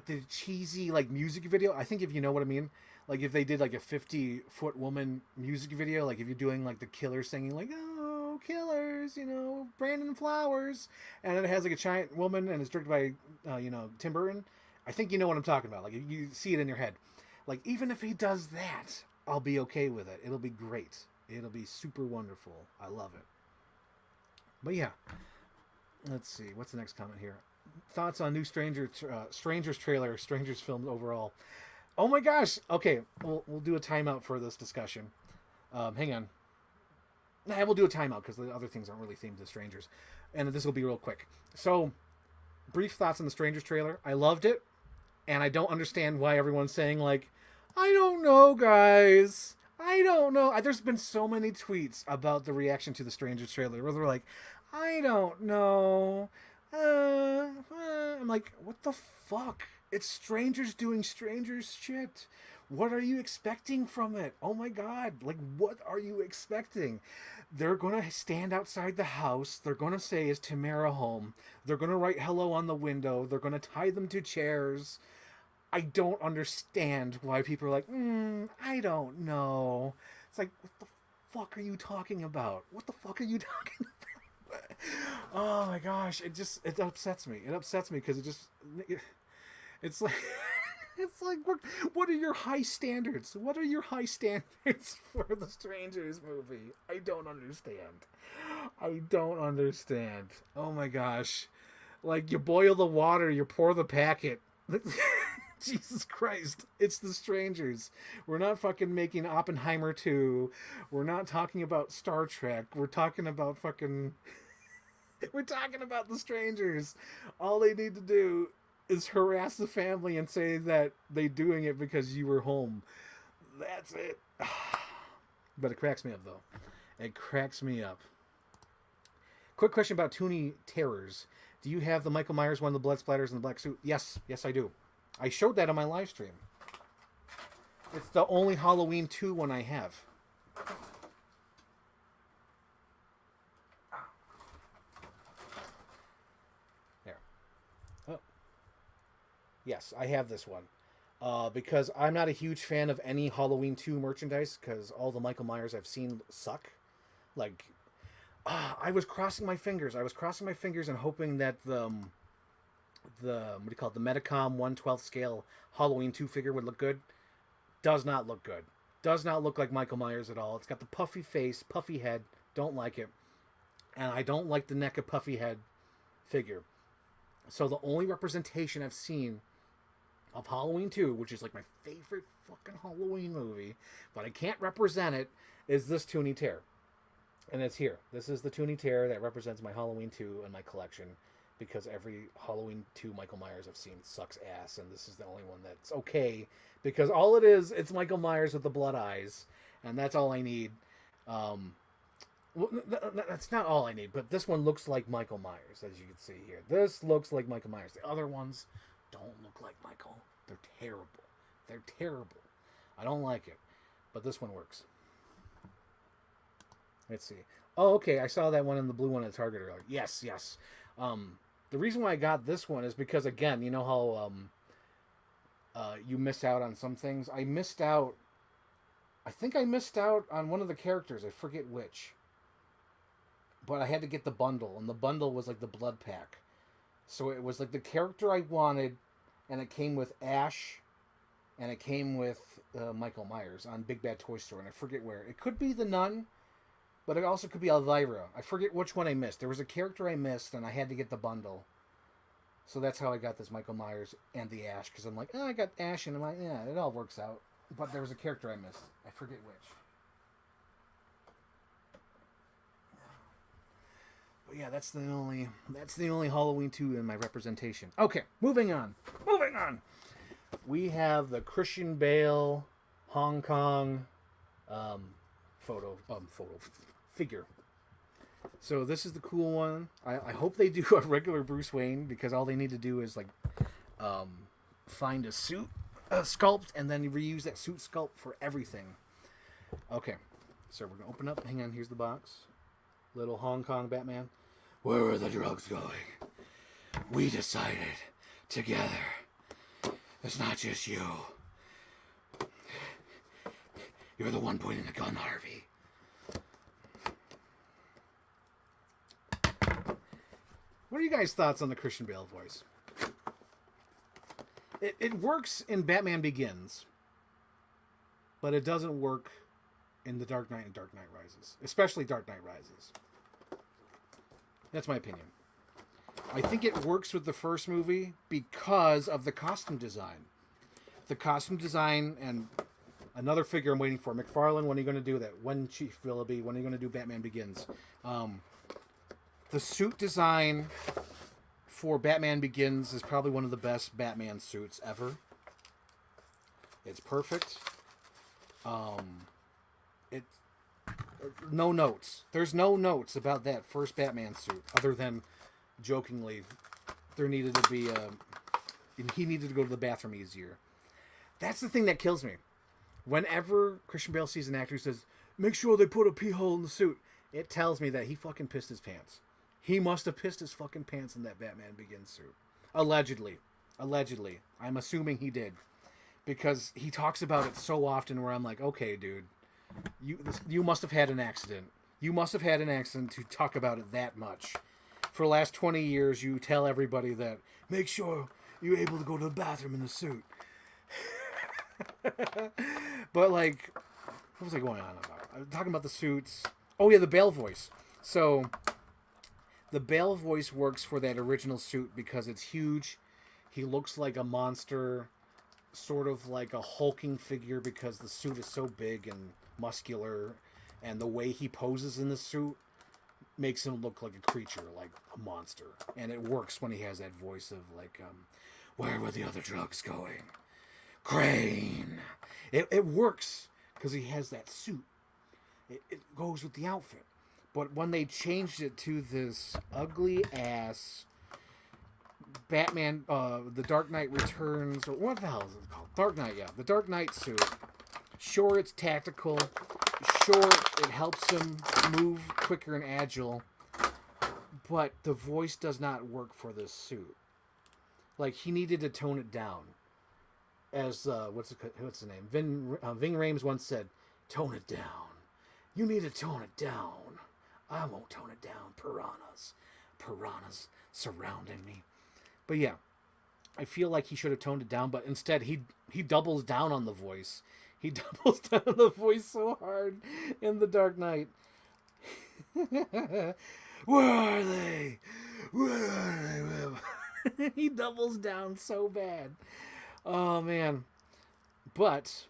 the cheesy like music video, I think, if you know what I mean, like if they did like a 50-foot woman music video, like if you're doing like the Killers singing like, oh, Killers, Brandon Flowers, and then it has like a giant woman and it's directed by, Tim Burton. I think you know what I'm talking about. Like you see it in your head. Like even if he does that, I'll be okay with it. It'll be great. It'll be super wonderful. I love it. But yeah, let's see. What's the next comment here? Thoughts on new Strangers trailer, Strangers film overall. Oh my gosh. Okay, we'll do a timeout for this discussion. Hang on. Nah, we'll do a timeout because the other things aren't really themed to Strangers. And this will be real quick. So, brief thoughts on the Strangers trailer. I loved it. And I don't understand why everyone's saying, like, I don't know, guys. I don't know. There's been so many tweets about the reaction to the Strangers trailer where they're like, I don't know. I'm like, what the fuck? It's strangers doing strangers shit. What are you expecting from it? Oh my God. Like, what are you expecting? They're going to stand outside the house. They're going to say, is Tamara home? They're going to write hello on the window. They're going to tie them to chairs. I don't understand why people are like, I don't know. It's like, what the fuck are you talking about? What the fuck are you talking about? Oh my gosh, it upsets me. It upsets me because It's like it's like what are your high standards? What are your high standards for the Strangers movie? I don't understand. I don't understand. Oh my gosh. Like, you boil the water, you pour the packet. Jesus Christ. It's the Strangers. We're not fucking making Oppenheimer 2. We're not talking about Star Trek. We're talking about fucking... We're talking about the Strangers. All they need to do is harass the family and say that they're doing it because you were home. That's it. But it cracks me up, though. It cracks me up. Quick question about Toonie Terrors. Do you have the Michael Myers one, the blood splatters and the black suit? Yes. Yes, I do. I showed that on my live stream. It's the only Halloween 2 one I have. There. Oh. Yes, I have this one. Because I'm not a huge fan of any Halloween 2 merchandise, because all the Michael Myers I've seen suck. Like... I was crossing my fingers. I was crossing my fingers and hoping that the what do you call it? The Medicom 1/12 scale Halloween 2 figure would look good. Does not look good. Does not look like Michael Myers at all. It's got the puffy face, puffy head. Don't like it. And I don't like the neck of puffy head figure. So the only representation I've seen of Halloween 2, which is like my favorite fucking Halloween movie, but I can't represent it, is this Toonie Terror. And it's here. This is the Toonie Terror that represents my Halloween 2 in my collection, because every Halloween 2 Michael Myers I've seen sucks ass, and this is the only one that's okay, because all it is, it's Michael Myers with the blood eyes, and that's all I need. Well, that's not all I need, but this one looks like Michael Myers, as you can see here. This looks like Michael Myers. The other ones don't look like Michael. They're terrible. They're terrible. I don't like it, but this one works. Let's see. Oh, okay. I saw that one in the blue one at Target earlier. Yes, yes. The reason why I got this one is because, again, you know how you miss out on some things? I missed out... I think I missed out on one of the characters. I forget which. But I had to get the bundle, and the bundle was like the blood pack. So it was like the character I wanted, and it came with Ash, and it came with Michael Myers on Big Bad Toy Store, and I forget where. It could be the Nun, but it also could be Elvira. I forget which one I missed. There was a character I missed, and I had to get the bundle. So that's how I got this Michael Myers and the Ash, because I'm like, oh, I got Ash, and I'm like, yeah, it all works out. But there was a character I missed. I forget which. But yeah, that's the only Halloween 2 in my representation. Okay, moving on. Moving on. We have the Christian Bale Hong Kong figure. So this is the cool one. I hope they do a regular Bruce Wayne, because all they need to do is like find a suit sculpt and then reuse that suit sculpt for everything. Okay, so we're gonna open up. Hang on, here's the box. Little Hong Kong Batman. Where are the drugs going? We decided together. It's not just you. You're the one pointing the gun, Harvey. What are you guys' thoughts on the Christian Bale voice? It works in Batman Begins, but it doesn't work in The Dark Knight and Dark Knight Rises. Especially Dark Knight Rises. That's my opinion. I think it works with the first movie because of the costume design. The costume design, and another figure I'm waiting for. McFarlane, when are you going to do that? When, Chief Willoughby, when are you going to do Batman Begins? The suit design for Batman Begins is probably one of the best Batman suits ever. It's perfect. No notes. There's no notes about that first Batman suit, other than jokingly there needed to be he needed to go to the bathroom easier. That's the thing that kills me. Whenever Christian Bale sees an actor who says, make sure they put a pee hole in the suit, it tells me that he fucking pissed his pants. He must have pissed his fucking pants in that Batman Begins suit. Allegedly. Allegedly. I'm assuming he did. Because he talks about it so often where I'm like, okay, dude, you must have had an accident. You must have had an accident to talk about it that much. For the last 20 years, you tell everybody that, make sure You able to go to the bathroom in the suit? But like, what was I going on about? I was talking about the suits. Oh yeah, the Bale voice. So the Bale voice works for that original suit because it's huge. He looks like a monster, sort of like a hulking figure because the suit is so big and muscular, and the way he poses in the suit makes him look like a creature, like a monster. And it works when he has that voice of like, where were the other drugs going? Crane. It works because he has that suit. It goes with the outfit. But when they changed it to this ugly ass Batman, the Dark Knight Returns, or what the hell is it called? Dark Knight, yeah. The Dark Knight suit. Sure, it's tactical. Sure, it helps him move quicker and agile. But the voice does not work for this suit. Like, he needed to tone it down. As, what's the name? Ving Rhames once said, tone it down. You need to tone it down. I won't tone it down. Piranhas. Piranhas surrounding me. But yeah, I feel like he should have toned it down, but instead he doubles down on the voice. He doubles down on the voice so hard in The Dark Knight. Where are they? Where are they? He doubles down so bad. Oh man. But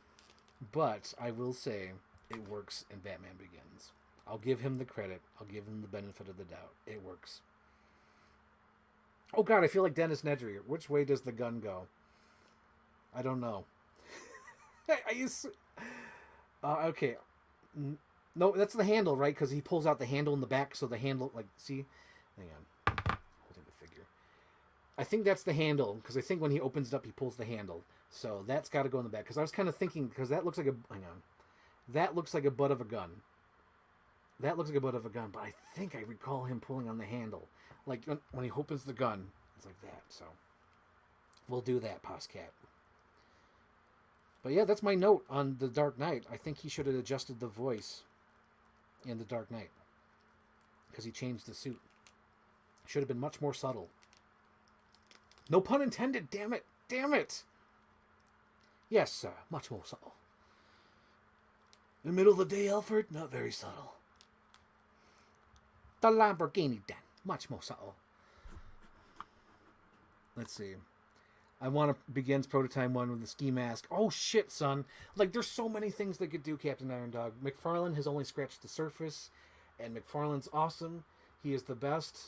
I will say it works in Batman Begins. I'll give him the credit. I'll give him the benefit of the doubt. It works. Oh god, I feel like Dennis Nedry. Which way does the gun go? I don't know. Okay. No, that's the handle, right? Because he pulls out the handle in the back, so the handle, like, see? Hang on. Holding the figure. I think that's the handle, because I think when he opens it up, he pulls the handle. So that's got to go in the back. Because I was kind of thinking, because that looks like a, hang on. That looks like a butt of a gun. That looks like a butt of a gun, but I think I recall him pulling on the handle. Like, when he opens the gun, it's like that, so. We'll do that, Poscat. But yeah, that's my note on The Dark Knight. I think he should have adjusted the voice in The Dark Knight. Because he changed the suit. Should have been much more subtle. No pun intended, damn it. Damn it. Yes, sir. Much more subtle. In the middle of the day, Alfred? Not very subtle. The Lamborghini, then. Much more subtle. Let's see. I want to Begins Prototype 1 with the ski mask. Oh, shit, son. Like, there's so many things they could do, Captain Iron Dog. McFarlane has only scratched the surface, and McFarlane's awesome. He is the best.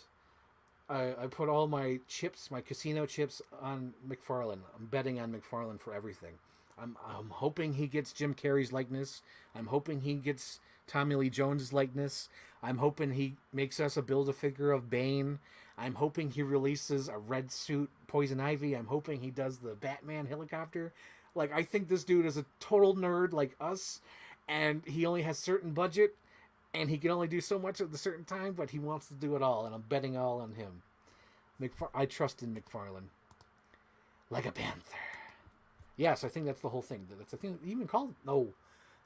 I put all my chips, my casino chips, on McFarlane. I'm betting on McFarlane for everything. I'm hoping he gets Jim Carrey's likeness. I'm hoping he gets Tommy Lee Jones' likeness. I'm hoping he makes us a Build-A-Figure of Bane. I'm hoping he releases a red suit Poison Ivy. I'm hoping he does the Batman helicopter. Like, I think this dude is a total nerd like us, and he only has certain budget, and he can only do so much at a certain time, but he wants to do it all, and I'm betting all on him. I trust in McFarlane. Like a panther. Yes, I think that's the whole thing. That's the thing. Even called, no,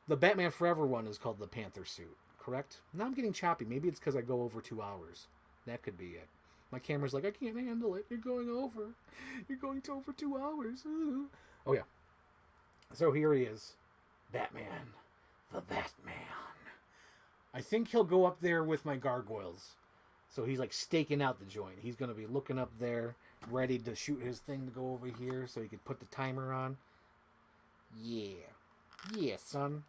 the Batman Forever one is called the Panther suit, correct? Now I'm getting choppy. Maybe it's because I go over 2 hours. That could be it. My camera's like, I can't handle it. You're going over. You're going to over 2 hours. Ooh. Oh, yeah. So here he is. Batman. The Batman. I think he'll go up there with my gargoyles. So he's like staking out the joint. He's going to be looking up there, ready to shoot his thing to go over here so he could put the timer on. Yeah. Yeah, son.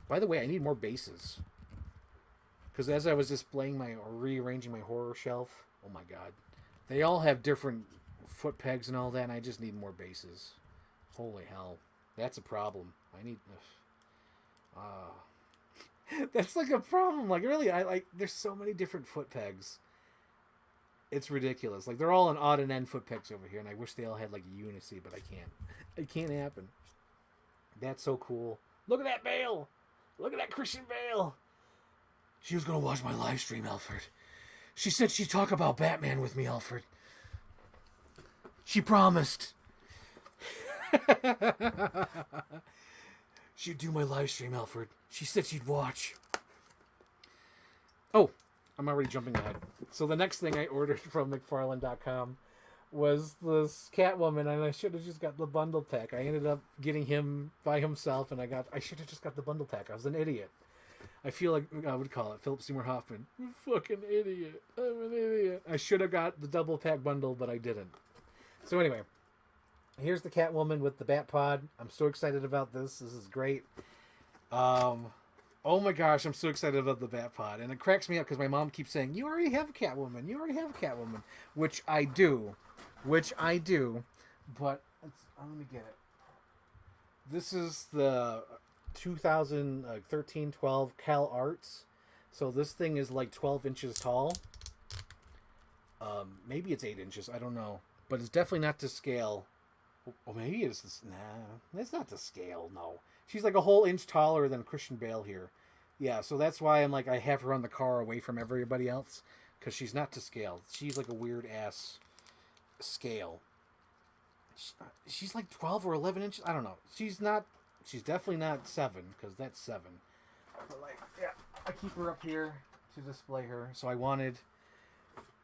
By the way, I need more bases. Because as I was displaying or rearranging my horror shelf, oh my god. They all have different foot pegs and all that, and I just need more bases. Holy hell. That's a problem. I need... That's like a problem. Like, really, there's so many different foot pegs. It's ridiculous. Like, they're all an odd and end foot pegs over here, and I wish they all had, like, unity, but I can't. It can't happen. That's so cool. Look at that Bale! Look at that Christian Bale! She was gonna watch my live stream, Alfred. She said she'd talk about Batman with me, Alfred. She promised. She'd do my live stream, Alfred. She said she'd watch. Oh, I'm already jumping ahead. So the next thing I ordered from McFarlane.com was this Catwoman, and I should have just got the bundle pack. I ended up getting him by himself, and I should have just got the bundle pack. I was an idiot. I feel like I would call it Philip Seymour Hoffman. You fucking idiot. I'm an idiot. I should have got the double pack bundle, but I didn't. So anyway, here's the Catwoman with the Bat Pod. I'm so excited about this. This is great. Oh my gosh, I'm so excited about the Bat Pod. And it cracks me up because my mom keeps saying, you already have a Catwoman. You already have a Catwoman. Which I do. But let me get it. This is the 2013-12 Cal Arts. So this thing is like 12 inches tall. Maybe it's 8 inches. I don't know. But it's definitely not to scale. Oh, maybe it's this. Nah, it's not to scale. No. She's like a whole inch taller than Christian Bale here. Yeah, so that's why I'm like, I have her on the car away from everybody else. Because she's not to scale. She's like a weird ass scale. She's like 12 or 11 inches. I don't know. She's definitely not 7. Because that's 7. But like, yeah, I keep her up here to display her. So I wanted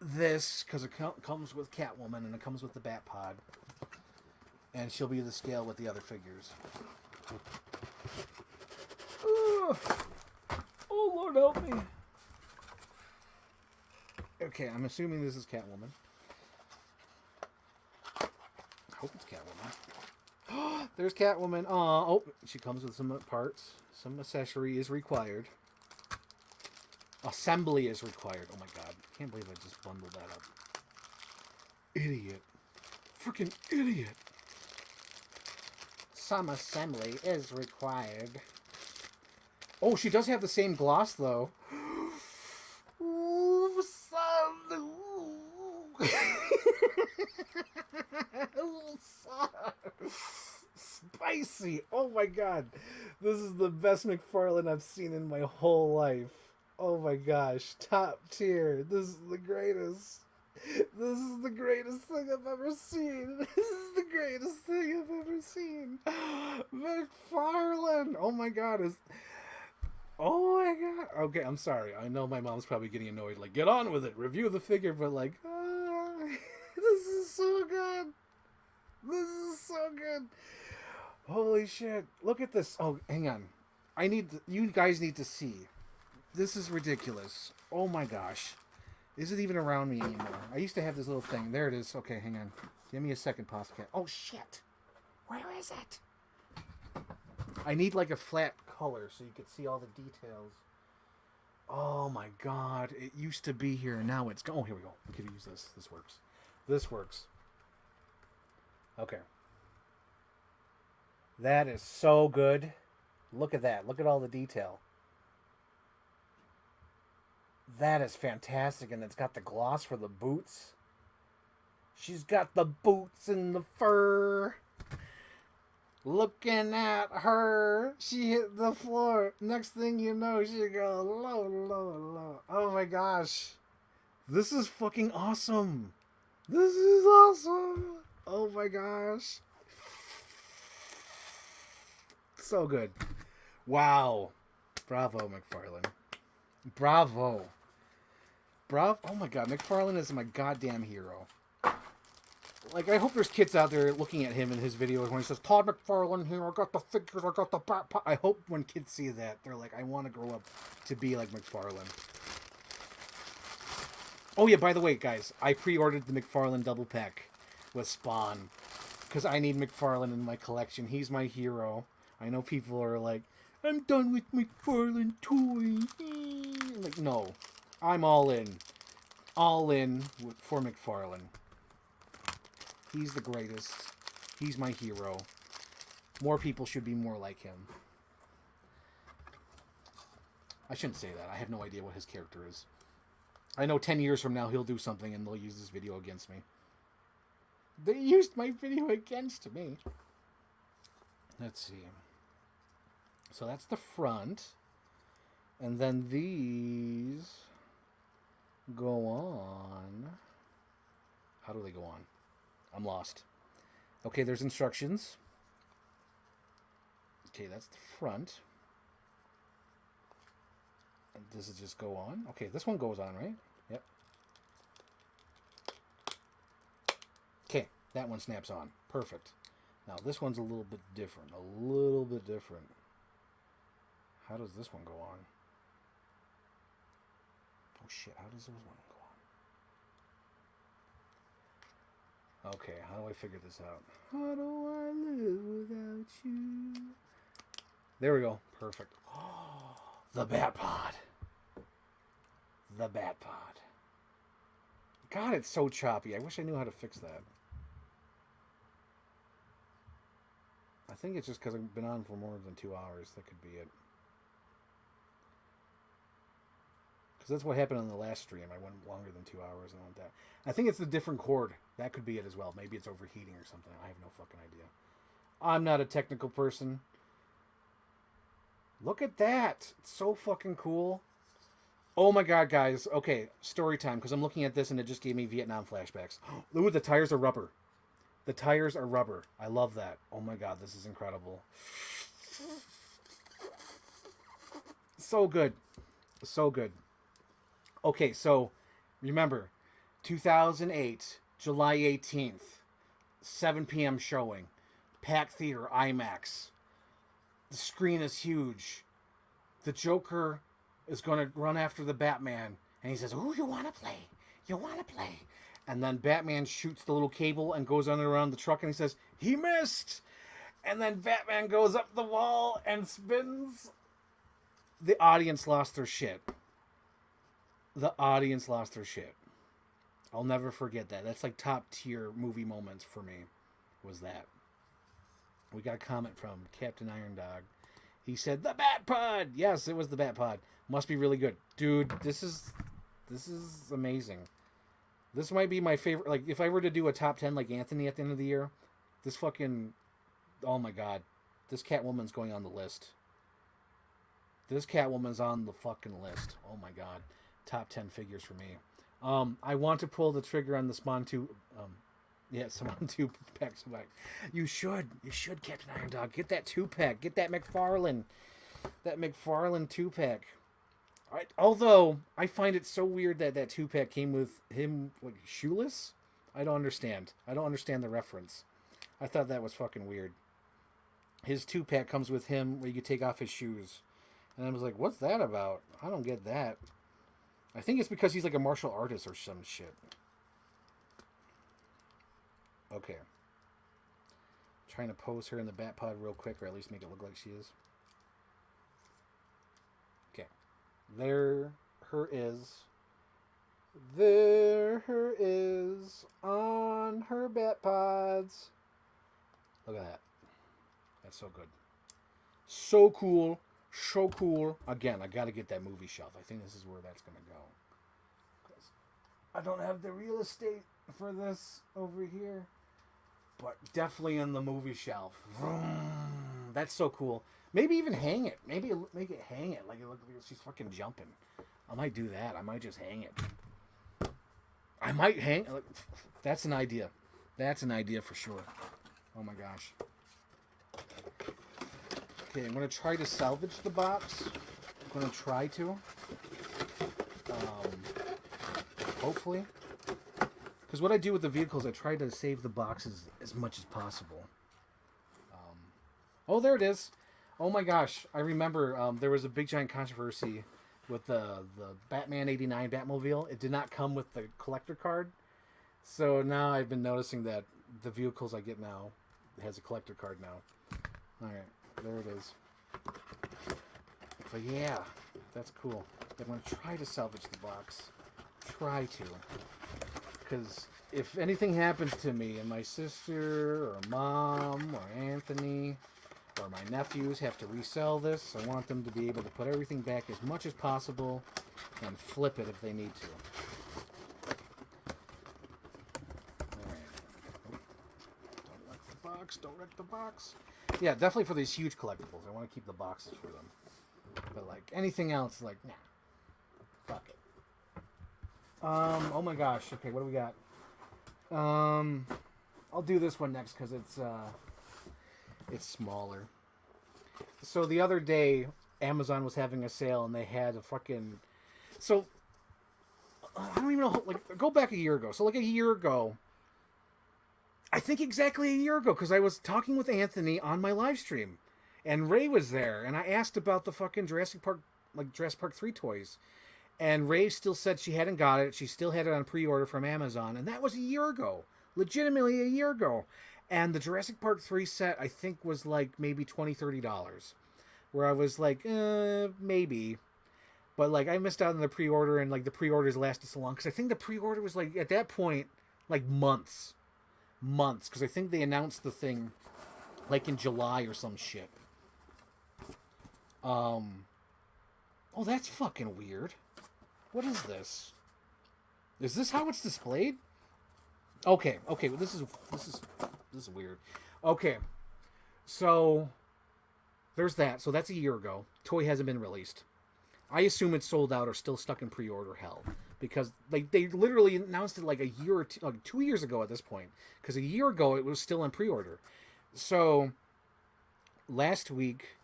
this because it comes with Catwoman and it comes with the Bat Pod. And she'll be the scale with the other figures. Oh, Lord help me. Okay, I'm assuming this is Catwoman. I hope it's Catwoman. There's Catwoman. Oh, she comes with some parts. Some accessory is required. Assembly is required. Oh my god. Can't believe I just bundled that up. Idiot. Freaking idiot. Some assembly is required. Oh, she does have the same gloss, though. Ooh, spicy. Oh my god. This is the best McFarlane I've seen in my whole life. Oh my gosh. Top tier. This is the greatest. This is the greatest thing I've ever seen. This is the greatest thing I've ever seen. McFarlane. Oh my god. Oh my god. Okay, I'm sorry. I know my mom's probably getting annoyed. Like, get on with it. Review the figure. But like, this is so good. This is so good. Holy shit. Look at this. Oh, hang on. You guys need to see. This is ridiculous. Oh my gosh. Is it even around me anymore? I used to have this little thing. There it is. Okay, hang on. Give me a second, Postcat. Oh, shit. Where is it? I need like a flat color so you could see all the details. Oh my god. It used to be here. Now it's gone. Oh, here we go. I could use this. This works. This works. Okay. That is so good. Look at that. Look at all the detail. That is fantastic, and it's got the gloss for the boots. She's got the boots and the fur. Looking at her, she hit the floor. Next thing you know, she goes low, low, low. Oh my gosh. This is fucking awesome. This is awesome. Oh my gosh. So good. Wow. Bravo, McFarlane. Bravo. Bravo. Oh my god, McFarlane is my goddamn hero. Like, I hope there's kids out there looking at him in his videos when he says, Todd McFarlane here, I got the figures, I got the bat. I hope when kids see that, they're like, I want to grow up to be like McFarlane. Oh yeah, by the way, guys, I pre-ordered the McFarlane double pack with Spawn. Because I need McFarlane in my collection. He's my hero. I know people are like, I'm done with McFarlane toys. Like, no. I'm all in. All in for McFarlane. He's the greatest. He's my hero. More people should be more like him. I shouldn't say that. I have no idea what his character is. I know 10 years from now he'll do something and they'll use this video against me. They used my video against me. Let's see. So that's the front. And then these go on. How do they go on? I'm lost. Okay, there's instructions. Okay, that's the front. And does it just go on? Okay, this one goes on, right? Yep. That one snaps on. Perfect. Now this one's a little bit different. A little bit different. How does this one go on? Oh shit, how does this one go on? Okay, how do I figure this out? How do I live without you? There we go. Perfect. Oh, the Bat Pod. The Bat Pod. God, it's so choppy. I wish I knew how to fix that. I think it's just because I've been on for more than 2 hours. That could be it. Because that's what happened on the last stream. I went longer than 2 hours and went that. I think it's the different cord. That could be it as well. Maybe it's overheating or something. I have no fucking idea. I'm not a technical person. Look at that. It's so fucking cool. Oh my god, guys. Okay, story time. Because I'm looking at this and it just gave me Vietnam flashbacks. Ooh, the tires are rubber. The tires are rubber. I love that. Oh my god, this is incredible. So good. So good. Okay, so remember, 2008, July 18th, 7 p.m. showing. Packed theater, IMAX. The screen is huge. The Joker is going to run after the Batman. And he says, "Ooh, you want to play? You want to play?" And then Batman shoots the little cable and goes under around the truck and he says, "He missed!" And then Batman goes up the wall and spins. The audience lost their shit. The audience lost their shit. I'll never forget that. That's like top tier movie moments for me. Was that. We got a comment from Captain Iron Dog. He said, "The Bat Pod!" Yes, it was the Bat Pod. Must be really good. Dude, this is amazing. This might be my favorite. Like, if I were to do a top 10 like Anthony at the end of the year, this fucking... Oh my god. This Catwoman's going on the list. This Catwoman's on the fucking list. Oh my god. Top 10 figures for me. I want to pull the trigger on the Spawn 2... Spawn 2 pack. You should, Captain Iron Dog. Get that 2-pack. Get that McFarlane. That McFarlane 2-pack. Although, I find it so weird that that 2-pack came with him, like, shoeless. I don't understand. I don't understand the reference. I thought that was fucking weird. His 2-pack comes with him where you could take off his shoes. And I was like, what's that about? I don't get that. I think it's because he's like a martial artist or some shit. Okay. Trying to pose her in the Bat Pod real quick, or at least make it look like she is. Okay. There her is. There her is on her Bat Pods. Look at that. That's so good. So cool. So cool. Again, I gotta get that movie shelf. I think this is where that's gonna go. Because I don't have the real estate for this over here. But definitely in the movie shelf. Vroom. That's so cool. Maybe even hang it. Maybe make it hang it. Like it looks like she's fucking jumping. I might do that. I might just hang it. I might hang... That's an idea. That's an idea for sure. Oh my gosh. Okay, I'm going to try to salvage the box. I'm going to try to. Hopefully. Because what I do with the vehicles, I try to save the boxes as much as possible. Oh, there it is. Oh my gosh. I remember there was a big giant controversy with the Batman 89 Batmobile. It did not come with the collector card. So now I've been noticing that the vehicles I get now has a collector card now. Alright, there it is. But yeah, that's cool. I'm going to try to salvage the box. Try to. Because if anything happens to me and my sister or mom or Anthony or my nephews have to resell this, I want them to be able to put everything back as much as possible and flip it if they need to. Alright. Don't wreck the box. Don't wreck the box. Yeah, definitely for these huge collectibles. I want to keep the boxes for them. But like anything else, like, nah. Fuck it. Oh my gosh. Okay, what do we got? I'll do this one next because it's smaller. So the other day, Amazon was having a sale and they had a fucking... So, I don't even know, like, go back a year ago. So like a year ago, think exactly a year ago, because I was talking with Anthony on my live stream, and Ray was there, and I asked about the fucking Jurassic Park, like Jurassic Park 3 toys. And Ray still said she hadn't got it. She still had it on pre-order from Amazon, and that was a year ago. Legitimately a year ago. And the Jurassic Park 3 set, I think, was like maybe $20-$30. Where I was like, maybe. But like I missed out on the pre-order, and like the pre-orders lasted so long. Because I think the pre-order was like, at that point, like months. Months. Because I think they announced the thing like in July or some shit. Oh, that's fucking weird. What is this? Is this how it's displayed? Okay, well, this is weird. Okay, so there's that. So that's a year ago. Toy hasn't been released. I assume it's sold out or still stuck in pre-order hell, because like they literally announced it like a year or two, like 2 years ago at this point. Because a year ago it was still in pre-order. So last week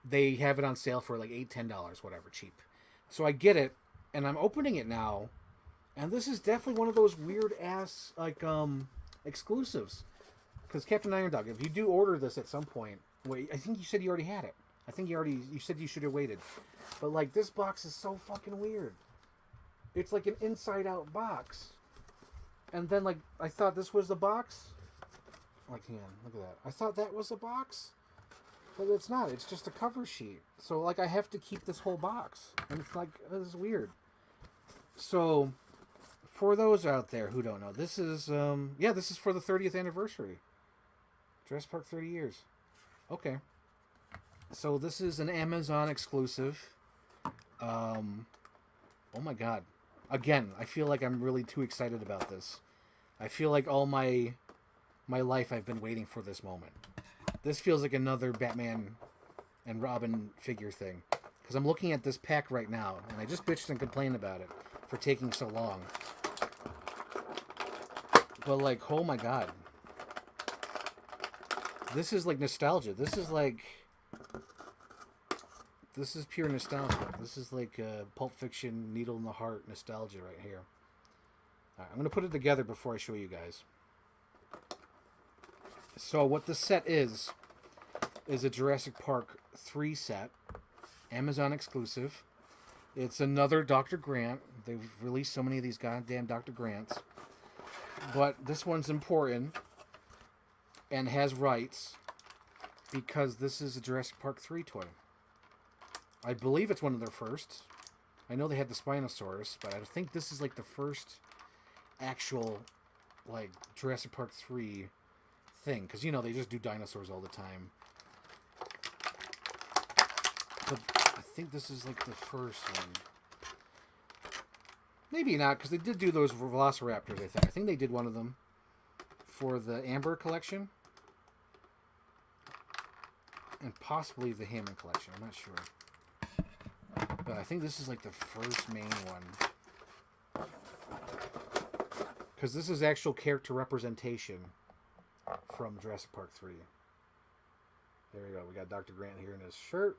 they have it on sale for like $8-10, whatever, cheap. So I get it. And I'm opening it now, and this is definitely one of those weird ass like exclusives. Because Captain Iron Dog, if you do order this at some point, wait, I think you said you already had it. I think you said you should have waited. But like this box is so fucking weird. It's like an inside out box, and then like I thought this was the box. Like, hang on, look at that. I thought that was a box, but it's not. It's just a cover sheet. So like I have to keep this whole box, and it's like, this is weird. So, for those out there who don't know, this is, this is for the 30th anniversary. Jurassic Park 30 years. Okay. So, this is an Amazon exclusive. Oh my god. Again, I feel like I'm really too excited about this. I feel like all my life I've been waiting for this moment. This feels like another Batman and Robin figure thing. Because I'm looking at this pack right now, and I just bitched and complained about it for taking so long. But like, oh my god. This is like nostalgia. This is pure nostalgia. This is like Pulp Fiction, needle in the heart nostalgia right here. Alright, I'm going to put it together before I show you guys. So what this set is a Jurassic Park 3 set. Amazon exclusive. It's another Dr. Grant. They've released so many of these goddamn Dr. Grants. But this one's important and has rights because this is a Jurassic Park 3 toy. I believe it's one of their first. I know they had the Spinosaurus, but I think this is like the first actual like Jurassic Park 3 thing. Because, you know, they just do dinosaurs all the time. But I think this is like the first one. Maybe not, because they did do those Velociraptors, I think. I think they did one of them for the Amber collection. And possibly the Hammond collection. I'm not sure. But I think this is like the first main one. Because this is actual character representation from Jurassic Park 3. There we go. We got Dr. Grant here in his shirt,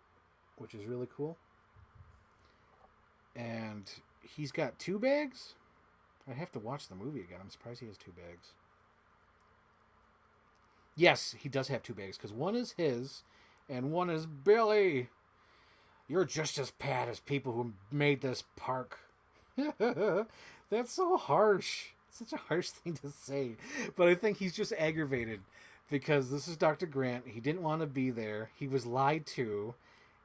which is really cool. And he's got 2 bags? I have to watch the movie again. I'm surprised he has 2 bags. Yes, he does have 2 bags, because one is his, and one is Billy. You're just as bad as people who made this park. That's so harsh. Such a harsh thing to say. But I think he's just aggravated, because this is Dr. Grant. He didn't want to be there. He was lied to.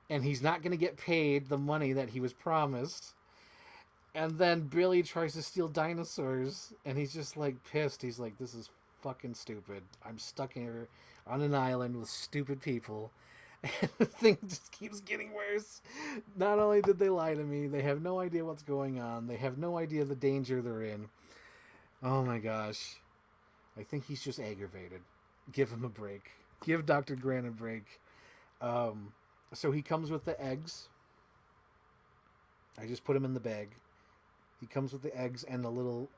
And he's not going to get paid the money that he was promised. And then Billy tries to steal dinosaurs. And he's just like pissed. He's like, this is fucking stupid. I'm stuck here on an island with stupid people. And the thing just keeps getting worse. Not only did they lie to me, they have no idea what's going on. They have no idea the danger they're in. Oh my gosh. I think he's just aggravated. Give him a break. Give Dr. Grant a break. So he comes with the eggs. I just put him in the bag. He comes with the eggs and the little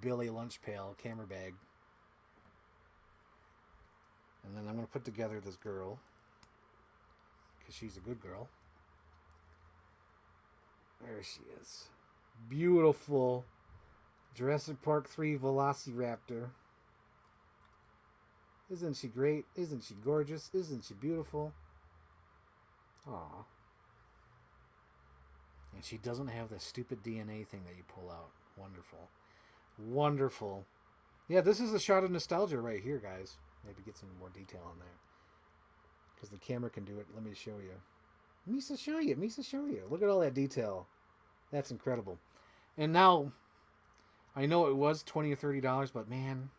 Billy lunch pail camera bag. And then I'm going to put together this girl, because she's a good girl. There she is. Beautiful Jurassic Park 3 Velociraptor. Isn't she great? Isn't she gorgeous? Isn't she beautiful? Aw. And she doesn't have the stupid DNA thing that you pull out. Wonderful. Wonderful. Yeah, this is a shot of nostalgia right here, guys. Maybe get some more detail on that. Because the camera can do it. Let me show you. Misa, show you. Misa, show you. Look at all that detail. That's incredible. And now, I know it was $20 or $30, but man,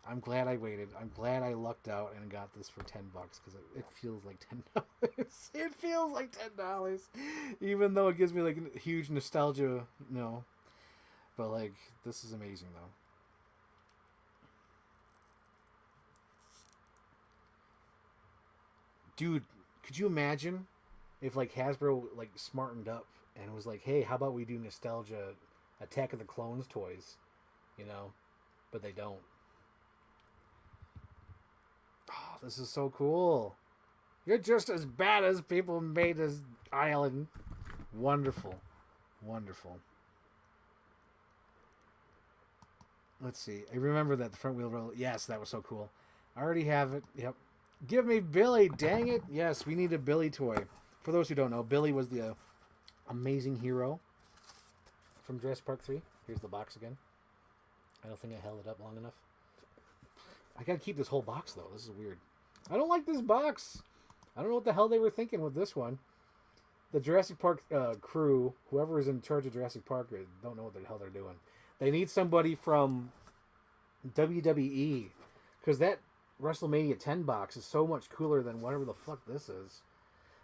I'm glad I waited. I'm glad I lucked out and got this for $10 because it feels like $10. It feels like $10, even though it gives me like a huge nostalgia. No, but like this is amazing though. Dude, could you imagine if like Hasbro like smartened up and was like, hey, how about we do nostalgia Attack of the Clones toys, you know? But they don't. Oh, this is so cool. You're just as bad as people made this island. Wonderful. Wonderful. Let's see. I remember that the front wheel roll. Yes, that was so cool. I already have it. Yep. Give me Billy. Dang it. Yes, we need a Billy toy. For those who don't know, Billy was the amazing hero from Jurassic Park 3. Here's the box again. I don't think I held it up long enough. I gotta keep this whole box though. This is weird. I don't like this box. I don't know what the hell they were thinking with this one. The Jurassic Park crew, whoever is in charge of Jurassic Park, don't know what the hell they're doing. They need somebody from WWE because that WrestleMania 10 box is so much cooler than whatever the fuck this is.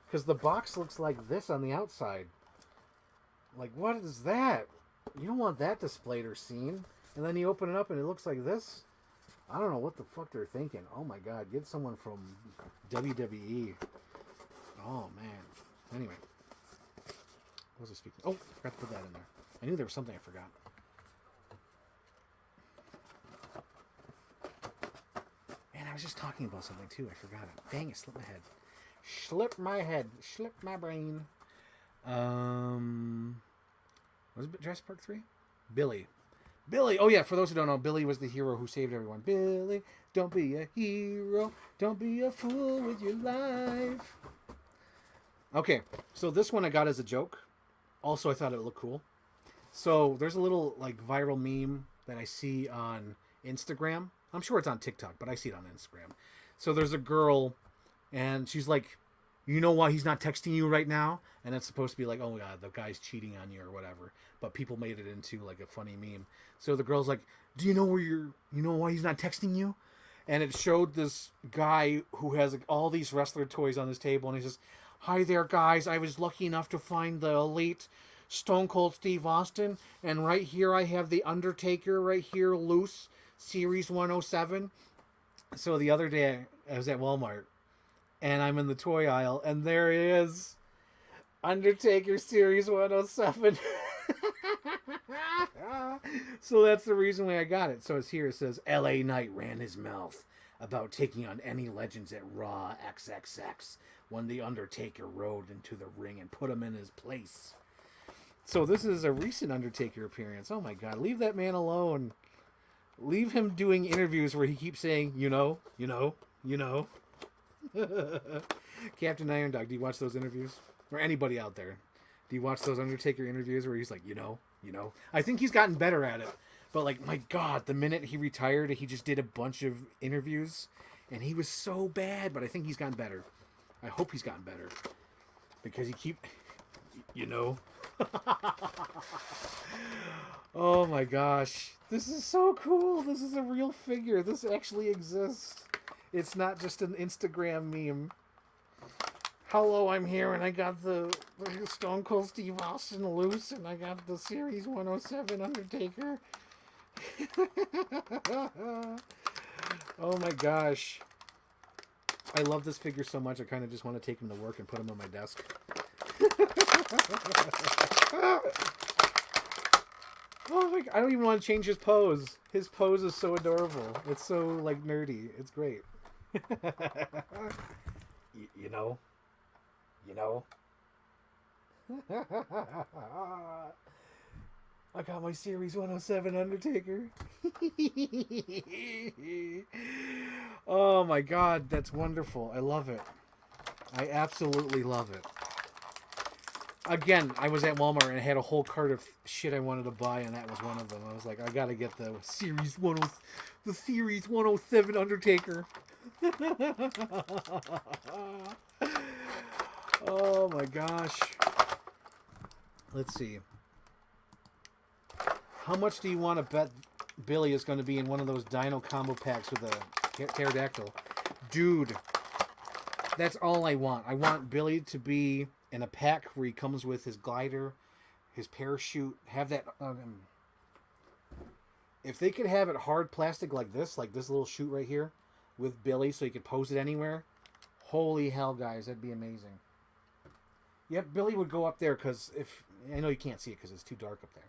Because the box looks like this on the outside. Like, what is that? You don't want that displayed or seen. And then you open it up and it looks like this. I don't know what the fuck they're thinking. Oh my god, get someone from WWE. Oh man. Anyway. What was I speaking? Oh, I forgot to put that in there. I knew there was something I forgot. Man, I was just talking about something too. I forgot it. Dang it, slipped my head. Slipped my head. Slipped my brain. Was it Jurassic Park 3? Billy. Billy! Oh yeah, for those who don't know, Billy was the hero who saved everyone. Billy, don't be a hero. Don't be a fool with your life. Okay, so this one I got as a joke. Also, I thought it looked cool. So there's a little like viral meme that I see on Instagram. I'm sure it's on TikTok, but I see it on Instagram. So there's a girl, and she's like, you know why he's not texting you right now? And it's supposed to be like, oh my god, the guy's cheating on you or whatever. But people made it into like a funny meme. So the girl's like, do you know why he's not texting you? And it showed this guy who has like all these wrestler toys on his table, and he says, hi there guys, I was lucky enough to find the elite Stone Cold Steve Austin, and right here I have the Undertaker right here loose, Series 107. So the other day I was at Walmart, and I'm in the toy aisle, and there it is. Undertaker Series 107. So that's the reason why I got it. So it's here. It says, L.A. Knight ran his mouth about taking on any legends at Raw XXX when The Undertaker rode into the ring and put him in his place. So this is a recent Undertaker appearance. Oh my god, leave that man alone. Leave him doing interviews where he keeps saying, you know. Captain Iron Dog, do you watch those interviews? Or anybody out there? Do you watch those Undertaker interviews where he's like, you know? I think he's gotten better at it. But like, my god, the minute he retired, he just did a bunch of interviews. And he was so bad, but I think he's gotten better. I hope he's gotten better. Because Oh my gosh. This is so cool. This is a real figure. This actually exists. It's not just an Instagram meme. Hello, I'm here, and I got the Stone Cold Steve Austin loose, and I got the Series 107 Undertaker. Oh my gosh. I love this figure so much, I kind of just want to take him to work and put him on my desk. Oh my god, I don't even want to change his pose. His pose is so adorable. It's so, like, nerdy. It's great. You know? I got my Series 107 Undertaker. Oh my god, that's wonderful. I love it. I absolutely love it. Again, I was at Walmart and I had a whole cart of shit I wanted to buy, and that was one of them. I was like, I gotta get the Series 107 Undertaker. Oh my gosh. Let's see. How much do you want to bet Billy is going to be in one of those Dino combo packs with a pterodactyl? Dude, that's all I want. I want Billy to be in a pack where he comes with his glider, his parachute. Have that. If they could have it hard plastic like this little chute right here, with Billy, so he could pose it anywhere. Holy hell, guys, that'd be amazing. Yep, Billy would go up there because if I know you can't see it because it's too dark up there,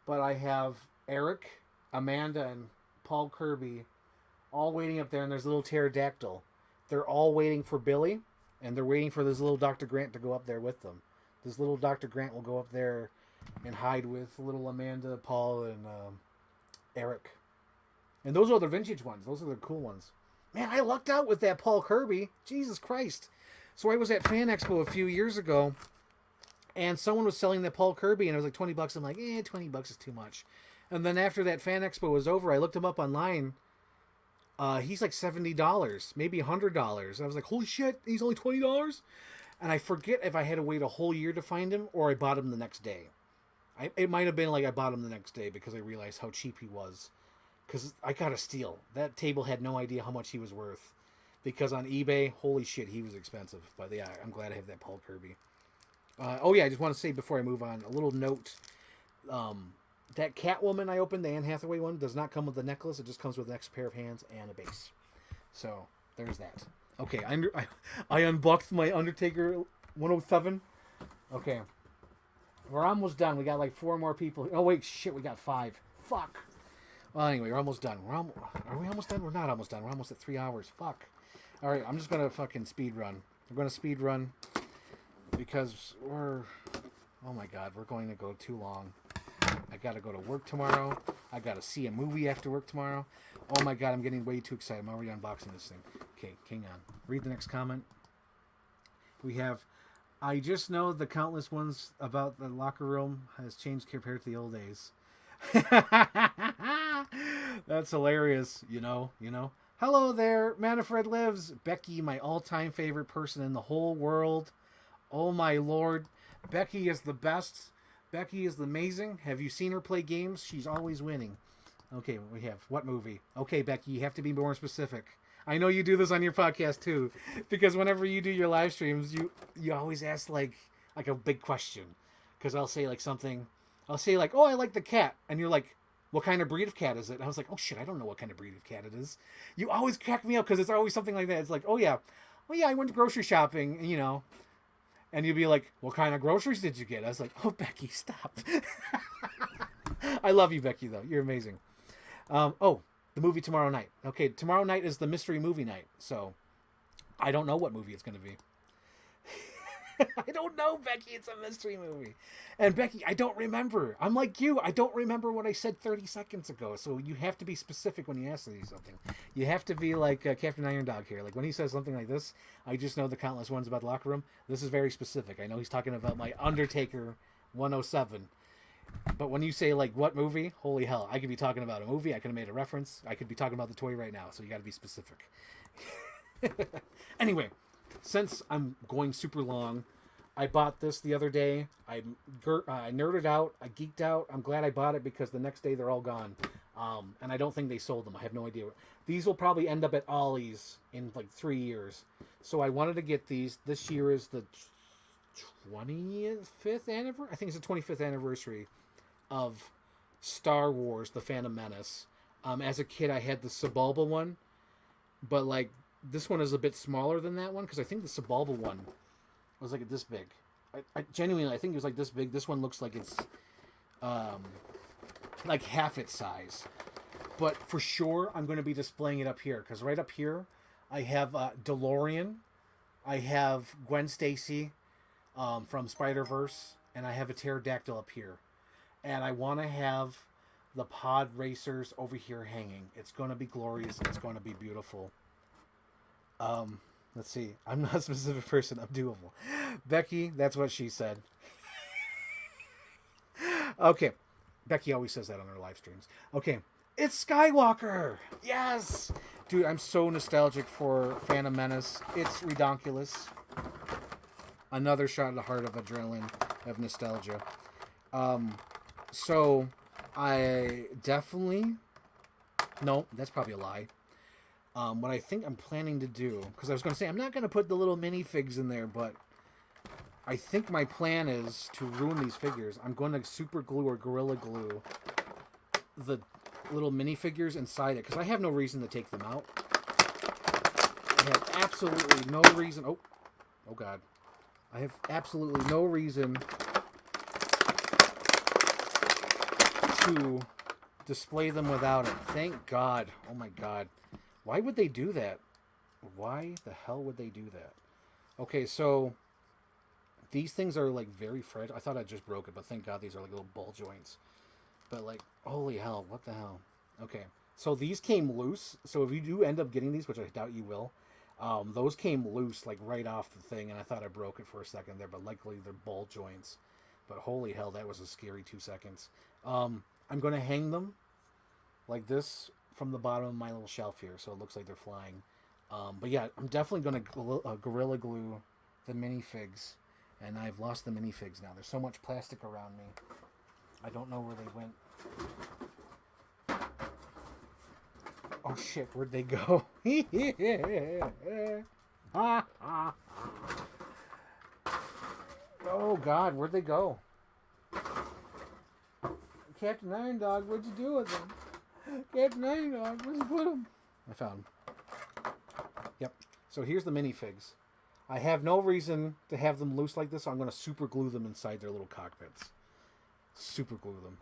but I have Eric, Amanda, and Paul Kirby all waiting up there, and there's a little pterodactyl. They're all waiting for Billy, and they're waiting for this little Dr. Grant to go up there with them. This little Dr. Grant will go up there and hide with little Amanda, Paul, and Eric. And those are the vintage ones. Those are the cool ones. Man, I lucked out with that Paul Kirby. Jesus Christ. So I was at Fan Expo a few years ago, and someone was selling that Paul Kirby, and it was like $20. I'm like, $20 is too much. And then after that Fan Expo was over, I looked him up online. He's like $70, maybe $100. I was like, holy shit, he's only $20? And I forget if I had to wait a whole year to find him or I bought him the next day. It might have been like I bought him the next day because I realized how cheap he was. Because I got a steal. That table had no idea how much he was worth. Because on eBay, holy shit, he was expensive. But yeah, I'm glad I have that Paul Kirby. Oh yeah, I just want to say before I move on, a little note. That Catwoman I opened, the Anne Hathaway one, does not come with the necklace. It just comes with an extra pair of hands and a base. So, there's that. Okay, I unboxed my Undertaker 107. Okay. We're almost done. We got like 4 more people. Oh, wait, shit, we got 5. Fuck. Well, anyway, we're almost done. Are we almost done? We're not almost done. We're almost at 3 hours. Fuck. All right, I'm just going to fucking speed run. We're going to speed run because we're... Oh, my God, we're going to go too long. I got to go to work tomorrow. I got to see a movie after work tomorrow. Oh, my God, I'm getting way too excited. I'm already unboxing this thing. Okay, hang on. Read the next comment. We have... I just know the countless ones about the locker room has changed compared to the old days. That's hilarious, you know. Hello there, Manfred lives. Becky, my all-time favorite person in the whole world. Oh my lord. Becky is the best. Becky is amazing. Have you seen her play games? She's always winning. Okay, we have what movie? Okay, Becky, you have to be more specific. I know you do this on your podcast too, because whenever you do your live streams, you always ask like a big question. Because I'll say like something, I'll say like, oh, I like the cat, and you're like, what kind of breed of cat is it? And I was like, oh shit, I don't know what kind of breed of cat it is. You always crack me up because it's always something like that. It's like, oh yeah, I went grocery shopping, and you'd be like, what kind of groceries did you get? I was like, oh Becky, stop. I love you, Becky, though. You're amazing. The movie tomorrow night. Okay, tomorrow night is the mystery movie night, so I don't know what movie it's going to be. I don't know, Becky. It's a mystery movie. And Becky, I don't remember. I'm like you. I don't remember what I said 30 seconds ago, so you have to be specific when you ask me something. You have to be like Captain Iron Dog here. Like when he says something like this, I just know the countless ones about the locker room. This is very specific. I know he's talking about my Undertaker 107. But when you say, like, what movie? Holy hell. I could be talking about a movie. I could have made a reference. I could be talking about the toy right now. So you got to be specific. Anyway, since I'm going super long, I bought this the other day. I nerded out. I geeked out. I'm glad I bought it because the next day they're all gone. And I don't think they sold them. I have no idea. These will probably end up at Ollie's in, like, 3 years. So I wanted to get these. This year is the 25th anniversary? I think it's the 25th anniversary of Star Wars, The Phantom Menace. As a kid, I had the Sebulba one, but like this one is a bit smaller than that one because I think the Sebulba one was like this big. I genuinely, I think it was like this big. This one looks like it's like half its size. But for sure, I'm going to be displaying it up here because right up here, I have DeLorean, I have Gwen Stacy from Spider-Verse, and I have a pterodactyl up here. And I want to have the pod racers over here hanging. It's going to be glorious. It's going to be beautiful. Let's see. I'm not a specific person. I'm doable. Becky, that's what she said. Okay. Becky always says that on her live streams. Okay. It's Skywalker. Yes. Dude, I'm so nostalgic for Phantom Menace. It's redonkulous. Another shot at the heart of adrenaline, of nostalgia. So I definitely... No, that's probably a lie. What I think I'm planning to do, because I was going to say, I'm not going to put the little minifigs in there, but I think my plan is to ruin these figures. I'm going to super glue or gorilla glue the little minifigures inside it, because I have no reason to take them out. I have absolutely no reason... Oh God. I have absolutely no reason to display them without it. Thank God. Oh my God. Why would they do that? Why the hell would they do that? Okay, so these things are like very fragile. I thought I just broke it, but thank God these are like little ball joints. But like, holy hell, what the hell? Okay, so these came loose. So if you do end up getting these, which I doubt you will, those came loose like right off the thing, and I thought I broke it for a second there, but likely they're ball joints. But holy hell, that was a scary 2 seconds. I'm going to hang them like this from the bottom of my little shelf here, so it looks like they're flying. But yeah, I'm definitely going to gorilla glue the minifigs, and I've lost the minifigs now. There's so much plastic around me. I don't know where they went. Oh shit, where'd they go? Oh God, where'd they go? Captain Iron Dog, what'd you do with them? Captain Iron Dog, where'd you put them? I found them. Yep. So here's the minifigs. I have no reason to have them loose like this, so I'm going to super glue them inside their little cockpits. Super glue them.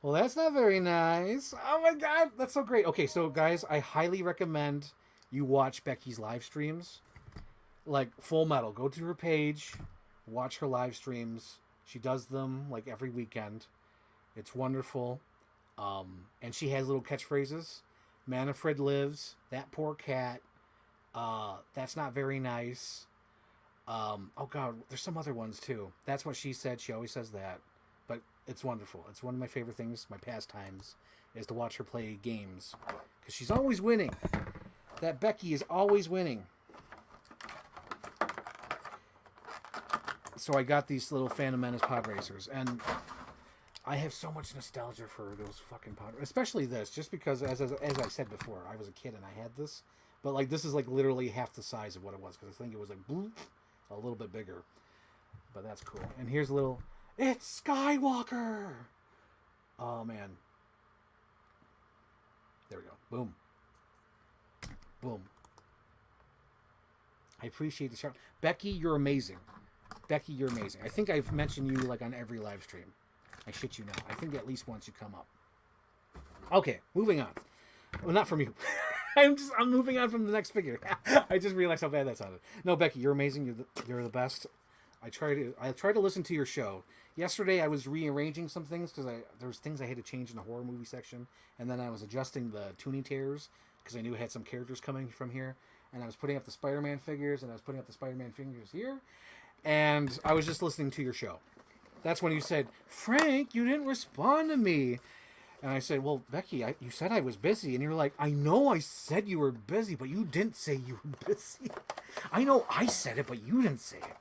Well, that's not very nice. Oh my God, that's so great. Okay, so guys, I highly recommend you watch Becky's live streams. Like, Full Metal. Go to her page, watch her live streams. She does them like every weekend. It's wonderful. And she has little catchphrases. Manfred lives. That poor cat. That's not very nice. Oh God, there's some other ones too. That's what she said. She always says that. But it's wonderful. It's one of my favorite things, my pastimes, is to watch her play games. Because she's always winning. That Becky is always winning. So I got these little Phantom Menace pod racers, and I have so much nostalgia for those fucking pod, especially this, just because as I said before, I was a kid and I had this, but like this is like literally half the size of what it was, because I think it was like a little bit bigger, but that's cool. And here's a little, it's Skywalker. Oh man, there we go. Boom, boom. I appreciate the shout. Becky, you're amazing. Becky, you're amazing. I think I've mentioned you like on every live stream. I shit you not. I think at least once you come up. Okay, moving on. Well, not from you. I'm moving on from the next figure. I just realized how bad that sounded. No, Becky, you're amazing. You're the best. I try to listen to your show. Yesterday, I was rearranging some things because there was things I had to change in the horror movie section, and then I was adjusting the tuning tiers because I knew I had some characters coming from here, and I was putting up the Spider-Man figures, and I was putting up the Spider-Man figures here. And I was just listening to your show. That's when you said, Frank, you didn't respond to me. And I said, well, Becky, you said I was busy. And you're like, I know I said you were busy, but you didn't say you were busy. I know I said it, but you didn't say it.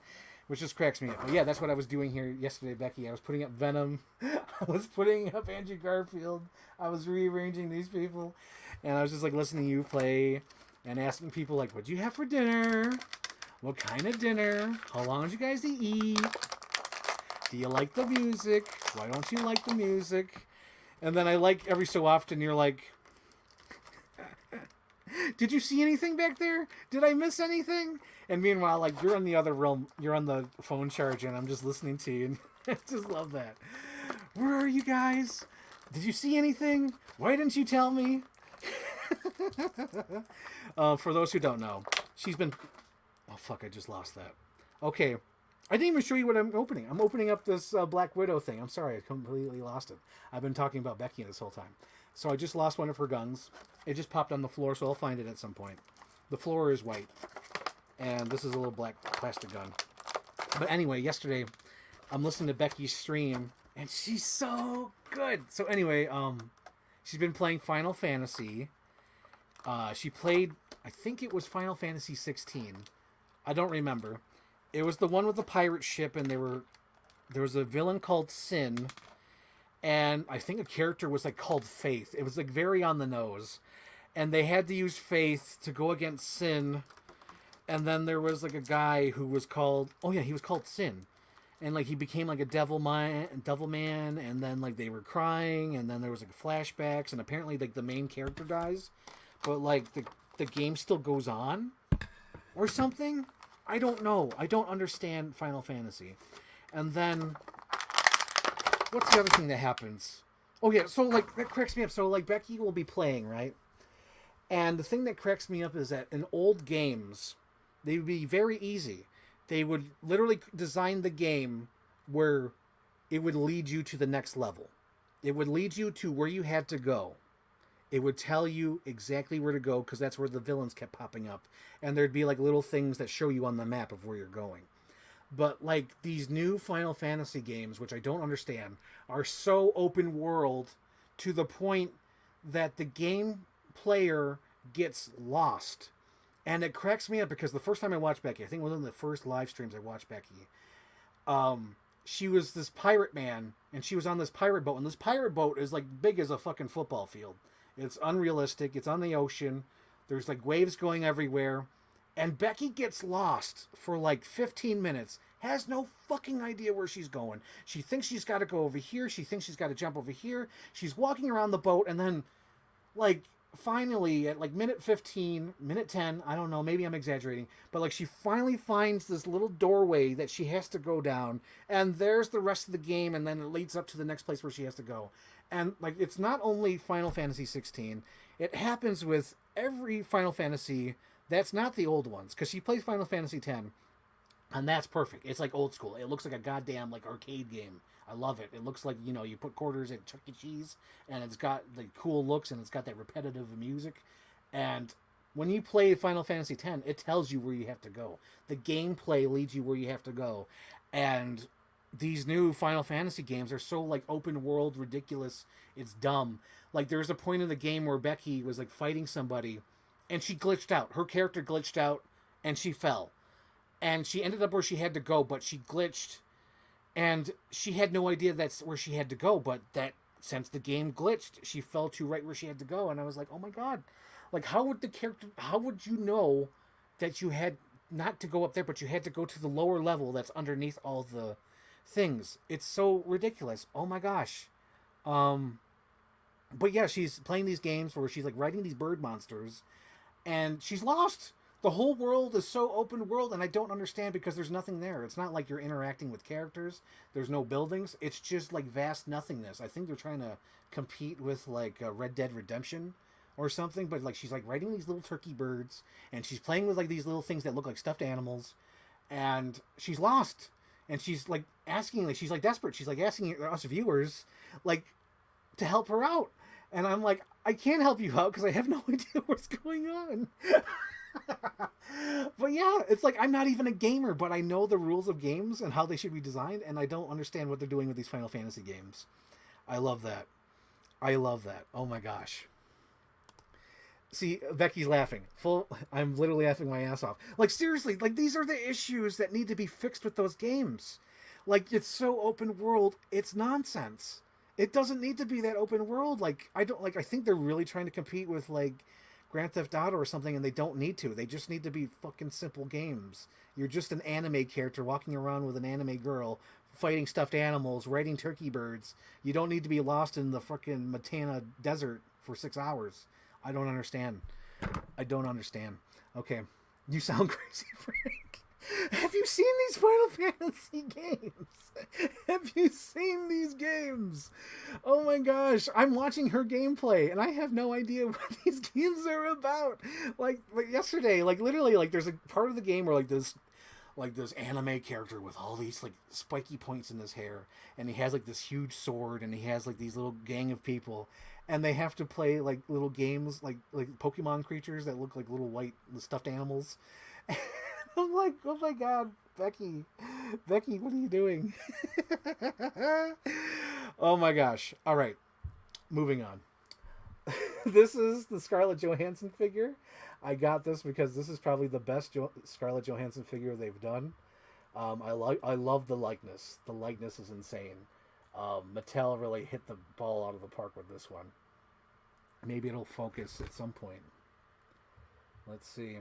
Which just cracks me up. But yeah, that's what I was doing here yesterday, Becky. I was putting up Venom. I was putting up Andrew Garfield. I was rearranging these people. And I was just like listening to you play and asking people like, what'd you have for dinner? What kind of dinner? How long did you guys eat? Do you like the music? Why don't you like the music? And then I like every so often you're like, did you see anything back there? Did I miss anything? And meanwhile, like you're in the other realm, you're on the phone charge and I'm just listening to you and I just love that. Where are you guys? Did you see anything? Why didn't you tell me? For those who don't know, she's been... Oh, fuck, I just lost that. Okay. I didn't even show you what I'm opening. I'm opening up this Black Widow thing. I'm sorry, I completely lost it. I've been talking about Becky this whole time. So I just lost one of her guns. It just popped on the floor, so I'll find it at some point. The floor is white, and this is a little black plastic gun. But anyway, yesterday I'm listening to Becky's stream, and she's so good. So anyway, she's been playing Final Fantasy. She played, I think it was Final Fantasy 16. I don't remember. It was the one with the pirate ship, and there was a villain called Sin, and I think a character was like called Faith. It was like very on the nose, and they had to use Faith to go against Sin. And then there was like a guy who was called, oh yeah, he was called Sin, and like he became like a devil man, and then like they were crying, and then there was like flashbacks, and apparently like the main character dies, but like the game still goes on, or something. I don't know. I don't understand Final Fantasy. And then what's the other thing that happens? Oh yeah, so like that cracks me up. So like Becky will be playing, right? And the thing that cracks me up is that in old games, they would be very easy. They would literally design the game where it would lead you to the next level. It would lead you to where you had to go. It would tell you exactly where to go because that's where the villains kept popping up. And there'd be like little things that show you on the map of where you're going. But like these new Final Fantasy games, which I don't understand, are so open world to the point that the game player gets lost. And it cracks me up because the first time I watched Becky, I think one of the first live streams I watched Becky, she was this pirate man, and she was on this pirate boat, and this pirate boat is like big as a fucking football field. It's unrealistic. It's on the ocean. There's like waves going everywhere. And Becky gets lost for like 15 minutes, has no fucking idea where she's going. She thinks she's got to go over here. She thinks she's got to jump over here. She's walking around the boat, and then like finally at like minute 15, minute 10, I don't know, maybe I'm exaggerating, but like she finally finds this little doorway that she has to go down, and there's the rest of the game, and then it leads up to the next place where she has to go. And like it's not only Final Fantasy 16, it happens with every Final Fantasy that's not the old ones, because she plays Final Fantasy 10, and that's perfect. It's like old school. It looks like a goddamn like arcade game. I love it. It looks like, you know, you put quarters at Chuck E. Cheese, and it's got the cool looks, and it's got that repetitive music. And when you play Final Fantasy X, it tells you where you have to go. The gameplay leads you where you have to go. And these new Final Fantasy games are so like open world, ridiculous. It's dumb. Like there's a point in the game where Becky was like fighting somebody, and she glitched out. Her character glitched out, and she fell. And she ended up where she had to go, but she glitched. And she had no idea that's where she had to go, but that since the game glitched, she fell to right where she had to go. And I was like, oh my God. Like, how would you know that you had not to go up there, but you had to go to the lower level that's underneath all the things? It's so ridiculous. Oh my gosh. But yeah, she's playing these games where she's like riding these bird monsters, and she's lost. The whole world is so open world, and I don't understand because there's nothing there. It's not like you're interacting with characters. There's no buildings. It's just like vast nothingness. I think they're trying to compete with like Red Dead Redemption or something, but like she's like riding these little turkey birds, and she's playing with like these little things that look like stuffed animals, and she's lost. And she's like asking, like she's like desperate. She's like asking us viewers like to help her out. And I'm like, I can't help you out because I have no idea what's going on. But yeah, it's like I'm not even a gamer, but I know the rules of games and how they should be designed, and I don't understand what they're doing with these Final Fantasy games. I love that. I love that. Oh my gosh. See, Becky's laughing. I'm literally laughing my ass off. Like seriously, like these are the issues that need to be fixed with those games. Like it's so open world, it's nonsense. It doesn't need to be that open world. Like I think they're really trying to compete with like Grand Theft Auto or something, and they don't need to. They just need to be fucking simple games. You're just an anime character walking around with an anime girl, fighting stuffed animals, riding turkey birds. You don't need to be lost in the fucking Montana desert for 6 hours. I don't understand. I don't understand. Okay, you sound crazy, Frank. Have you seen these Final Fantasy games? Have you seen these games? Oh my gosh, I'm watching her gameplay and I have no idea what these games are about. Like yesterday, like literally, like there's a part of the game where like this anime character with all these like spiky points in his hair, and he has like this huge sword, and he has like these little gang of people, and they have to play like little games, like Pokemon creatures that look like little white stuffed animals. And I'm like, oh my god, Becky, Becky, what are you doing? Oh my gosh! All right, moving on. This is the Scarlett Johansson figure. I got this because this is probably the best Scarlett Johansson figure they've done. I love the likeness. The likeness is insane. Mattel really hit the ball out of the park with this one. Maybe it'll focus at some point. Let's see.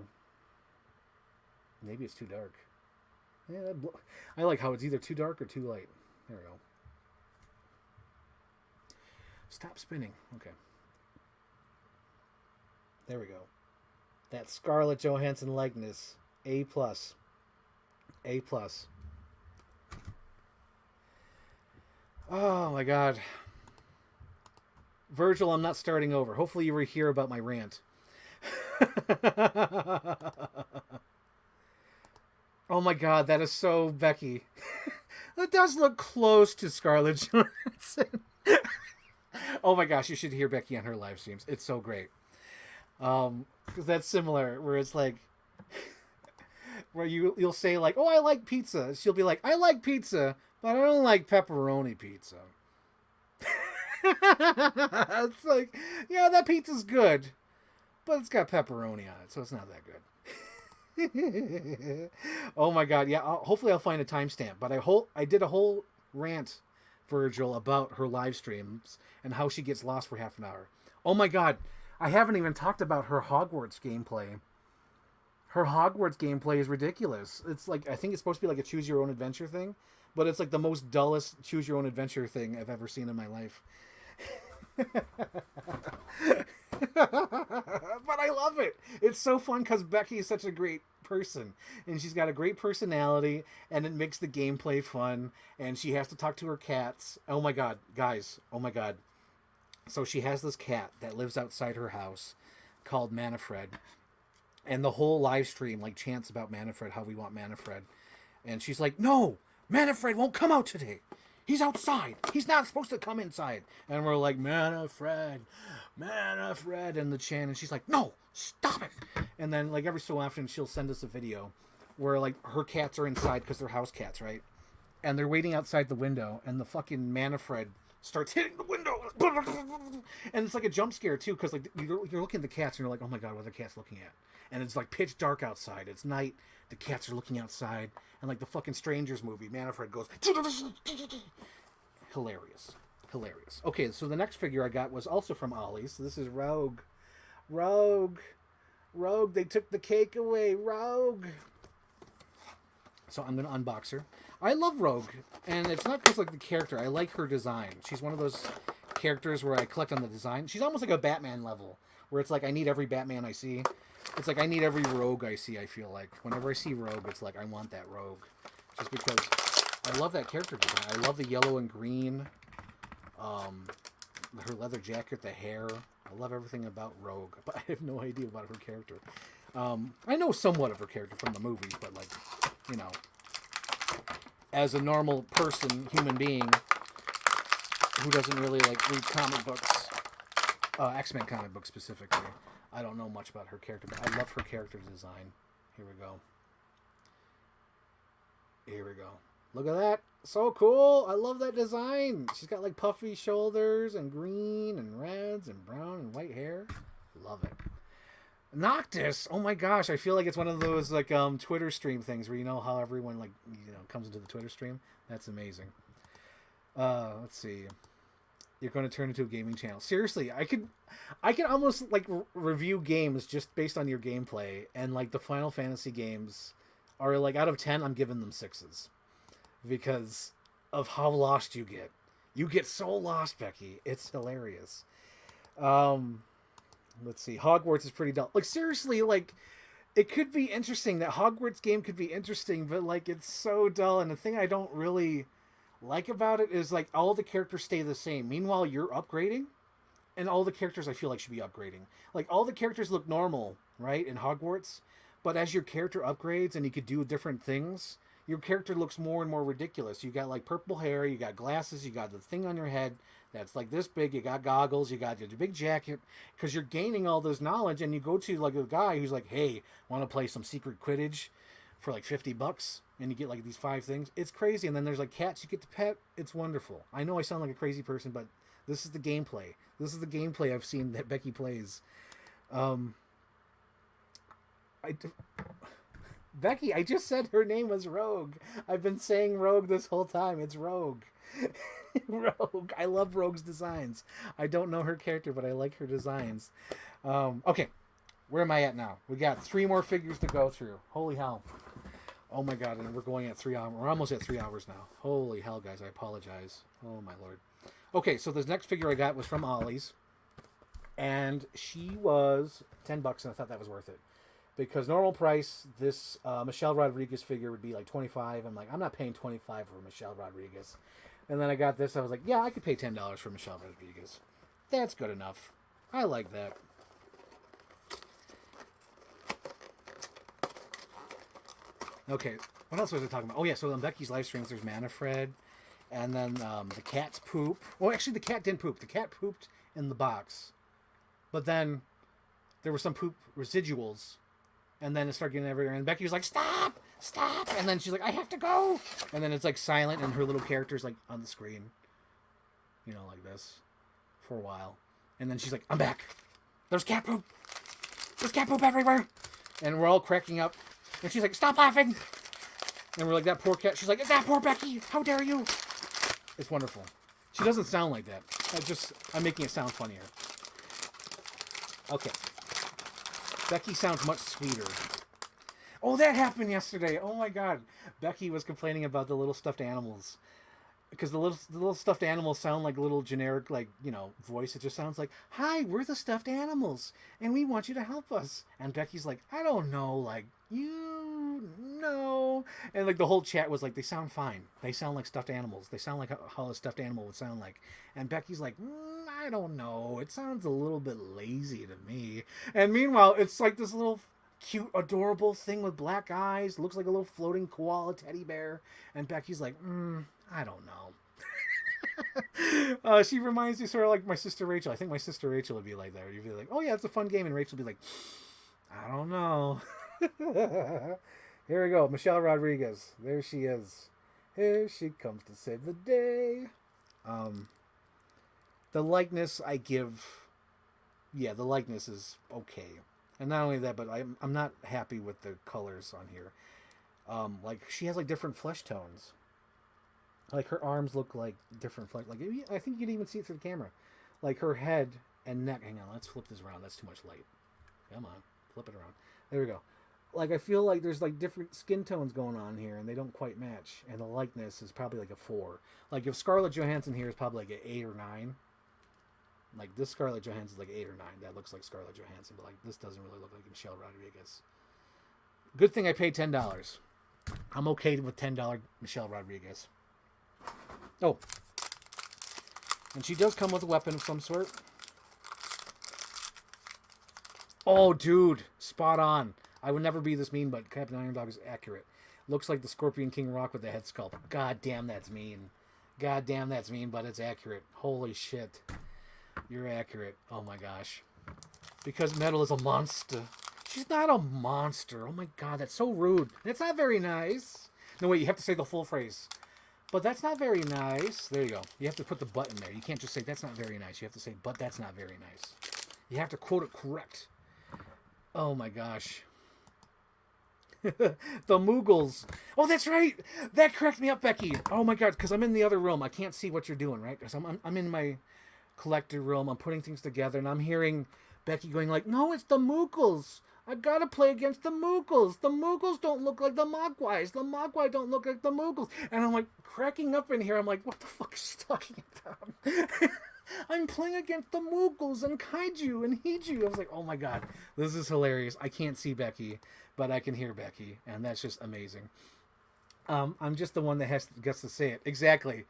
Maybe it's too dark. Yeah, I like how it's either too dark or too light. There we go. Stop spinning. Okay. There we go. That Scarlett Johansson likeness. A plus. A plus. Oh my god. Virgil, I'm not starting over. Hopefully you were here about my rant. Oh my god, that is so Becky. That does look close to Scarlett Johansson. Oh my gosh, you should hear Becky on her live streams. It's so great. Because that's similar, where it's like, where you'll say like, oh, I like pizza. She'll be like, I like pizza, but I don't like pepperoni pizza. It's like, yeah, that pizza's good, but it's got pepperoni on it, so it's not that good. Oh my god, yeah. Hopefully I'll find a timestamp. But I did a whole rant, Virgil, about her live streams and how she gets lost for half an hour. Oh my god, I haven't even talked about her Hogwarts gameplay. Her Hogwarts gameplay is ridiculous. It's like, I think it's supposed to be like a choose your own adventure thing, but it's like the most dullest choose your own adventure thing I've ever seen in my life. But I love it. It's so fun because Becky is such a great person, and she's got a great personality, and it makes the gameplay fun, and she has to talk to her cats. Oh my god, guys, oh my god. So she has this cat that lives outside her house called Manfred, and the whole live stream like chants about Manfred, how we want Manfred, and she's like, no, Manfred won't come out today. He's outside. He's not supposed to come inside. And we're like, Manfred, Manfred, and the chant. And she's like, no, stop it. And then, like, every so often, she'll send us a video where, like, her cats are inside because they're house cats, right? And they're waiting outside the window. And the fucking Manfred starts hitting the window. And it's like a jump scare, too, because, like, you're looking at the cats, and you're like, oh, my God, what are the cats looking at? And it's, like, pitch dark outside. It's night. The cats are looking outside. And like the fucking Strangers movie, Manfred goes... Hilarious. Hilarious. Okay, so the next figure I got was also from Ollie's. So this is Rogue. Rogue. Rogue. They took the cake away. Rogue. So I'm going to unbox her. I love Rogue. And it's not because like the character. I like her design. She's one of those characters where I collect on the design. She's almost like a Batman level. Where it's like I need every Batman I see. It's like I need every Rogue I see, I feel like. Whenever I see Rogue, it's like I want that Rogue. Just because I love that character design. I love the yellow and green. Her leather jacket, the hair. I love everything about Rogue. But I have no idea about her character. I know somewhat of her character from the movies, but like, you know, as a normal person, human being, who doesn't really like read comic books, X-Men comic books specifically, I don't know much about her character, but I love her character design. Here we go. Here we go. Look at that. So cool. I love that design. She's got like puffy shoulders and green and reds and brown and white hair. Love it. Noctis. Oh my gosh. I feel like it's one of those like Twitter stream things where you know how everyone like, you know, comes into the Twitter stream. That's amazing. Let's see. You're going to turn into a gaming channel. Seriously, I could almost like review games just based on your gameplay, and like the Final Fantasy games are like out of 10, I'm giving them 6s because of how lost you get. You get so lost, Becky. It's hilarious. Let's see. Hogwarts is pretty dull. Like seriously, like it could be interesting. That Hogwarts game could be interesting, but like it's so dull. And the thing I don't really like about it is like all the characters stay the same. Meanwhile, you're upgrading, and all the characters I feel like should be upgrading. Like all the characters look normal, right, in Hogwarts, but as your character upgrades and you could do different things, your character looks more and more ridiculous. You got like purple hair, you got glasses, you got the thing on your head that's like this big, you got goggles, you got your big jacket, because you're gaining all this knowledge, and you go to like a guy who's like, hey, want to play some secret Quidditch for like $50, and you get like these 5 things. It's crazy. And then there's like cats you get to pet. It's wonderful. I know I sound like a crazy person, but this is the gameplay. This is the gameplay I've seen that Becky plays. Becky, I just said her name was Rogue. I've been saying Rogue this whole time. It's Rogue. Rogue. I love Rogue's designs. I don't know her character, but I like her designs. Okay, where am I at now? We got 3 more figures to go through. Holy hell. Oh my god, and we're going at 3 hours. We're almost at 3 hours now. Holy hell, guys, I apologize. Oh my lord. Okay, so this next figure I got was from Ollie's. And she was $10, and I thought that was worth it. Because normal price, this Michelle Rodriguez figure would be like $25. I'm like, I'm not paying $25 for Michelle Rodriguez. And then I got this. I was like, yeah, I could pay $10 for Michelle Rodriguez. That's good enough. I like that. Okay, what else was I talking about? Oh, yeah, so on Becky's live streams, there's Manfred. And then the cat's poop. Well, actually, the cat didn't poop. The cat pooped in the box. But then there were some poop residuals. And then it started getting everywhere. And Becky was like, stop! Stop! And then she's like, I have to go! And then it's like silent, and her little character's like on the screen. You know, like this. For a while. And then she's like, I'm back. There's cat poop. There's cat poop everywhere. And we're all cracking up. And she's like, stop laughing! And we're like, that poor cat. She's like, is that poor Becky? How dare you? It's wonderful. She doesn't sound like that. I'm making it sound funnier. Okay. Becky sounds much sweeter. Oh, that happened yesterday. Oh my god. Becky was complaining about the little stuffed animals. Because the little stuffed animals sound like little generic, like, you know, voice. It just sounds like, hi, we're the stuffed animals, and we want you to help us. And Becky's like, I don't know, like, you know. And like the whole chat was like, they sound fine. They sound like stuffed animals. They sound like how a stuffed animal would sound like. And Becky's like, I don't know. It sounds a little bit lazy to me. And meanwhile, it's like this little cute, adorable thing with black eyes. Looks like a little floating koala teddy bear. And Becky's like, I don't know. She reminds me sort of like my sister Rachel. I think my sister Rachel would be like that. You'd be like, oh yeah, it's a fun game. And Rachel would be like, I don't know. Here we go. Michelle Rodriguez. There she is. Here she comes to save the day. The likeness I give, yeah, the likeness is okay. And not only that, but I'm not happy with the colors on here. Like, she has like different flesh tones. Like, her arms look like different flesh. Like, I think you can even see it through the camera. Like, her head and neck. Hang on, let's flip this around. That's too much light. Come on, flip it around. There we go. Like, I feel like there's like different skin tones going on here, and they don't quite match. And the likeness is probably like a 4. Like, if Scarlett Johansson here is probably like an 8 or 9. Like, this Scarlett Johansson is like 8 or 9. That looks like Scarlett Johansson, but like this doesn't really look like Michelle Rodriguez. Good thing I paid $10. I'm okay with $10 Michelle Rodriguez. Oh. And she does come with a weapon of some sort. Oh, dude. Spot on. I would never be this mean, but Captain Iron Dog is accurate. Looks like the Scorpion King Rock with the head sculpt. God damn, that's mean. God damn, that's mean, but it's accurate. Holy shit. You're accurate. Oh my gosh. Because Metal is a monster. She's not a monster. Oh my god, that's so rude. That's not very nice. No, wait, you have to say the full phrase. But that's not very nice. There you go. You have to put the but in there. You can't just say that's not very nice. You have to say, but that's not very nice. You have to quote it correct. Oh my gosh. The Moogles. Oh, that's right. That cracked me up, Becky. Oh my god, because I'm in the other room. I can't see what you're doing, right? Because I'm in my collector room. I'm putting things together, and I'm hearing Becky going like, no, it's the Moogles. I gotta play against the Moogles. The Moogles don't look like the Mogwais. The Mogwai don't look like the Moogles. And I'm like cracking up in here. I'm like, what the fuck is she talking about? I'm playing against the Moogles and Kaiju and Hiju. I was like, oh my god, this is hilarious. I can't see Becky, but I can hear Becky, and that's just amazing. I'm just the one that gets to say it. Exactly.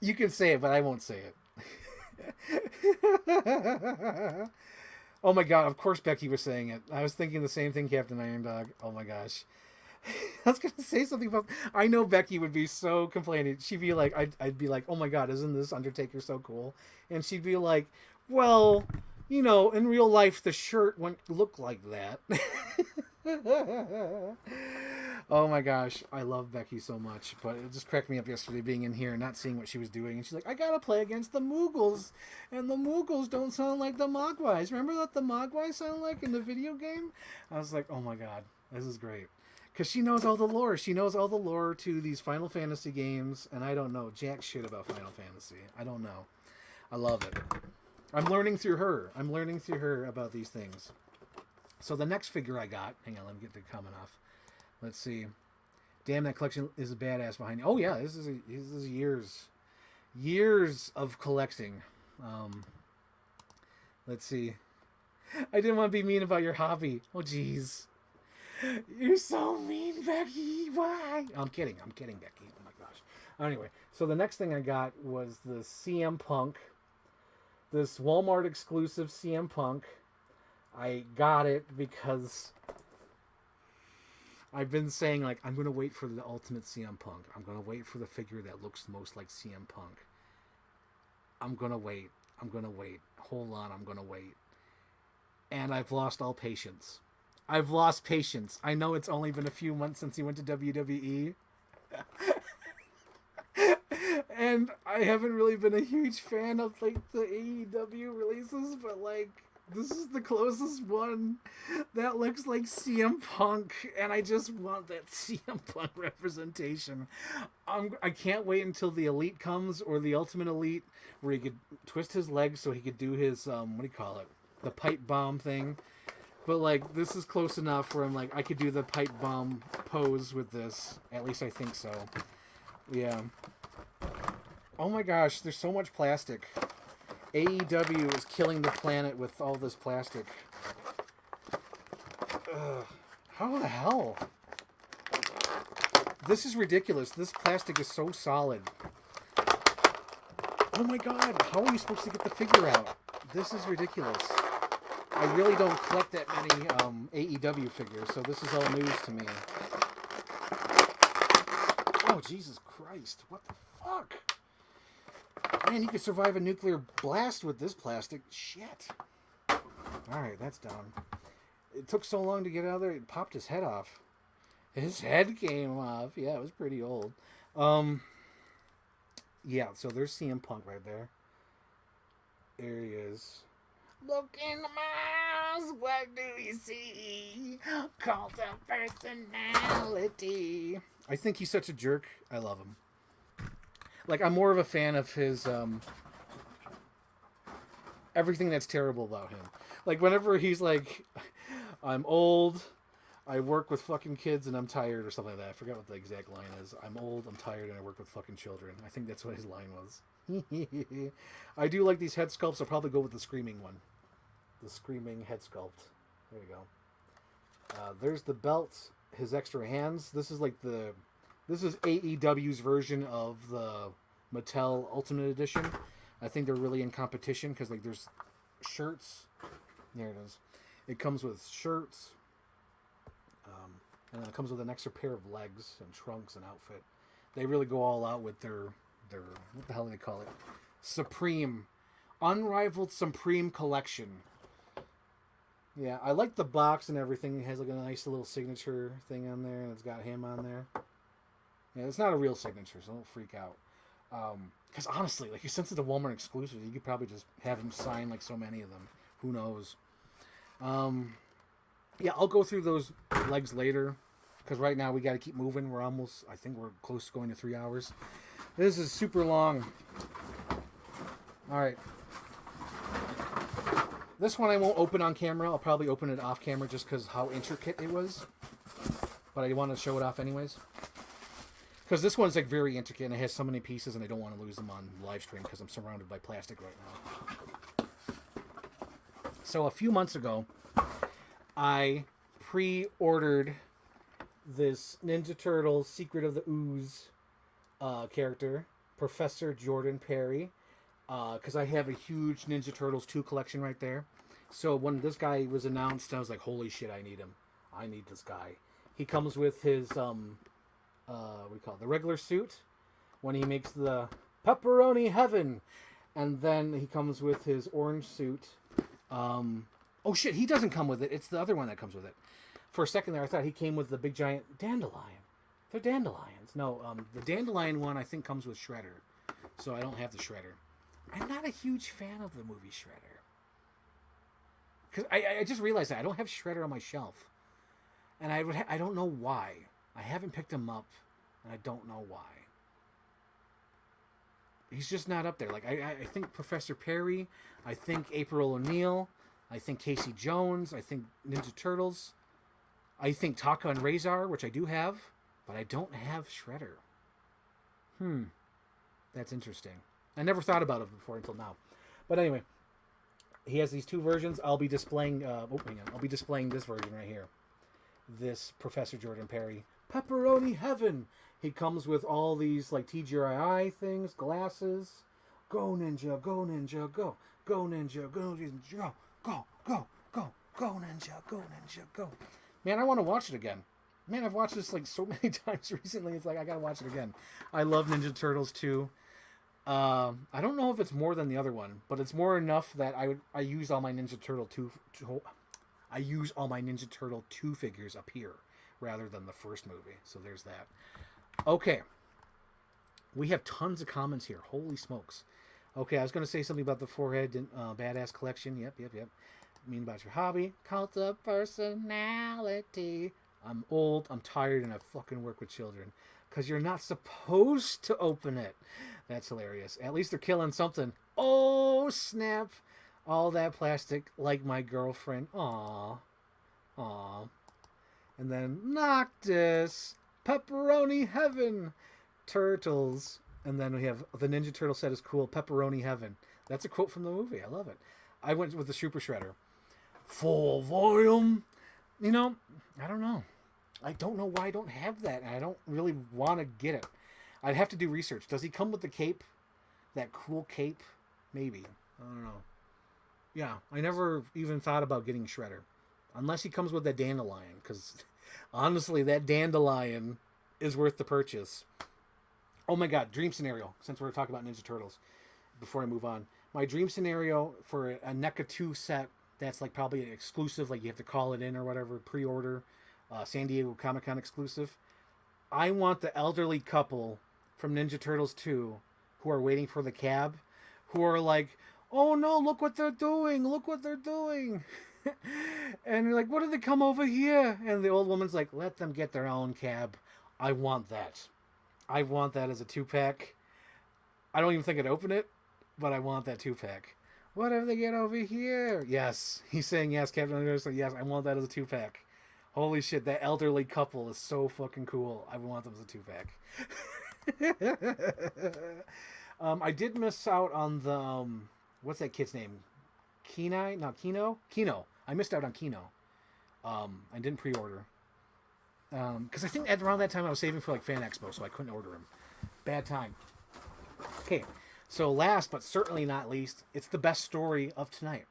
You can say it, but I won't say it. Oh my god, of course Becky was saying it. I was thinking the same thing, Captain Iron Dog. Oh my gosh. I was gonna say something about. I know Becky would be so complaining. She'd be like, I'd be like, oh my god, isn't this Undertaker so cool? And she'd be like, well, you know, in real life, the shirt wouldn't look like that. Oh my gosh, I love Becky so much, but it just cracked me up yesterday being in here and not seeing what she was doing. And she's like, I gotta play against the Moogles, and the Moogles don't sound like the Mogwais. Remember what the Mogwais sound like in the video game? I was like, oh my god, this is great. Because she knows all the lore. She knows all the lore to these Final Fantasy games, and I don't know jack shit about Final Fantasy. I don't know. I love it. I'm learning through her. I'm learning through her about these things. So the next figure I got, hang on, let me get the comment off. Let's see. Damn, that collection is a badass behind you. Oh yeah, this is years of collecting. Let's see. I didn't want to be mean about your hobby. Oh jeez. You're so mean, Becky. Why? I'm kidding, Becky. Oh my gosh. Anyway, so the next thing I got was the CM Punk. This Walmart exclusive CM Punk. I got it because I've been saying, like, I'm going to wait for the ultimate CM Punk. I'm going to wait for the figure that looks most like CM Punk. I'm going to wait. Hold on, I'm going to wait. And I've lost all patience. I've lost patience. I know it's only been a few months since he went to WWE. And I haven't really been a huge fan of, like, the AEW releases, but, like, this is the closest one that looks like CM Punk, and I just want that CM Punk representation. I can't wait until the Elite comes, or the Ultimate Elite, where he could twist his legs so he could do his, what do you call it? The pipe bomb thing. But, like, this is close enough where I'm like, I could do the pipe bomb pose with this. At least I think so. Yeah. Oh my gosh, there's so much plastic. AEW is killing the planet with all this plastic. Ugh. How the hell? This is ridiculous. This plastic is so solid. Oh my god, how are you supposed to get the figure out? This is ridiculous. I really don't collect that many AEW figures, so this is all news to me. Oh, Jesus Christ. What the fuck? Man, you could survive a nuclear blast with this plastic. Shit. Alright, that's done. It took so long to get out of there, it popped his head off. His head came off. Yeah, it was pretty old. Yeah, so there's CM Punk right there. There he is. Look in the eyes, what do you see? Cult of personality. I think he's such a jerk. I love him. Like, I'm more of a fan of his, everything that's terrible about him. Like, whenever he's like, I'm old, I work with fucking kids, and I'm tired, or something like that. I forgot what the exact line is. I'm old, I'm tired, and I work with fucking children. I think that's what his line was. I do like these head sculpts. I'll probably go with the screaming one. The screaming head sculpt. There you go. There's the belt, his extra hands. This is like this is AEW's version of the Mattel Ultimate Edition. I think they're really in competition because, like, there's shirts. There it is. It comes with shirts. And then it comes with an extra pair of legs and trunks and outfit. They really go all out with their what the hell do they call it? Supreme. Unrivaled Supreme Collection. Yeah, I like the box and everything. It has like a nice little signature thing on there, and it's got him on there. Yeah, it's not a real signature, so don't freak out. Because honestly, like, since it's a Walmart exclusive, you could probably just have him sign like so many of them. Who knows? Yeah, I'll go through those legs later. Because right now we got to keep moving. I think we're close to going to 3 hours. This is super long. Alright. This one I won't open on camera. I'll probably open it off camera just because how intricate it was. But I want to show it off anyways. Because this one's like very intricate and it has so many pieces and I don't want to lose them on live stream because I'm surrounded by plastic right now. So a few months ago, I pre-ordered this Ninja Turtles Secret of the Ooze character, Professor Jordan Perry, because I have a huge Ninja Turtles 2 collection right there. So when this guy was announced, I was like, holy shit, I need him. I need this guy. He comes with his what do you call it? The regular suit when he makes the pepperoni heaven, and then he comes with his orange suit. Oh shit, he doesn't come with it. It's the other one that comes with it. For a second there, I thought he came with the big giant dandelion. They're dandelions. No, the dandelion one I think comes with Shredder, so I don't have the Shredder. I'm not a huge fan of the movie Shredder. Because I just realized that I don't have Shredder on my shelf. And I don't know why. I haven't picked him up, and I don't know why. He's just not up there. Like, I think Professor Perry, I think April O'Neil, I think Casey Jones, I think Ninja Turtles, I think Taka and Razor, which I do have, but I don't have Shredder. That's interesting. I never thought about it before until now. But anyway, he has these two versions. I'll be displaying. I'll be displaying this version right here. This Professor Jordan Perry Pepperoni Heaven. He comes with all these like TGII things, glasses. Go ninja, go ninja, go, go ninja, go ninja, go, go, go, go ninja, go ninja, go. Man, I want to watch it again. Man, I've watched this like so many times recently. It's like I gotta watch it again. I love Ninja Turtles too. I don't know if it's more than the other one, but it's more enough that I use all my Ninja Turtle 2 figures up here rather than the first movie. So there's that. Okay. We have tons of comments here. Holy smokes. Okay, I was going to say something about the forehead badass collection. Yep. Mean about your hobby. Cult of personality. I'm old, I'm tired, and I fucking work with children. Because you're not supposed to open it. That's hilarious. At least they're killing something. Oh, snap. All that plastic, like my girlfriend. Aww. And then Noctis. Pepperoni Heaven. Turtles. And then we have the Ninja Turtle set is cool. Pepperoni Heaven. That's a quote from the movie. I love it. I went with the Super Shredder. Full volume. You know, I don't know. I don't know why I don't have that, and I don't really want to get it. I'd have to do research. Does he come with the cape? That cool cape? Maybe. I don't know. Yeah, I never even thought about getting Shredder. Unless he comes with that dandelion, because honestly, that dandelion is worth the purchase. Oh my god, dream scenario, since we're talking about Ninja Turtles, before I move on. My dream scenario for a NECA 2 set that's like probably an exclusive, like you have to call it in or whatever, pre-order, San Diego Comic-Con exclusive. I want the elderly couple from Ninja Turtles 2 who are waiting for the cab, who are like, oh no, look what they're doing, and you're like, what did they come over here? And the old woman's like, let them get their own cab. I want that. I want that as a 2-pack. I don't even think I'd open it, but I want that 2-pack. What if they get over here? Yes. He's saying yes, Captain Underwood. Yes, I want that as a 2-pack. Holy shit, that elderly couple is so fucking cool. I want them as a 2-pack. I did miss out on the... what's that kid's name? Kenai? No, Kino? Kino. I missed out on Kino. I didn't pre-order. Because I think at around that time I was saving for like Fan Expo, so I couldn't order him. Bad time. Okay. So last but certainly not least, it's the best story of tonight.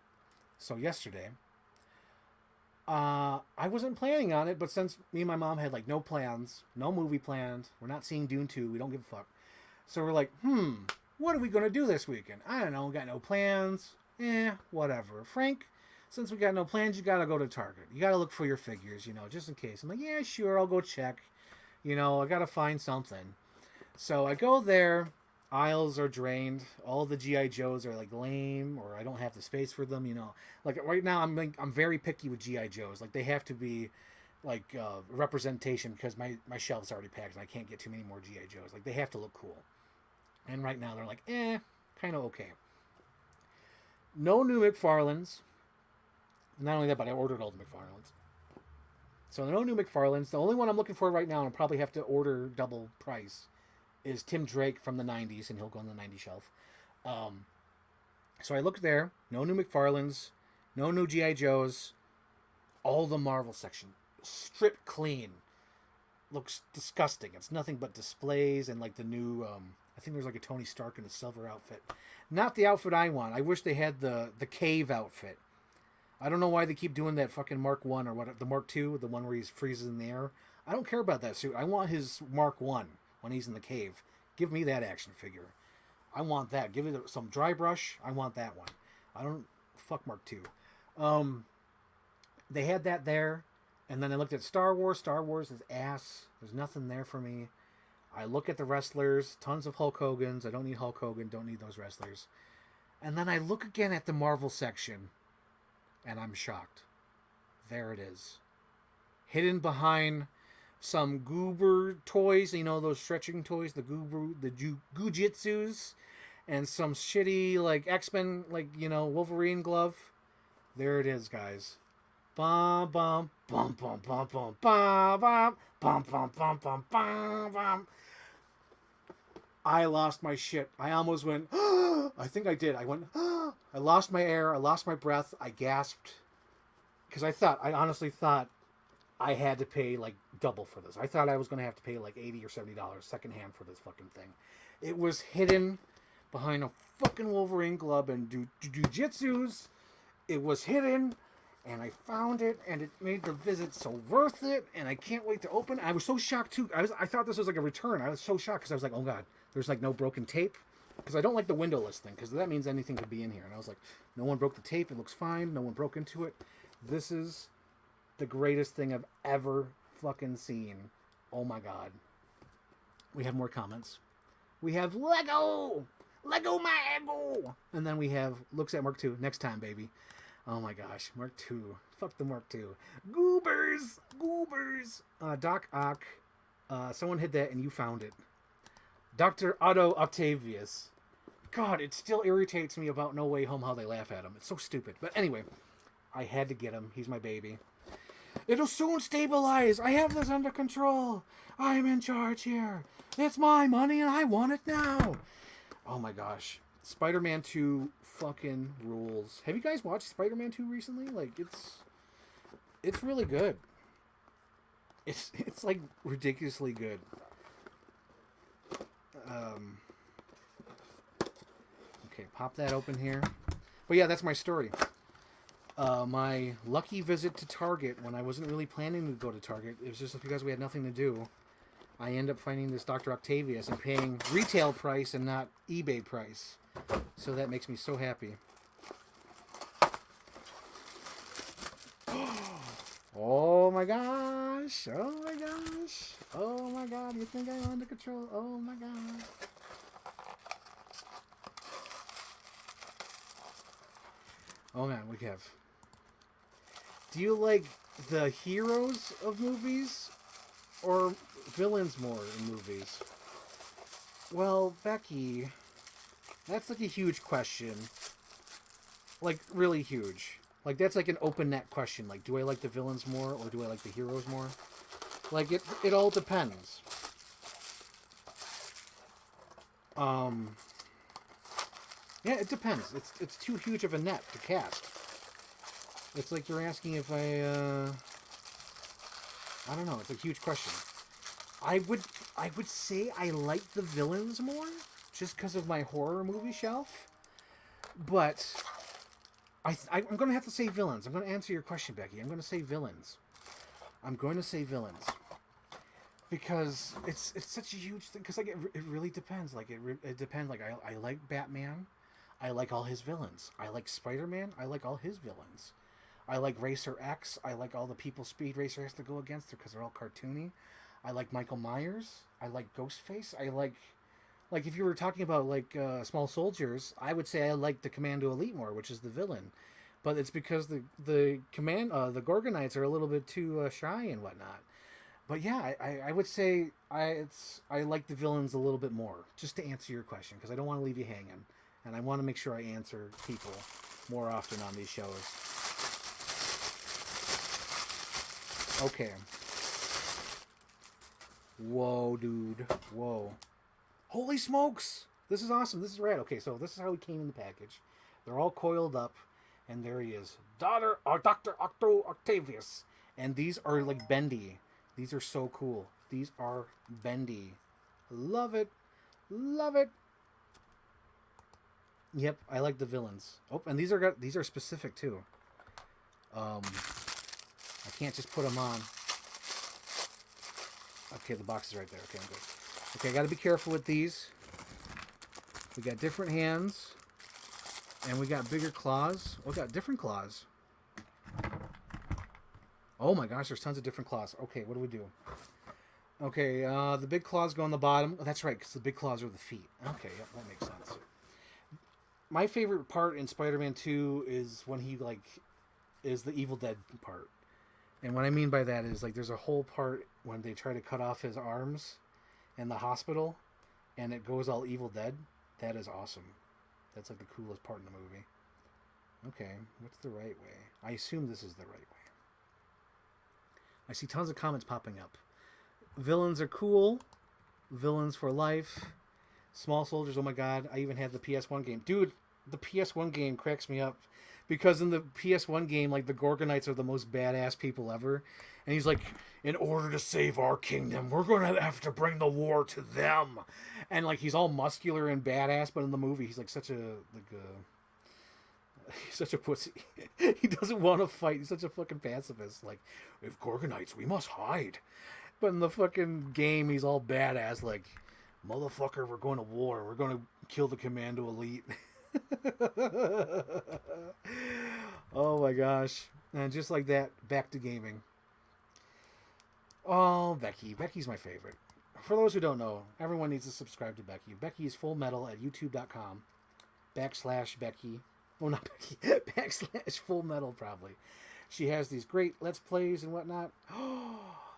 So yesterday, I wasn't planning on it, but since me and my mom had like no plans, no movie planned, we're not seeing Dune 2, we don't give a fuck. So we're like, what are we going to do this weekend? I don't know, we got no plans. Whatever. Frank, since we got no plans, you got to go to Target. You got to look for your figures, just in case. I'm like, yeah, sure, I'll go check. I got to find something. So I go there. Aisles are drained. All the G.I. Joes are like lame, or I don't have the space for them. Like right now, I'm very picky with G.I. Joes. Like they have to be like representation because my shelf's already packed and I can't get too many more G.I. Joes. Like they have to look cool. And right now they're like, kind of okay. No new McFarlanes. Not only that, but I ordered all the McFarlanes. So no new McFarlanes. The only one I'm looking for right now, and I'll probably have to order double price, is Tim Drake from the 90s, and he'll go on the 90s shelf. So I looked there. No new McFarlanes. No new G.I. Joes. All the Marvel section. Stripped clean. Looks disgusting. It's nothing but displays and like the new... I think there's like a Tony Stark in a silver outfit. Not the outfit I want. I wish they had the cave outfit. I don't know why they keep doing that fucking Mark 1 or what, the Mark 2, the one where he freezes in the air. I don't care about that suit. I want his Mark 1 when he's in the cave. Give me that action figure. I want that. Give it some dry brush. I want that one. I don't... Fuck Mark 2. They had that there. And then I looked at Star Wars. Star Wars is ass. There's nothing there for me. I look at the wrestlers. Tons of Hulk Hogan's. I don't need Hulk Hogan. Don't need those wrestlers. And then I look again at the Marvel section. And I'm shocked. There it is. Hidden behind some goober toys. You know, those stretching toys. The Gujitsus. And some shitty, like, X-Men, like, you know, Wolverine glove. There it is, guys. Bum, bum, bum, bum, bum, bum, bum, bum, bum, bum, bum, bum, bum, bum. I lost my shit. I almost went, I think I did. I went, I lost my air. I lost my breath. I gasped. Because I honestly thought I had to pay, like, double for this. I thought I was going to have to pay, like, $80 or $70 secondhand for this fucking thing. It was hidden behind a fucking Wolverine glove and jujitsus. It was hidden, and I found it, and it made the visit so worth it, and I can't wait to open it. I was so shocked, too. I thought this was like a return. I was so shocked, because I was like, oh, God, there's, like, no broken tape. Because I don't like the windowless thing, because that means anything could be in here. And I was like, no one broke the tape. It looks fine. No one broke into it. This is the greatest thing I've ever fucking seen. Oh, my God. We have more comments. We have Lego! Lego my ego! And then we have, looks at Mark II. Next time, baby. Oh my gosh. Mark II. Fuck the Mark II. Goobers! Goobers! Doc Ock. Someone hid that and you found it. Dr. Otto Octavius. God, it still irritates me about No Way Home how they laugh at him. It's so stupid. But anyway, I had to get him. He's my baby. It'll soon stabilize. I have this under control. I'm in charge here. It's my money and I want it now. Oh my gosh. Spider-Man 2 fucking rules. Have you guys watched Spider-Man 2 recently? Like, it's really good. It's like ridiculously good. Okay, pop that open here. But yeah, that's my story. My lucky visit to Target when I wasn't really planning to go to Target. It was just because we had nothing to do. I end up finding this Dr. Octavius and paying retail price and not eBay price. So that makes me so happy. Oh my gosh. Oh my gosh. Oh my God. You think I'm under control? Oh my God. Oh man, we have. Do you like the heroes of movies or villains more in movies? Well, Becky, that's like a huge question. Like, really huge. Like, that's like an open net question. Like, do I like the villains more or do I like the heroes more? Like, it all depends. Yeah, it depends. It's too huge of a net to cast. It's like you're asking if I don't know. It's a huge question. I would say I like the villains more, just because of my horror movie shelf. But I'm going to have to say villains. I'm going to answer your question, Becky. I'm going to say villains. I'm going to say villains. Because it's such a huge thing. Because like it really depends. Like it depends. Like I like Batman. I like all his villains. I like Spider-Man. I like all his villains. I like Racer X. I like all the people Speed Racer has to go against because they're all cartoony. I like Michael Myers. I like Ghostface. I like if you were talking about like Small Soldiers, I would say I like the Commando Elite more, which is the villain. But it's because the Gorgonites are a little bit too shy and whatnot. But yeah, I would say I like the villains a little bit more, just to answer your question, because I don't want to leave you hanging, and I want to make sure I answer people more often on these shows. Okay. Whoa, dude. Whoa. Holy smokes! This is awesome. This is rad. Okay, so this is how he came in the package. They're all coiled up, and there he is. Dr. Otto Octavius. And these are like bendy. These are so cool. These are bendy. Love it. Love it. Yep, I like the villains. Oh, and these are specific too. I can't just put them on. Okay, the box is right there. Okay, I'm good. Okay, I got to be careful with these. We got different hands. And we got bigger claws. Oh, we got different claws. Oh my gosh, there's tons of different claws. Okay, what do we do? Okay, the big claws go on the bottom. Oh, that's right, because the big claws are the feet. Okay, yep, that makes sense. My favorite part in Spider-Man 2 is when he, like, is the Evil Dead part. And what I mean by that is, like, there's a whole part when they try to cut off his arms in the hospital, and it goes all Evil Dead. That is awesome. That's, like, the coolest part in the movie. Okay, what's the right way? I assume this is the right way. I see tons of comments popping up. Villains are cool. Villains for life. Small soldiers, oh my god. I even had the PS1 game. Dude, the PS1 game cracks me up. Because in the PS1 game, like, the Gorgonites are the most badass people ever. And he's like, in order to save our kingdom, we're going to have to bring the war to them. And, like, he's all muscular and badass, but in the movie, he's, like, such a he's such a pussy. He doesn't want to fight. He's such a fucking pacifist. Like, if Gorgonites, we must hide. But in the fucking game, he's all badass. Like, motherfucker, we're going to war. We're going to kill the Commando Elite. Oh my gosh. And just like that, back to gaming. Oh, Becky. Becky's my favorite. For those who don't know, everyone needs to subscribe to Becky. Becky is Full Metal at youtube.com/Becky. Oh, not Becky. /Full Metal, probably. She has these great Let's Plays and whatnot.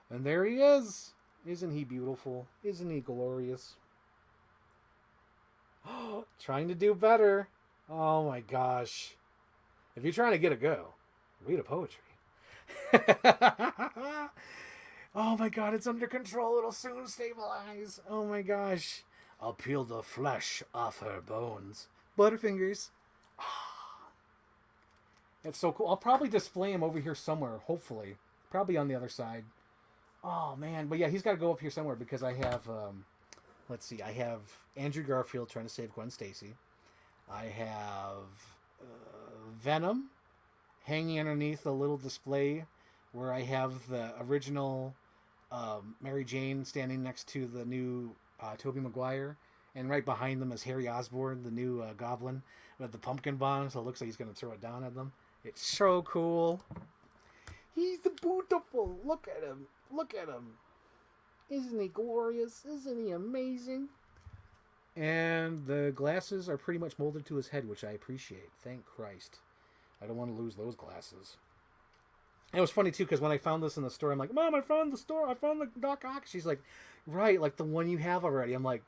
And there he is. Isn't he beautiful? Isn't he glorious? Trying to do better. Oh my gosh. If you're trying to get a go, read a poetry. Oh my god, it's under control. It'll soon stabilize. Oh my gosh. I'll peel the flesh off her bones. Butterfingers. That's so cool. I'll probably display him over here somewhere, hopefully. Probably on the other side. Oh, man. But yeah, he's got to go up here somewhere because I have, let's see, I have Andrew Garfield trying to save Gwen Stacy. I have Venom hanging underneath a little display where I have the original Mary Jane standing next to the new Tobey Maguire. And right behind them is Harry Osborn, the new Goblin, with the pumpkin bomb. So it looks like he's going to throw it down at them. It's so cool. He's beautiful. Look at him. Look at him. Isn't he glorious? Isn't he amazing? And the glasses are pretty much molded to his head, which I appreciate. Thank Christ. I don't want to lose those glasses. And it was funny, too, because when I found this in the store, I'm like, Mom, I found the store. I found the Doc Ock. She's like, right, like the one you have already. I'm like,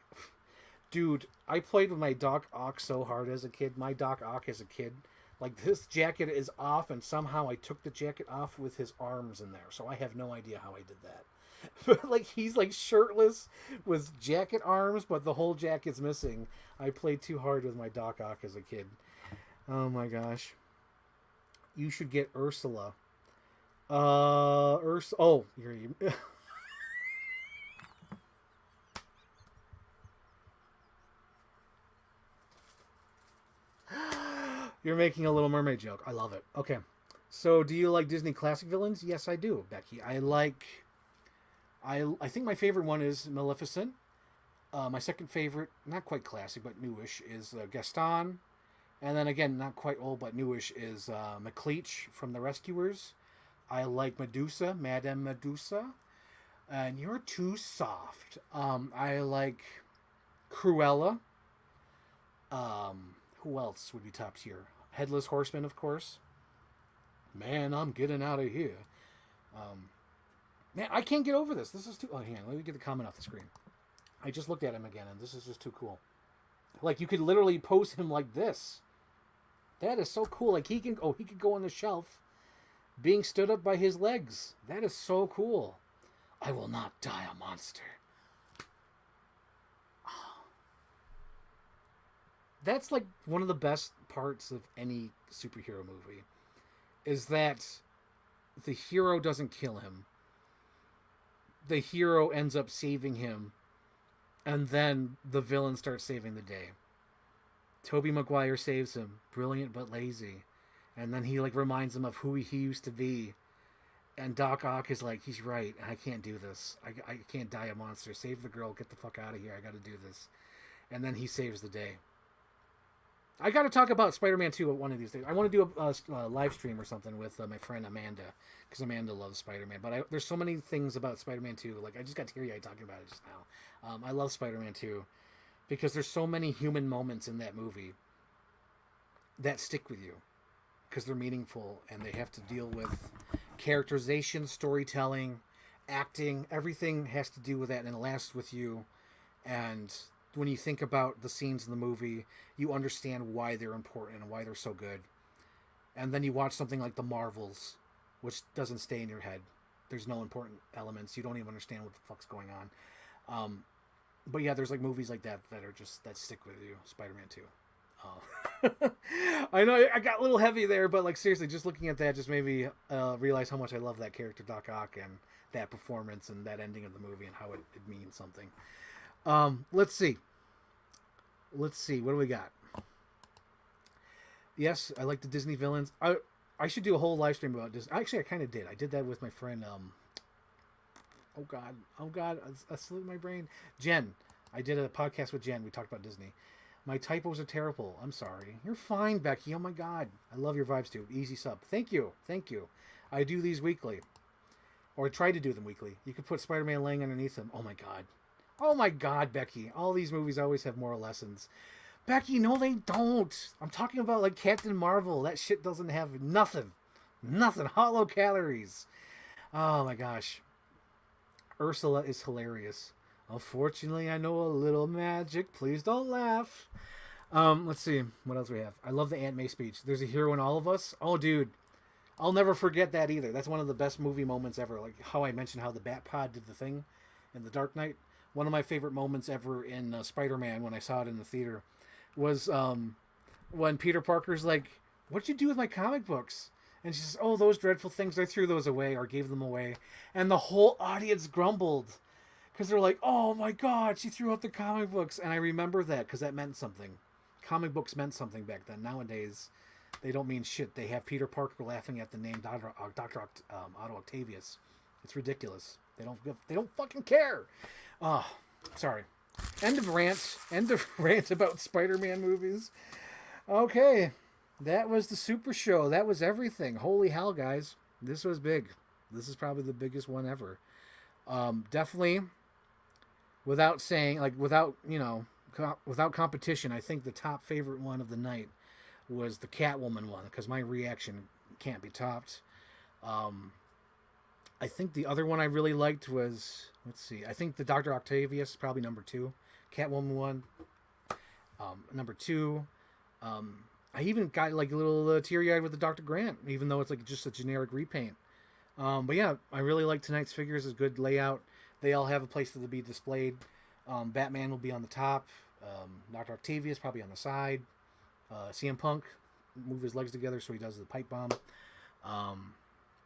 dude, I played with my Doc Ock so hard as a kid. My Doc Ock as a kid. Like, this jacket is off, and somehow I took the jacket off with his arms in there. So I have no idea how I did that. But, like, he's, like, shirtless with jacket arms, but the whole jacket's missing. I played too hard with my Doc Ock as a kid. Oh, my gosh. You should get Ursula. Oh, you're... You're making a Little Mermaid joke. I love it. Okay. So, do you like Disney classic villains? Yes, I do, Becky. I think my favorite one is Maleficent. My second favorite, not quite classic, but newish, is Gaston. And then again, not quite old, but newish, is McLeach from The Rescuers. I like Medusa, Madame Medusa. And you're too soft. I like Cruella. Who else would be top tier? Headless Horseman, of course. Man, I'm getting out of here. Man, I can't get over this. This is too... Oh, hang on. Let me get the comment off the screen. I just looked at him again, and this is just too cool. Like, you could literally pose him like this. That is so cool. Like, he can go on the shelf being stood up by his legs. That is so cool. I will not die a monster. That's like one of the best parts of any superhero movie, is that the hero doesn't kill him. The hero ends up saving him, and then the villain starts saving the day. Tobey Maguire saves him, brilliant but lazy, and then he like reminds him of who he used to be, And Doc Ock is like, he's right. I can't do this. I can't die a monster. Save the girl. Get the fuck out of here. I got to do this. And then he saves the day. I got to talk about Spider-Man 2 one of these days. I want to do a live stream or something with my friend Amanda, because Amanda loves Spider-Man. But there's so many things about Spider-Man 2. Like, I just got teary-eyed talking about it just now. I love Spider-Man 2 because there's so many human moments in that movie that stick with you because they're meaningful and they have to deal with characterization, storytelling, acting. Everything has to do with that, and it lasts with you. And when you think about the scenes in the movie, you understand why they're important and why they're so good. And then you watch something like The Marvels, which doesn't stay in your head. There's no important elements. You don't even understand what the fuck's going on. But yeah, there's like movies like that that are just, that stick with you. Spider-Man 2. I know I got a little heavy there, but like seriously, just looking at that just made me realize how much I love that character, Doc Ock, and that performance and that ending of the movie and how it means something. Let's see. What do we got? Yes, I like the Disney villains. I should do a whole live stream about Disney. Actually, I kind of did. I did that with my friend. Oh God, I slipped my brain. Jen. I did a podcast with Jen. We talked about Disney. My typos are terrible. I'm sorry. You're fine, Becky. Oh my God. I love your vibes too. Easy sub. Thank you. I do these weekly. Or I try to do them weekly. You could put Spider-Man laying underneath them. Oh my God, Becky. All these movies always have moral lessons. Becky, no they don't. I'm talking about like Captain Marvel. That shit doesn't have nothing. Hollow calories. Oh my gosh. Ursula is hilarious. Unfortunately, I know a little magic. Please don't laugh. Let's see. What else we have? I love the Aunt May speech. There's a hero in all of us. Oh, dude. I'll never forget that either. That's one of the best movie moments ever. Like how I mentioned how the Bat-Pod did the thing in The Dark Knight. One of my favorite moments ever in Spider-Man when I saw it in the theater was when Peter Parker's like, what'd you do with my comic books? And she says, oh, those dreadful things. I threw those away or gave them away. And the whole audience grumbled. Because they're like, oh my God, she threw out the comic books. And I remember that because that meant something. Comic books meant something back then. Nowadays, they don't mean shit. They have Peter Parker laughing at the name Dr. Otto Octavius. It's ridiculous. They don't fucking care. Oh, sorry. End of rant about Spider-Man movies. Okay. That was the Super Show. That was everything. Holy hell, guys. This was big. This is probably the biggest one ever. Definitely, without saying, like, without competition, I think the top favorite one of the night was the Catwoman one, because my reaction can't be topped. I think the other one I really liked was, let's see, I think the Dr. Octavius is probably number 2. Catwoman one. Number 2. I even got like a little teary-eyed with the Dr. Grant, even though it's like just a generic repaint. But yeah, I really like tonight's figures. It's a good layout. They all have a place to be displayed. Batman will be on the top. Dr. Octavius probably on the side. CM Punk move his legs together so he does the pipe bomb.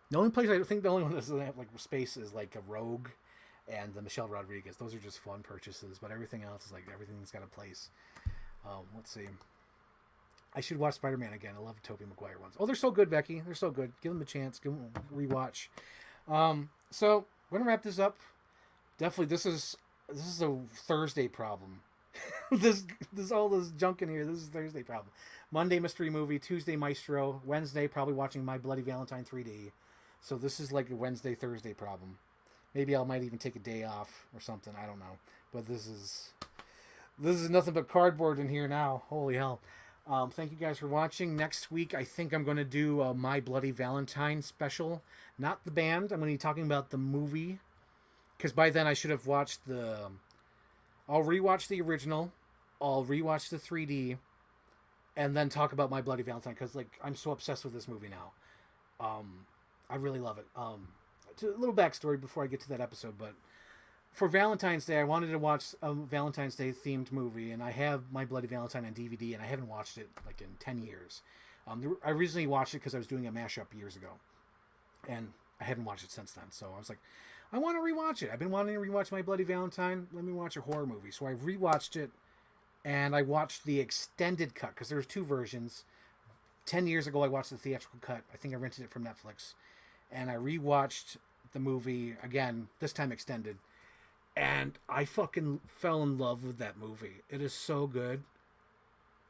The only place I think the only one that doesn't have like space is like a Rogue and the Michelle Rodriguez. Those are just fun purchases, but everything else is like everything's got a place. Let's see. I should watch Spider-Man again. I love the Tobey Maguire ones. Oh, they're so good, Becky. They're so good. Give them a chance. Give them a rewatch. So we're gonna wrap this up. Definitely, this is a Thursday problem. this all this junk in here. This is a Thursday problem. Monday mystery movie. Tuesday Maestro. Wednesday probably watching My Bloody Valentine 3D. So this is like a Wednesday Thursday problem. Maybe I might even take a day off or something. I don't know. But this is nothing but cardboard in here now. Holy hell. Thank you guys for watching. Next week, I think I'm going to do My Bloody Valentine special. Not the band. I'm going to be talking about the movie. Because by then I should have watched I'll rewatch the original. I'll rewatch the 3D. And then talk about My Bloody Valentine. Because like I'm so obsessed with this movie now. I really love it. It's a little backstory before I get to that episode. But for Valentine's Day, I wanted to watch a Valentine's Day themed movie, and I have My Bloody Valentine on DVD, and I haven't watched it like in 10 years. I recently watched it because I was doing a mashup years ago, and I haven't watched it since then. So I was like, I want to rewatch it. I've been wanting to rewatch My Bloody Valentine. Let me watch a horror movie. So I rewatched it, and I watched the extended cut because there's 2 versions. 10 years ago, I watched the theatrical cut. I think I rented it from Netflix. and I rewatched the movie again, this time extended, and I fucking fell in love with that movie. It is so good.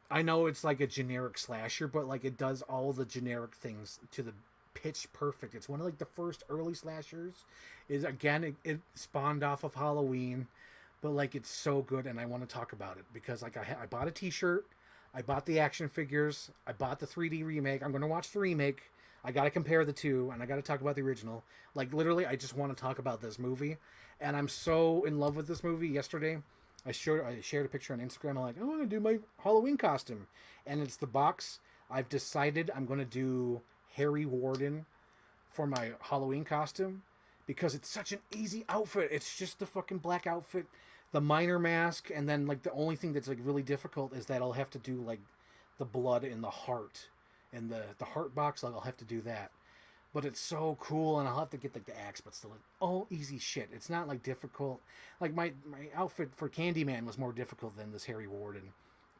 I know it's like a generic slasher, but like it does all the generic things to the pitch perfect. It's one of like the first early slashers. Is again it spawned off of Halloween, but like it's so good, and I want to talk about it because like I bought a T-shirt, I bought the action figures, I bought the 3D remake. I'm gonna watch the remake. I gotta compare the two, and I gotta talk about the original. Like literally, I just want to talk about this movie, and I'm so in love with this movie. Yesterday, I shared a picture on Instagram. I'm like, I want to do my Halloween costume, and it's the box. I've decided I'm going to do Harry Warden for my Halloween costume because it's such an easy outfit. It's just the fucking black outfit, the miner mask, and then like the only thing that's like really difficult is that I'll have to do like the blood in the heart and the heart box. Like I'll have to do that. But it's so cool, and I'll have to get like the axe, but still, all easy shit. It's not like difficult. Like my outfit for Candyman was more difficult than this Harry Warden,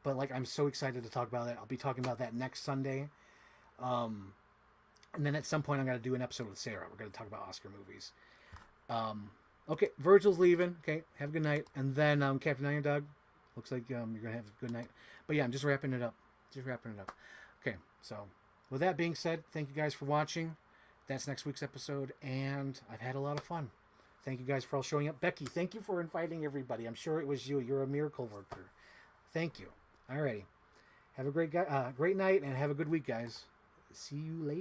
but like I'm so excited to talk about it. I'll be talking about that next Sunday, and then at some point I'm gonna do an episode with Sarah. We're gonna talk about Oscar movies. Okay, Virgil's leaving. Okay, have a good night, and then Captain Iron Dog. Looks like you're gonna have a good night. But yeah, I'm just wrapping it up. Okay, so with that being said, thank you guys for watching. That's next week's episode, and I've had a lot of fun. Thank you guys for all showing up. Becky, thank you for inviting everybody. I'm sure it was you. You're a miracle worker. Thank you. Alrighty. Have a great night, and have a good week, guys. See you later.